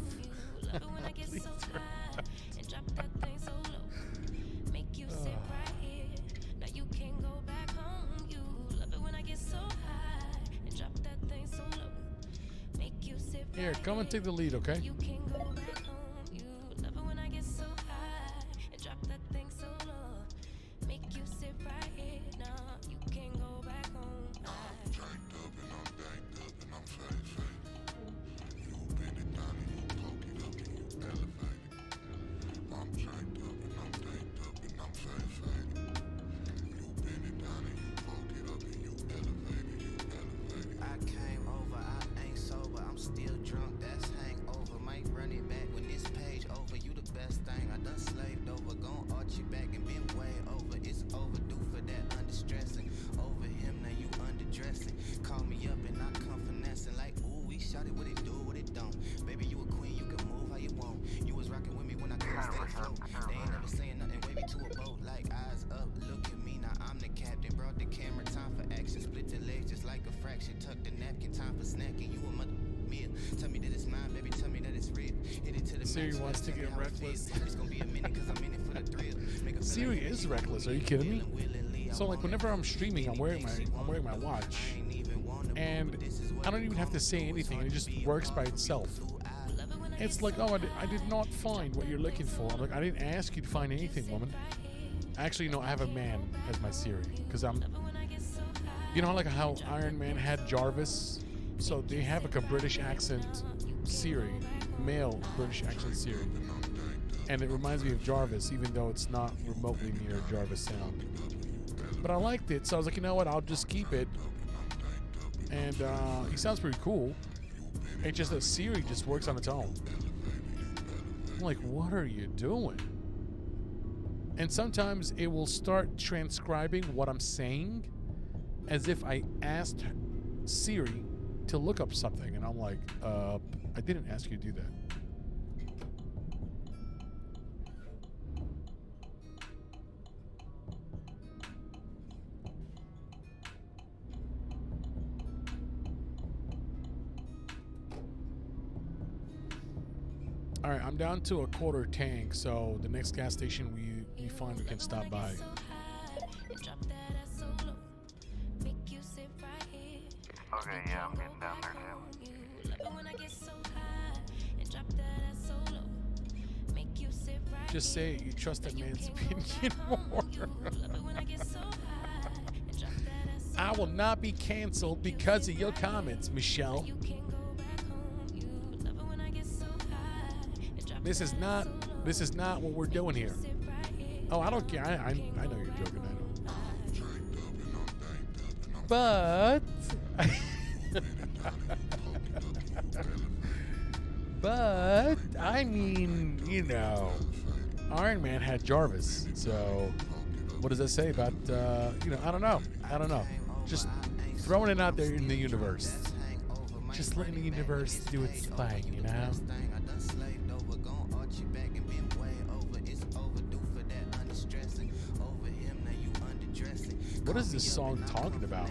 [SPEAKER 1] Here, come and take the lead, okay? Siri wants to get reckless. Siri is reckless. Are you kidding me? So like whenever I'm streaming, I'm wearing my watch, and I don't even have to say anything, and it just works by itself. It's like, oh, I did not find what you're looking for. I'm like, I didn't ask you to find anything, woman. Actually, no, I have a man as my Siri because I'm. You know, like how Iron Man had Jarvis, so they have like a British accent Siri, male British accent Siri, and it reminds me of Jarvis, even though it's not remotely near Jarvis sound. But I liked it, so I was like, you know what, I'll just keep it. And he sounds pretty cool. It's just that Siri just works on its own. I'm like, what are you doing? And sometimes it will start transcribing what I'm saying as if I asked Siri to look up something, and I'm like, I didn't ask you to do that. All right, I'm down to a quarter tank, so the next gas station we find we can stop by.
[SPEAKER 2] Okay, yeah, I'm getting down there too.
[SPEAKER 1] Just say you trust that man's opinion more. I will not be canceled because of your comments, Michelle. This is not what we're doing here. Oh, I don't care. I know you're joking. I know. But but I mean, you know, Iron Man had Jarvis. So what does that say about you know, I don't know. Just throwing it out there in the universe. Just letting the universe do its thing, you know? What is this song talking about?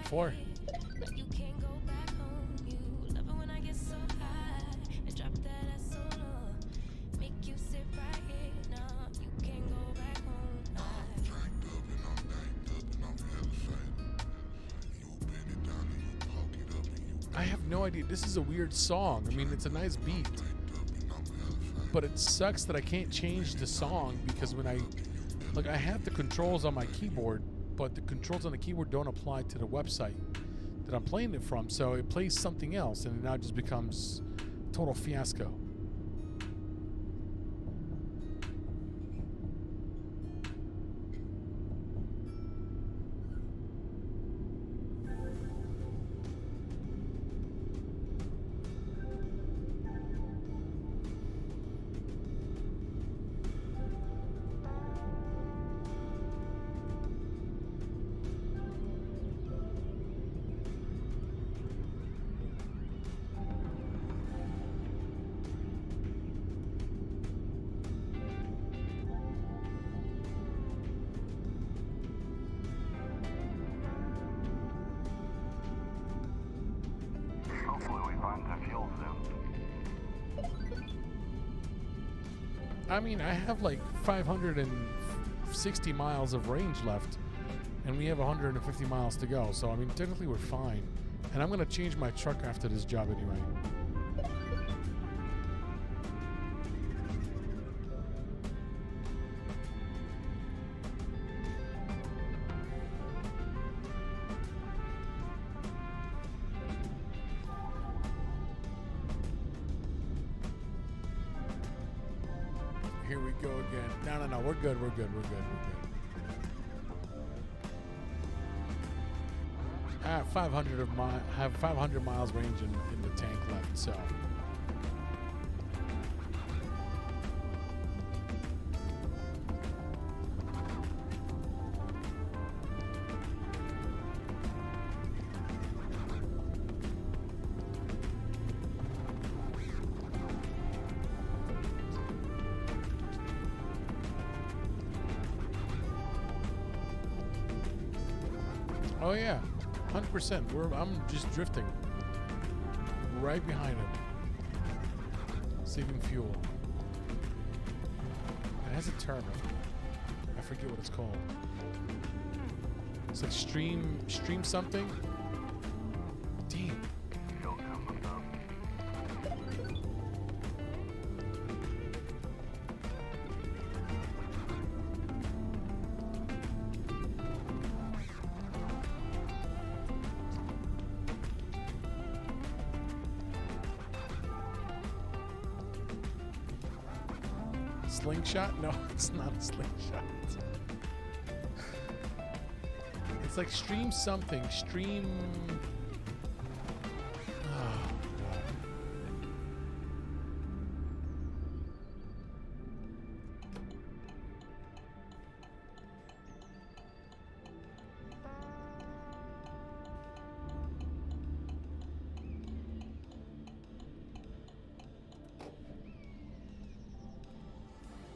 [SPEAKER 1] Four. I have no idea. This is a weird song. I mean, it's a nice beat, but it sucks that I can't change the song because when I have the controls on my keyboard, but the controls on the keyboard don't apply to the website that I'm playing it from, so it plays something else, and it now just becomes a total fiasco. I mean, I have like 560 miles of range left, and we have 150 miles to go. So, I mean, technically we're fine. And I'm going to change my truck after this job anyway. Here we go again. No, we're good. I have 500 miles range in the tank left, so. Oh yeah, 100%. I'm just drifting right behind him, saving fuel. It has a term. I forget what it's called. It's like stream something. Damn. Slingshot? No, it's not a slingshot. It's like stream something. Stream. Oh, God.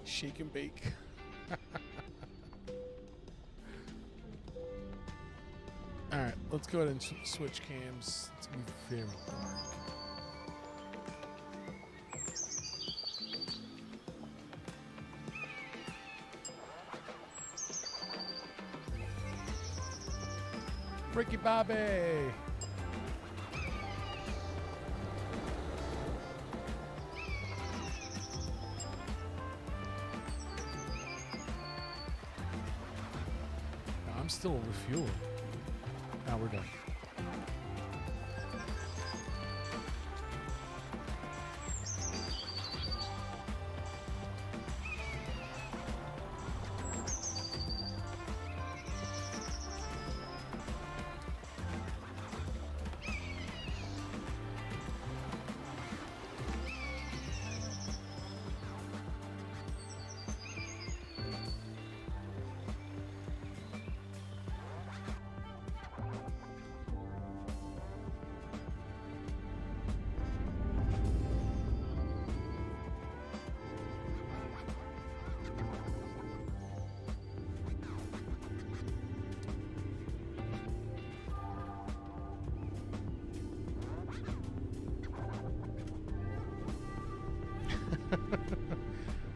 [SPEAKER 1] Shake and bake. All right, let's go ahead and switch cams. It's gonna be very dark. Ricky Bobby. I'm still refueling. Now we're done.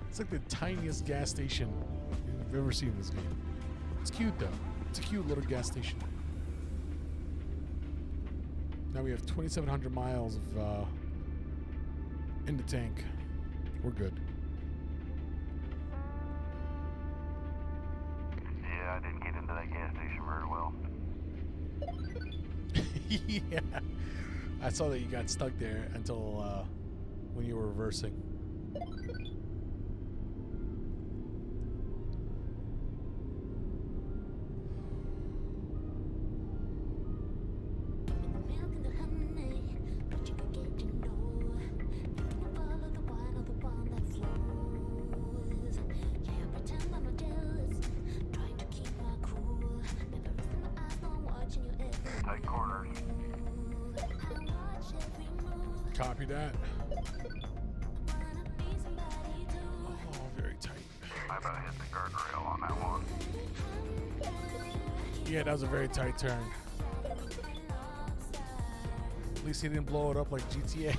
[SPEAKER 1] It's like the tiniest gas station you've ever seen in this game. It's cute though. It's a cute little gas station. Now we have 2,700 miles of in the tank. We're good.
[SPEAKER 2] Yeah, I didn't get into that gas station very well.
[SPEAKER 1] Yeah. I saw that you got stuck there until when you were reversing.
[SPEAKER 2] Tight corners.
[SPEAKER 1] Copy that. Oh, very tight.
[SPEAKER 2] I about hit the guardrail on that one.
[SPEAKER 1] Yeah, that was a very tight turn. At least he didn't blow it up like GTA.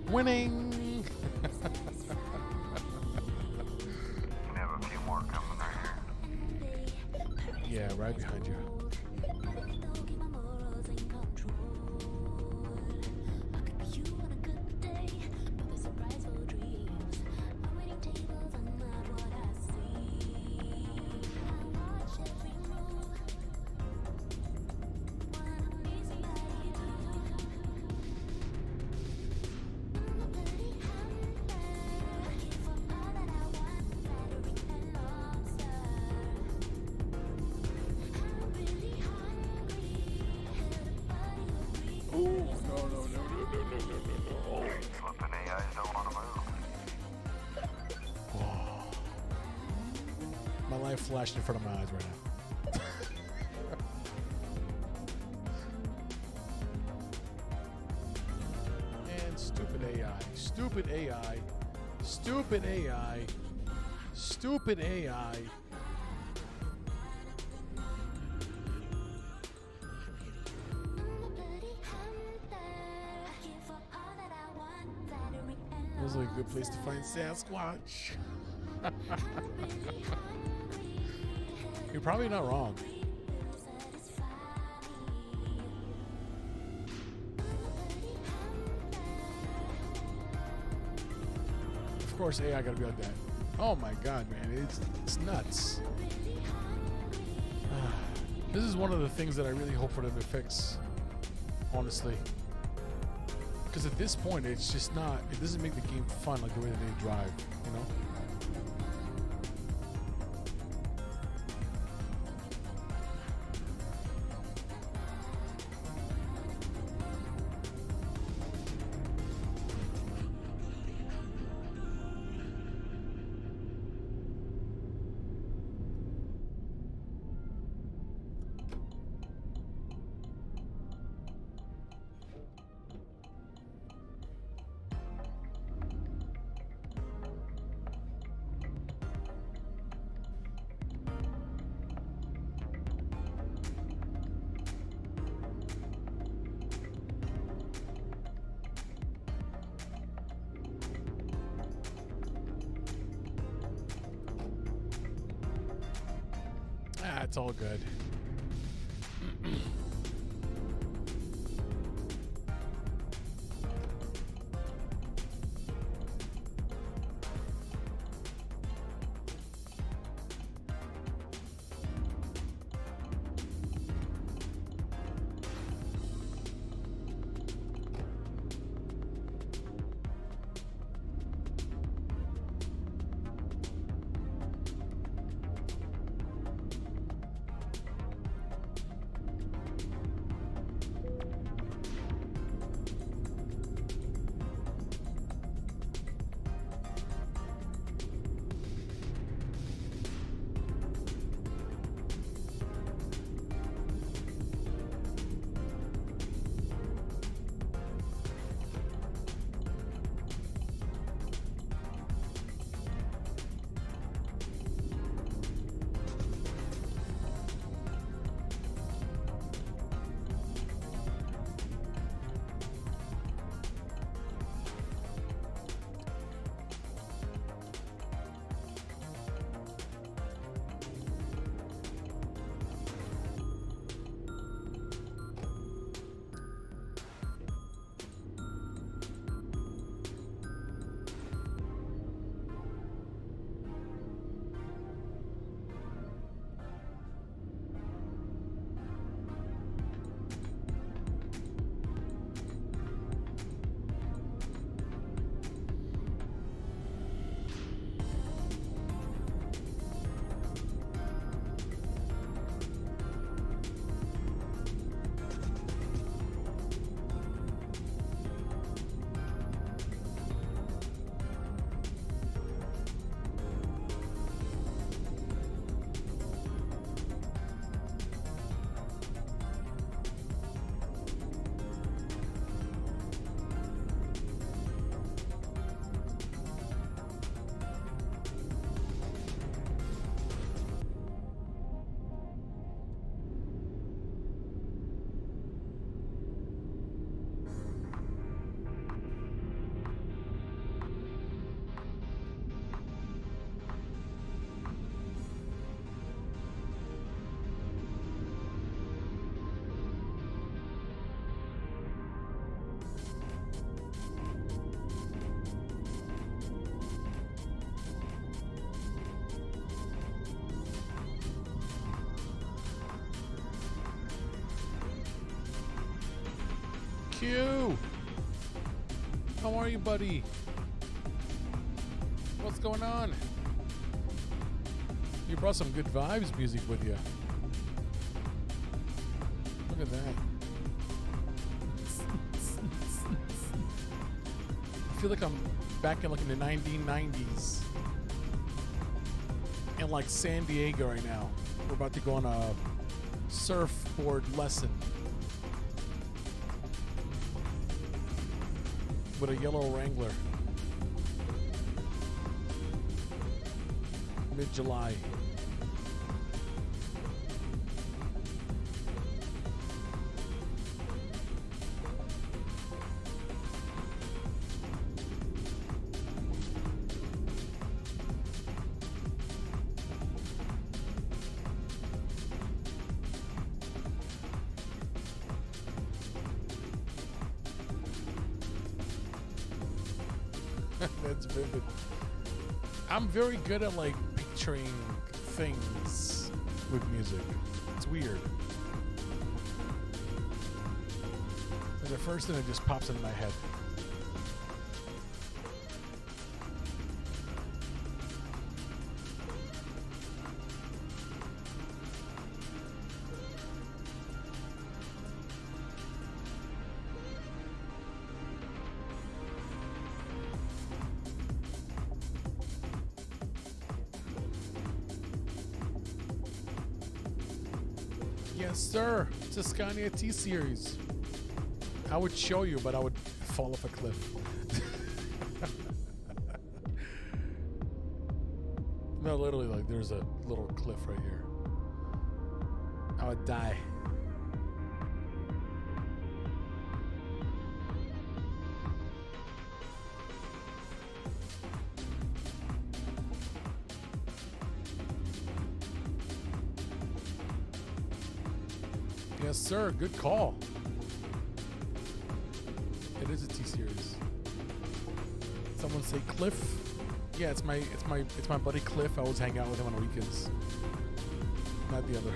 [SPEAKER 1] Winning!
[SPEAKER 2] We have a few more coming right here.
[SPEAKER 1] Yeah, right behind you.
[SPEAKER 2] Flipping AIs don't want to move.
[SPEAKER 1] My life flashed in front of my eyes right now. And stupid AI. Stupid AI. Stupid AI. Stupid AI. Feels like a good place to find Sasquatch. You're probably not wrong. Of course, AI gotta be like that. Oh my god, man, it's nuts. This is one of the things that I really hope for them to fix, honestly. Because at this point, it's just not, it doesn't make the game fun like the way that they drive, you know? It's all good. Q! How are you, buddy? What's going on? You brought some good vibes music with you. Look at that. I feel like I'm back in like in the 1990s. In like San Diego right now. We're about to go on a surfboard lesson. With a yellow Wrangler. Mid-July. That's vivid. I'm very good at like picturing things with music. It's weird. And the first thing that just pops into my head. Yes, sir. It's a Scania T-Series. I would show you, but I would fall off a cliff. No, literally, like, there's a little cliff right here. I would die. Yes, sir. Good call. It is a T-Series. Someone say Cliff. Yeah, it's my buddy Cliff. I always hang out with him on the weekends. Not the other.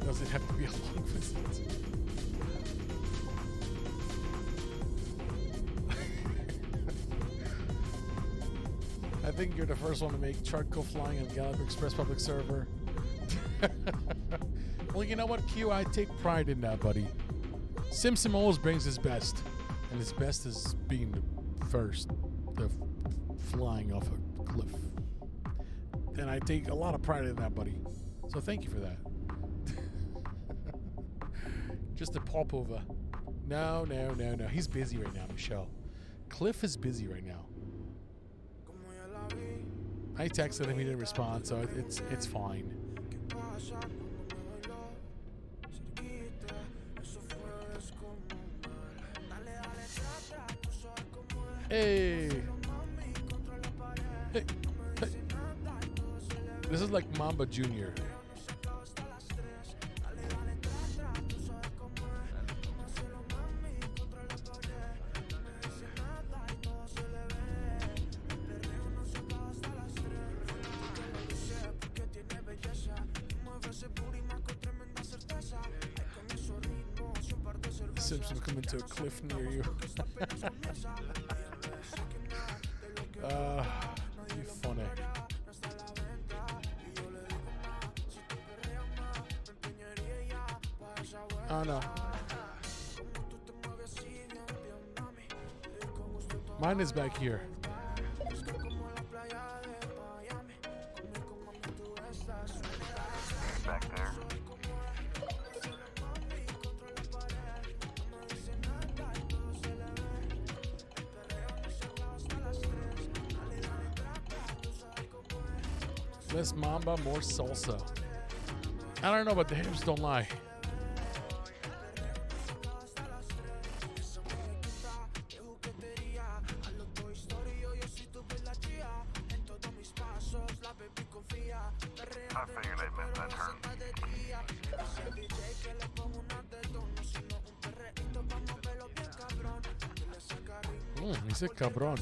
[SPEAKER 1] Does it have to be a long visit? I think you're the first one to make truck go flying on Gallop Express public server. Well, you know what, Q? I take pride in that, buddy. Simpson always brings his best, and his best is being the first, the flying off a cliff. And I take a lot of pride in that, buddy. So thank you for that. Just a pop over. No. He's busy right now, Michelle. Cliff is busy right now. I texted him, he didn't respond, so it's fine. Hey. Hey. This is like Mamba Jr. Simpson coming to a cliff near you. You funny. Oh no. Mine is back here.
[SPEAKER 2] Back there.
[SPEAKER 1] Less mamba, more salsa. I don't know, but the hips don't lie.
[SPEAKER 2] I figured I missed that turn.
[SPEAKER 1] Dice cabrón.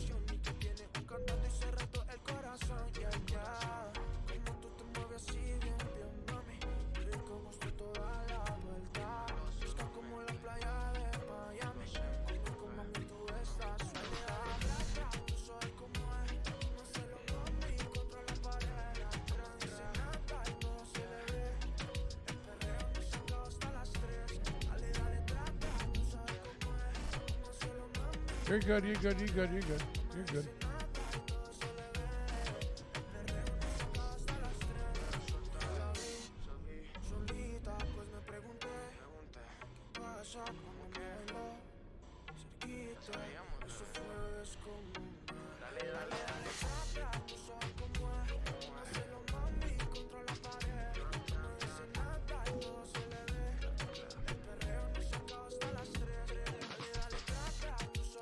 [SPEAKER 1] You're good, you're good, you're good, you're good, you're good.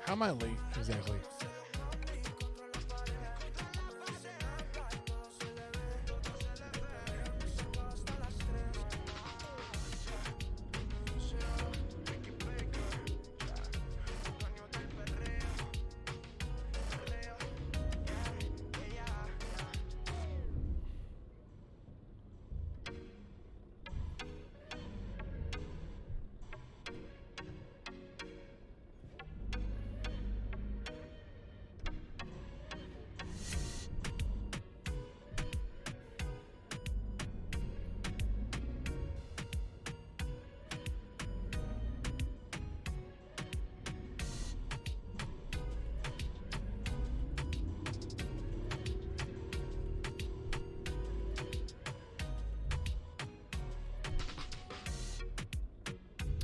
[SPEAKER 1] How am I late exactly?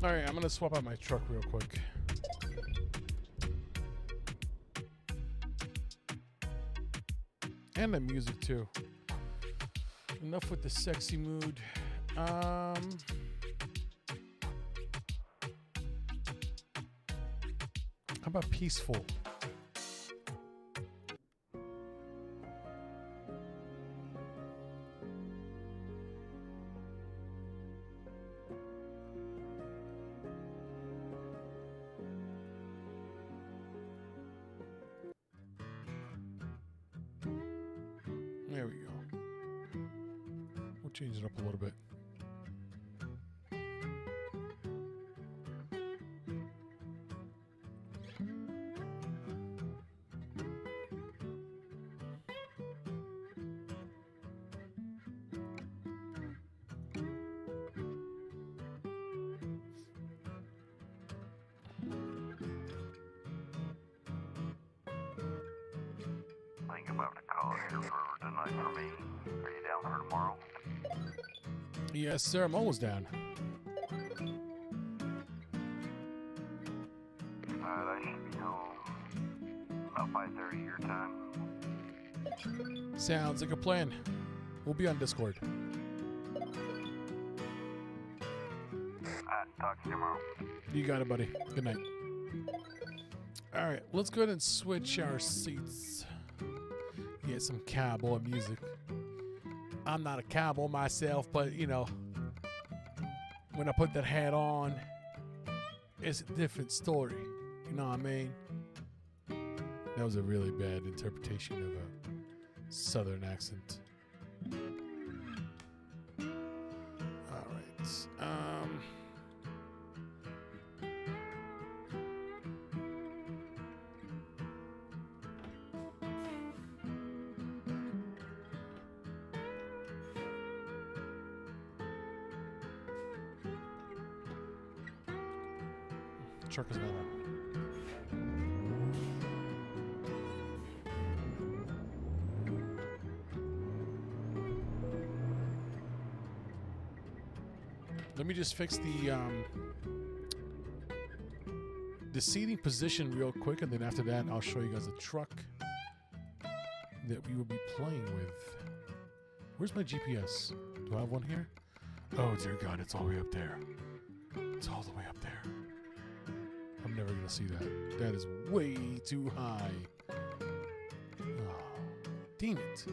[SPEAKER 1] All right, I'm gonna swap out my truck real quick. And the music too. Enough with the sexy mood. How about peaceful? There we go. We'll change it up a little bit.
[SPEAKER 2] I think I'm about to call it here for tonight for me. Are you down for tomorrow?
[SPEAKER 1] Yes, sir. I'm almost down.
[SPEAKER 2] I should be home about 5:30 your time.
[SPEAKER 1] Sounds like a plan. We'll be on Discord.
[SPEAKER 2] Talk to you tomorrow.
[SPEAKER 1] You got it, buddy. Good night. All right, let's go ahead and switch our seats. Get some cowboy music. I'm not a cowboy myself, but you know, when I put that hat on, it's a different story. You know what I mean? That was a really bad interpretation of a southern accent. All right. Truckers man. Let me just fix the seating position real quick, and then after that, I'll show you guys a truck that we will be playing with. Where's my GPS? Do I have one here? Oh, dear God, it's all the way up there. It's all the way up there. I'm never going to see that. That is way too high. Oh, damn it.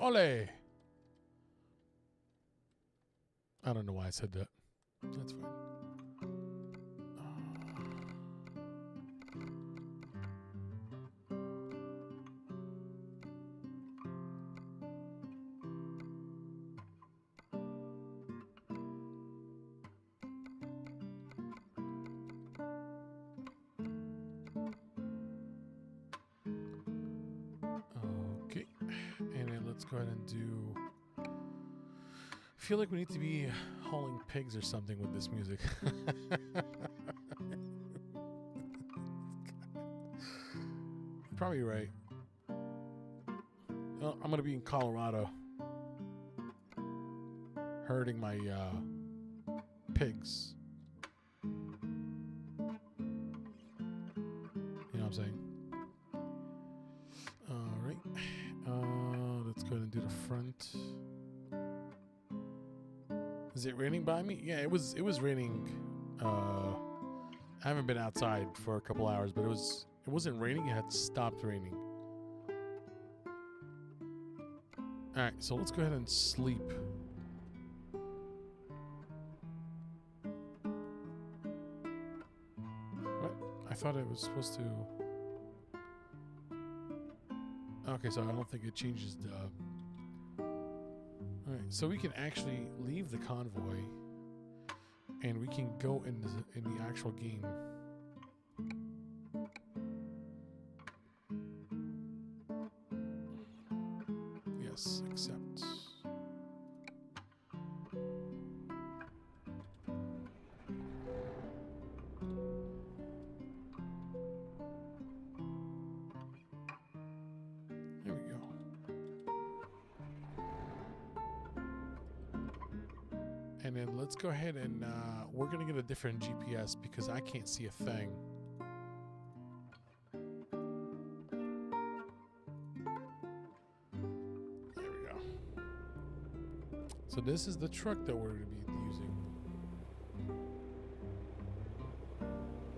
[SPEAKER 1] Ole! I don't know why I said that. That's fine. Okay. And then let's go ahead and do... I feel like we need to be hauling pigs or something with this music. Probably right. Well, I'm gonna be in Colorado, herding my pigs. You know what I'm saying? All right. Let's go ahead and do the front. Is it raining by me? Yeah, it was raining. I haven't been outside for a couple hours, but it wasn't raining. It had stopped raining. All right, so let's go ahead and sleep. What? I thought it was supposed to. Okay, so I don't think it changes the. Alright, so we can actually leave the convoy and we can go in the actual game. Yes, accept. There we go. And then let's go ahead and we're going to get a different GPS because I can't see a thing. There we go. So this is the truck that we're going to be using.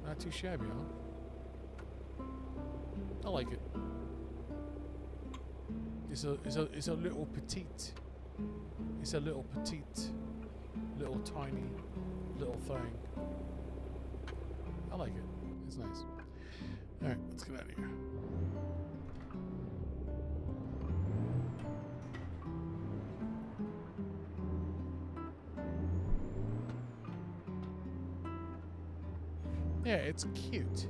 [SPEAKER 1] Not too shabby, huh? I like it. It's a little petite. It's a little petite. Little tiny little thing. I like it. It's nice. Alright, let's get out of here. Yeah, it's cute.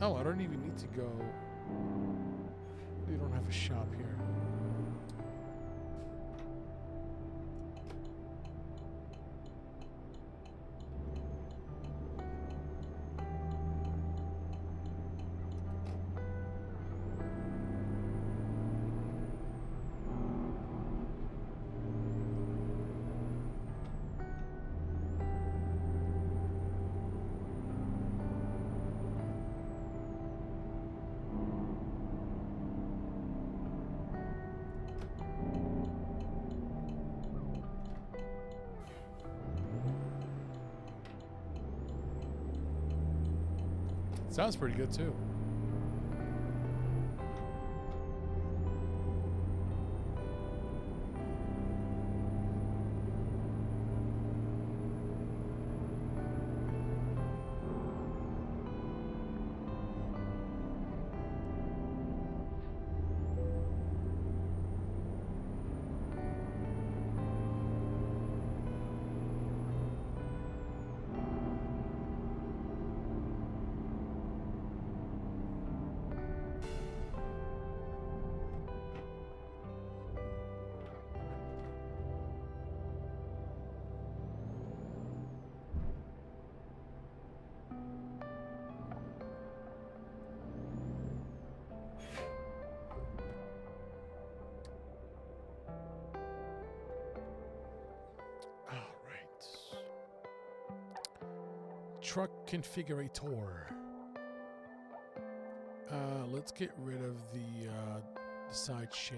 [SPEAKER 1] Oh, I don't even need to go. We don't have a shop here. Sounds pretty good too. Truck configurator. Let's get rid of the side shade.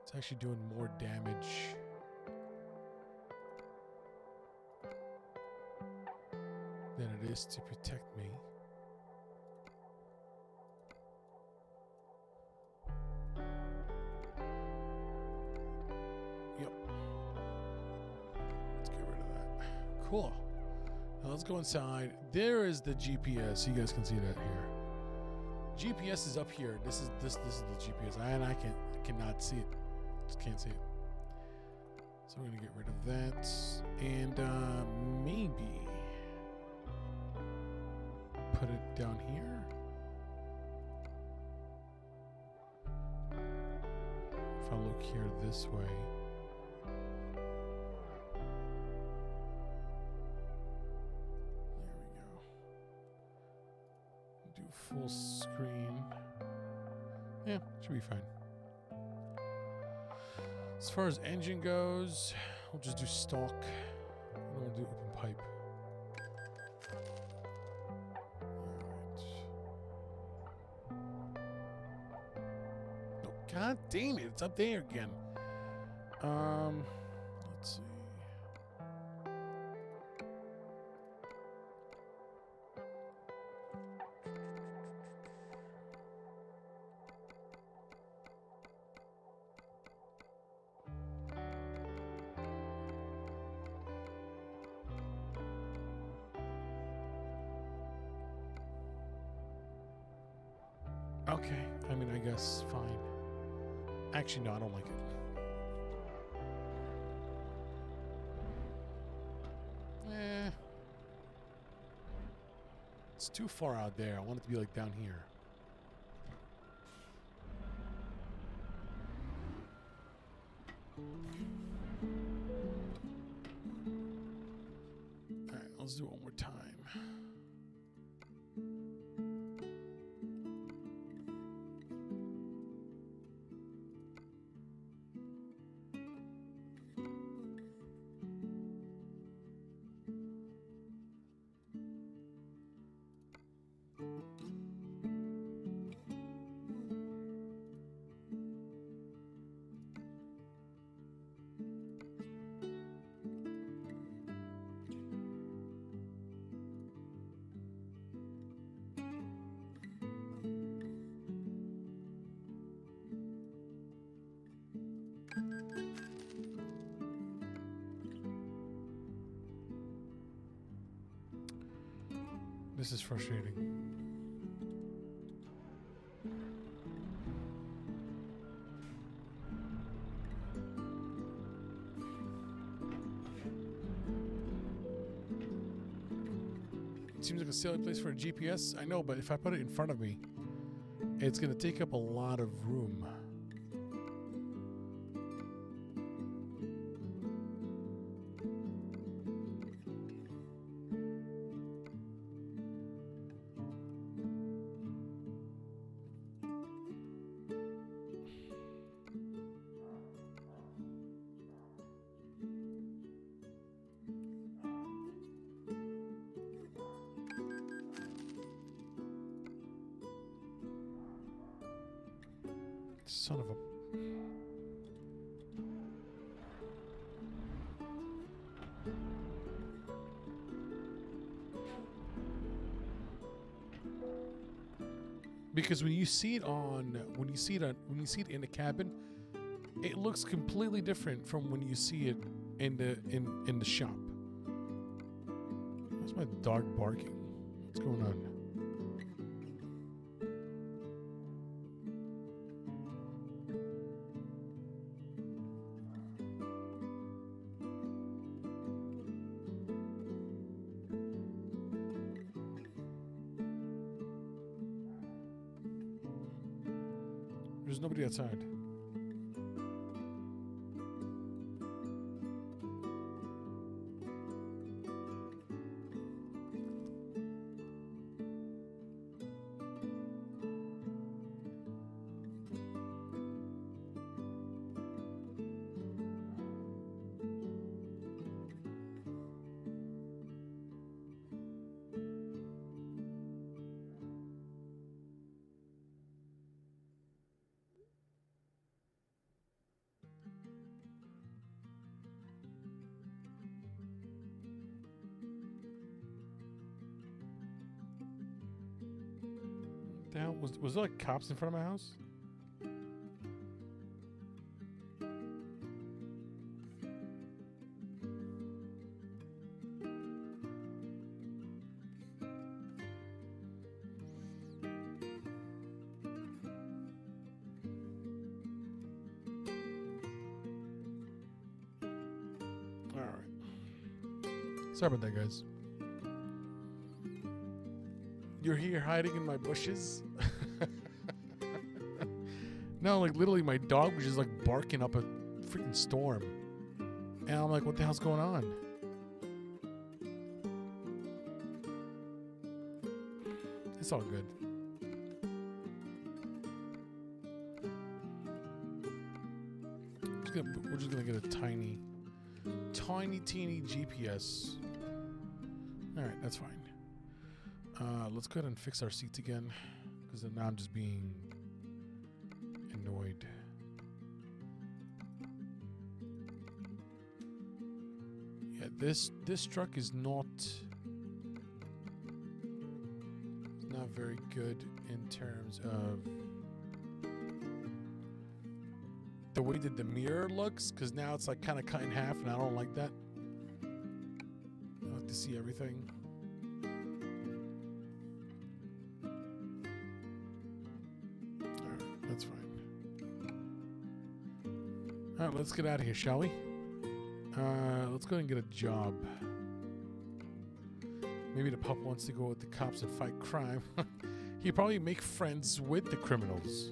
[SPEAKER 1] It's actually doing more damage. Than it is to protect me. Yep. Let's get rid of that. Cool. Now let's go inside. There is the GPS. You guys can see that here. GPS is up here. This is the GPS, and I cannot see it. Just can't see it. So we're gonna get rid of that, and maybe put it down here. If I look here this way. Full screen. Yeah, should be fine. As far as engine goes, we'll just do stock. We'll do open pipe. Alright. No, god damn it, it's up there again. Let's see. Okay, I mean, I guess fine. Actually, no, I don't like it. It's too far out there. I want it to be like down here. All right, let's do it one more time. This is frustrating. It seems like a silly place for a GPS. I know, but if I put it in front of me, it's going to take up a lot of room. Son of a... Because when you see it in the cabin, it looks completely different from when you see it in the shop. Where's my dog barking? What's going on? There's nobody outside. Was there like cops in front of my house? All right. Sorry about that, guys. You're here hiding in my bushes? No, like literally my dog was just like barking up a freaking storm. And I'm like, what the hell's going on? It's all good. We're just gonna get a tiny teeny GPS. All right, that's fine. Let's go ahead and fix our seats again, because now I'm just being annoyed. Yeah, this truck is not very good in terms of the way that the mirror looks, because now it's like kind of cut in half, and I don't like that. I like to see everything. That's fine. All right, let's get out of here, shall we? Let's go and get a job. Maybe the pup wants to go with the cops and fight crime. He'd probably make friends with the criminals.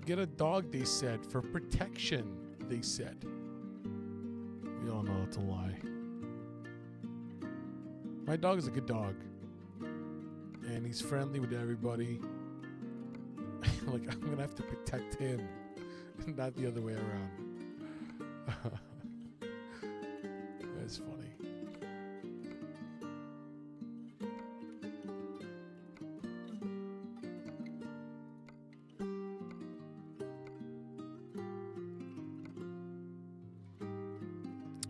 [SPEAKER 1] Get a dog, they said, for protection, they said. We all know that's a lie. My dog is a good dog. And he's friendly with everybody. Like, I'm gonna have to protect him, not the other way around. That's funny.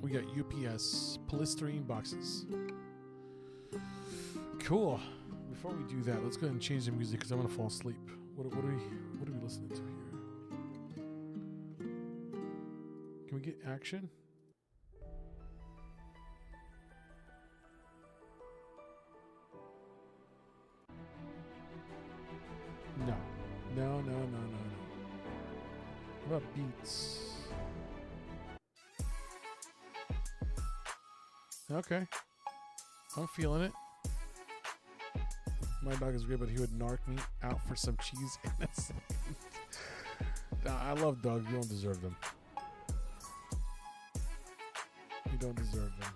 [SPEAKER 1] We got UPS polystyrene boxes. Cool. Before we do that, let's go ahead and change the music because I'm gonna fall asleep. What are we listening to here? Can we get action? No. What about beats? Okay. I'm feeling it. My dog is great, but he would narc me out for some cheese in a second. Nah, I love dogs. You don't deserve them. You don't deserve them.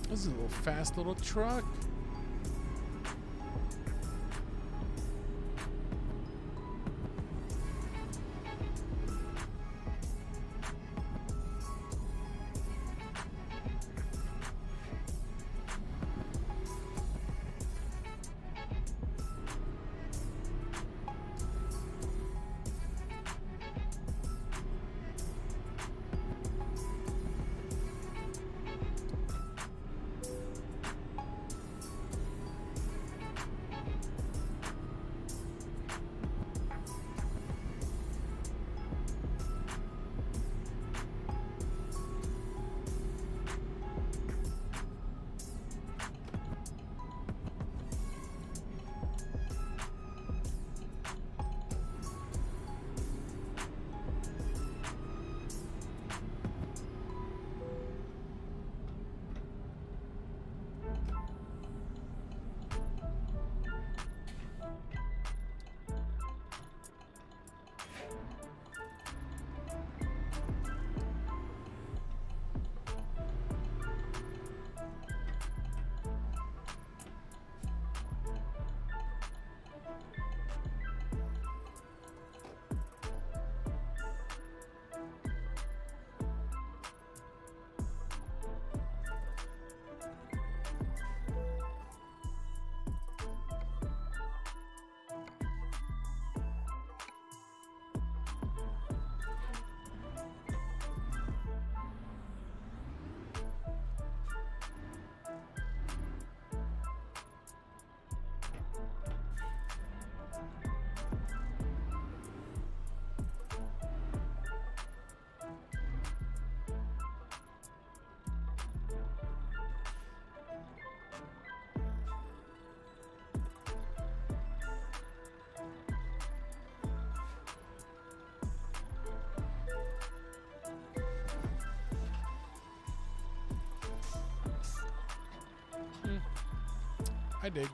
[SPEAKER 1] This is a little fast little truck. I dig.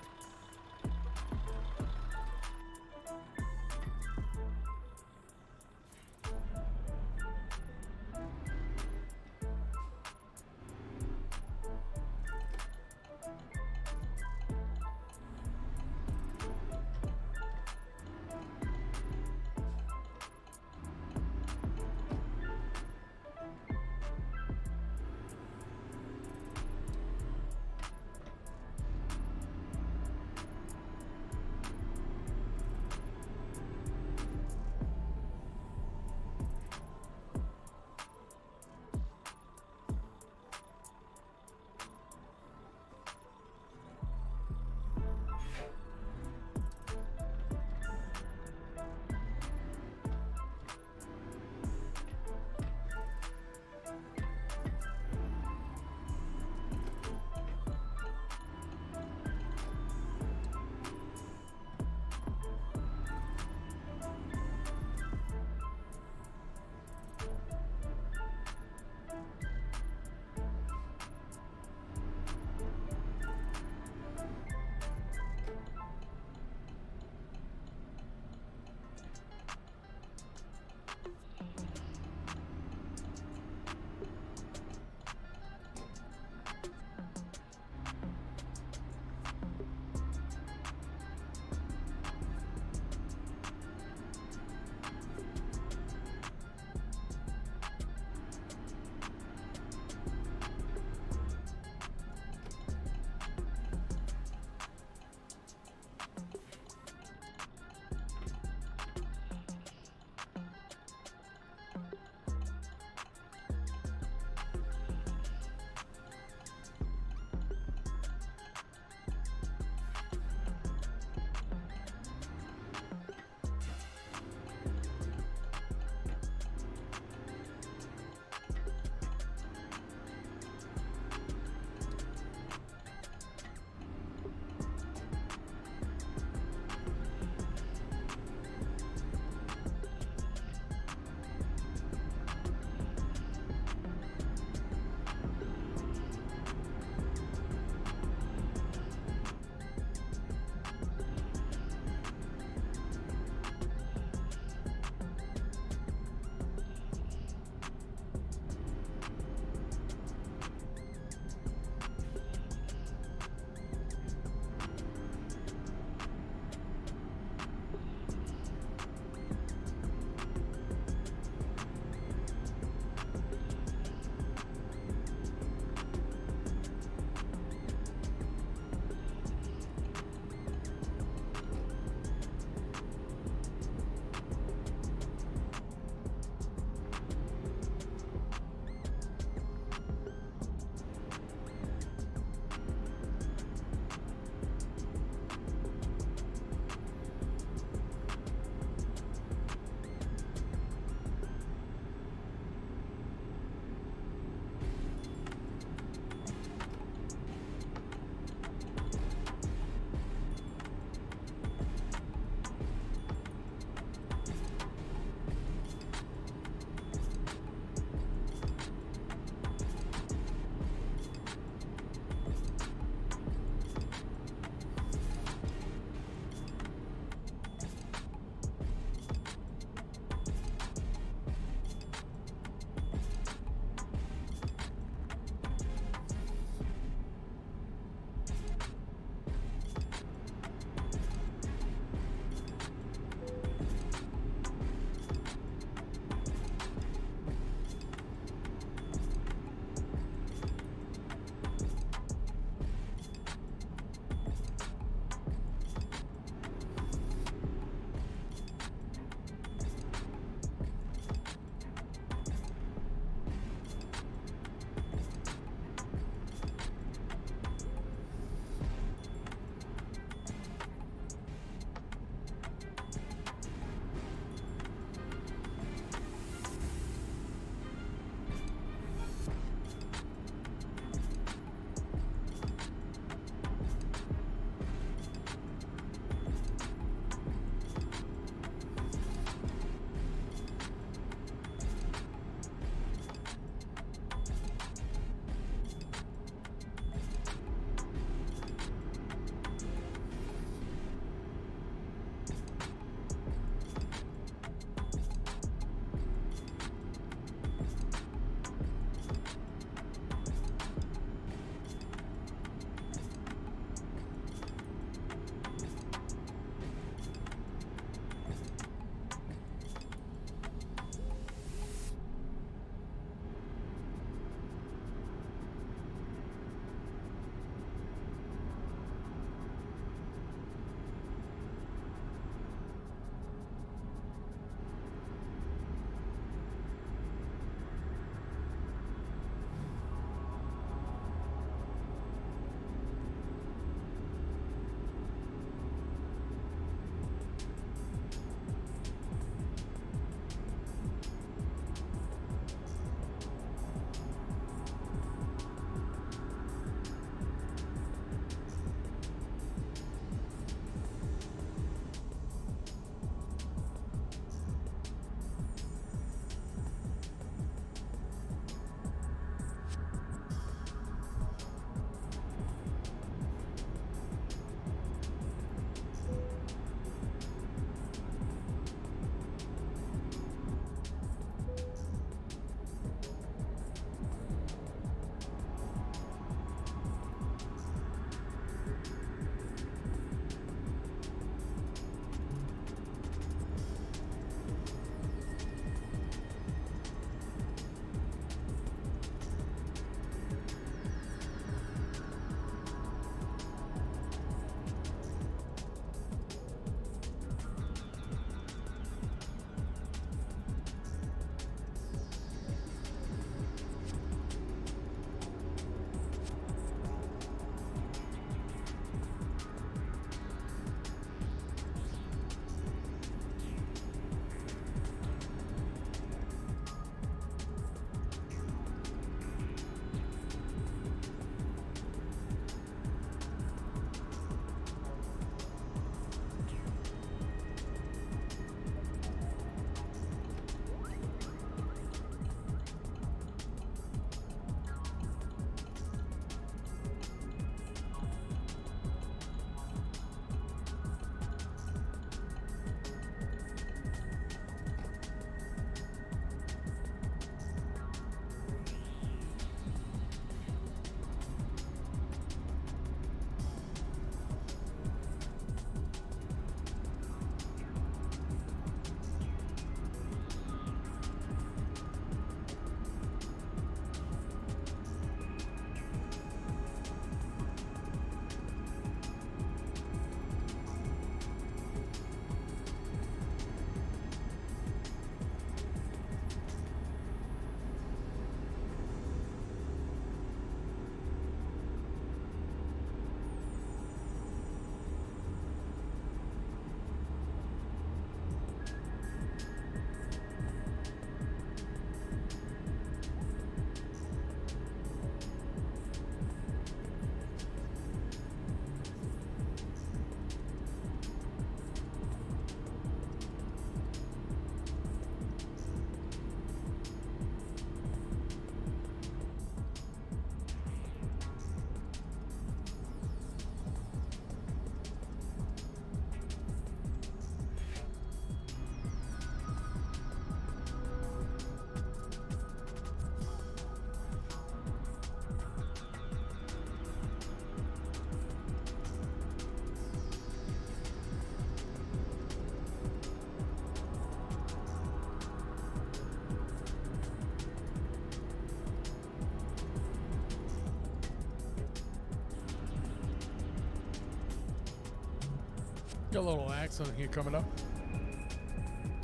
[SPEAKER 1] Got a little accident here coming up.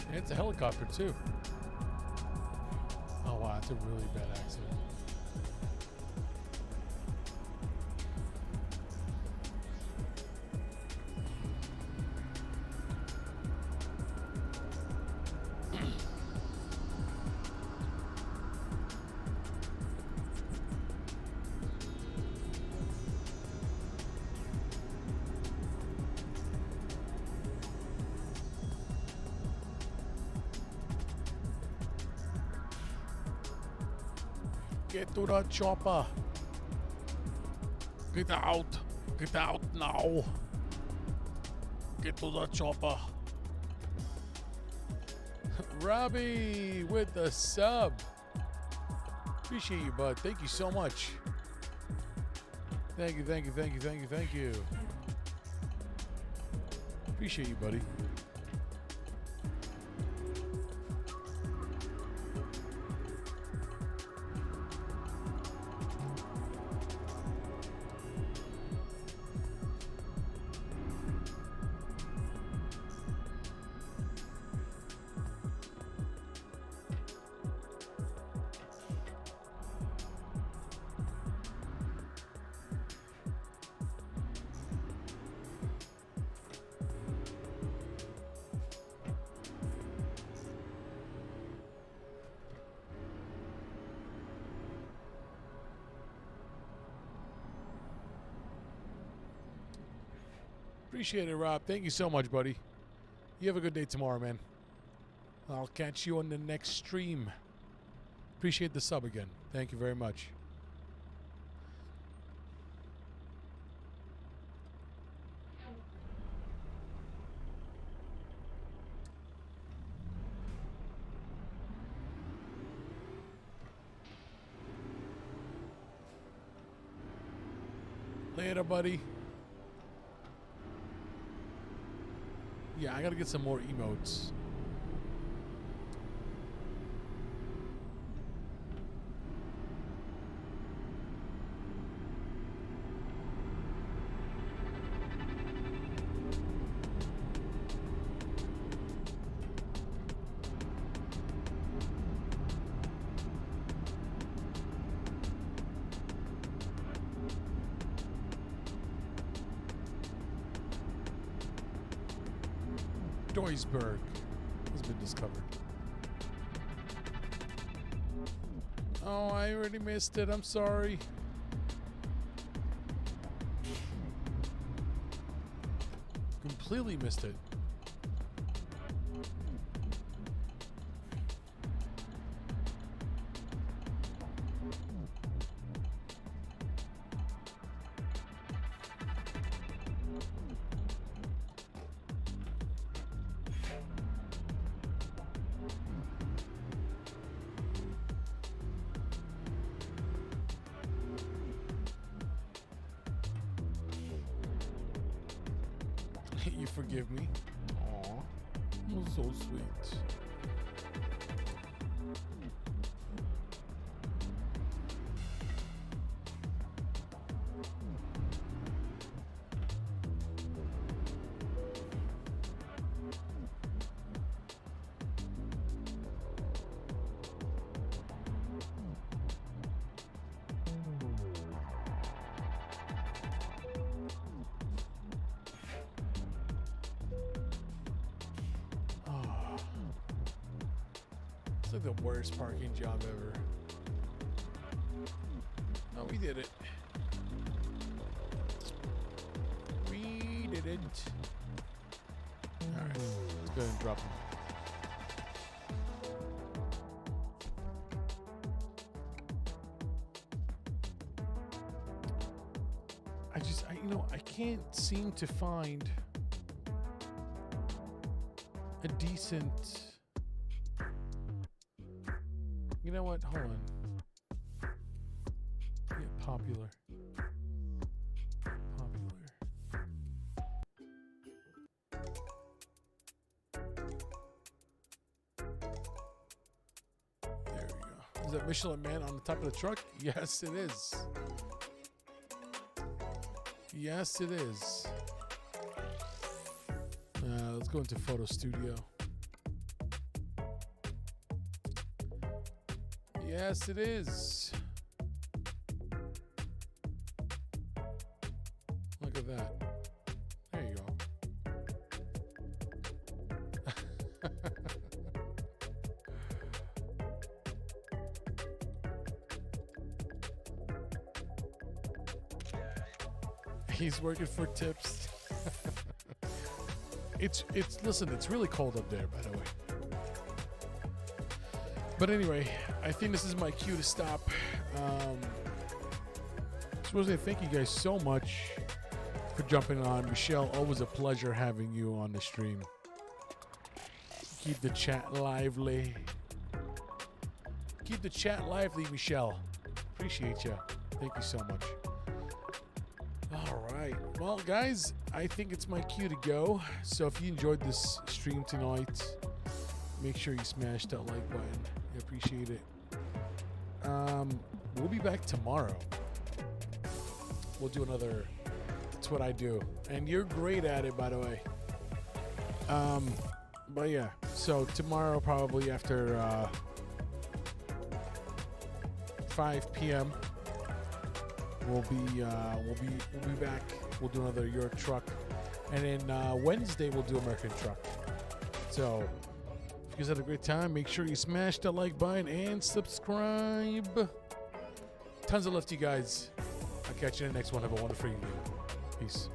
[SPEAKER 1] And it's a helicopter too. Oh wow, it's a really bad accident. Get to the chopper. Get out. Get out now. Get to the chopper. Robbie with the sub. Appreciate you, bud. Thank you so much. Thank you, thank you, thank you, thank you, thank you. Appreciate you, buddy. Appreciate it, Rob. Thank you so much, buddy. You have a good day tomorrow, man. I'll catch you on the next stream. Appreciate the sub again. Thank you very much. Later, buddy. Yeah, I gotta get some more emotes. Duisburg has been discovered. Oh, I already missed it. I'm sorry. Completely missed it. You forgive me? Aw, that's so sweet. It's like the worst parking job ever. Oh, we did it. We did it. Alright, let's go ahead and drop them. I can't seem to find a decent. You know what? Hold on. Yeah, popular. There we go. Is that Michelin Man on the top of the truck? Yes, it is. Yes, it is. go into photo studio. Yes, it is. Look at that. There you go. He's working for tips. Listen, it's really cold up there, by the way. But anyway, I think this is my cue to stop. Just want to say thank you guys so much for jumping on. Michelle, always a pleasure having you on the stream. Keep the chat lively. Keep the chat lively, Michelle. Appreciate you. Thank you so much. All right. Well, guys, I think it's my cue to go. So if you enjoyed this stream tonight, make sure you smash that like button. I appreciate it. We'll be back tomorrow. We'll do another It's What I Do. And you're great at it, by the way. But yeah, so tomorrow probably after 5 p.m. we'll be back. We'll do another Your Truck, and then Wednesday we'll do American Truck. So if you guys had a great time, make sure you smash that like button and subscribe. Tons of love to you guys. I'll catch you in the next one. Have a wonderful evening. Peace.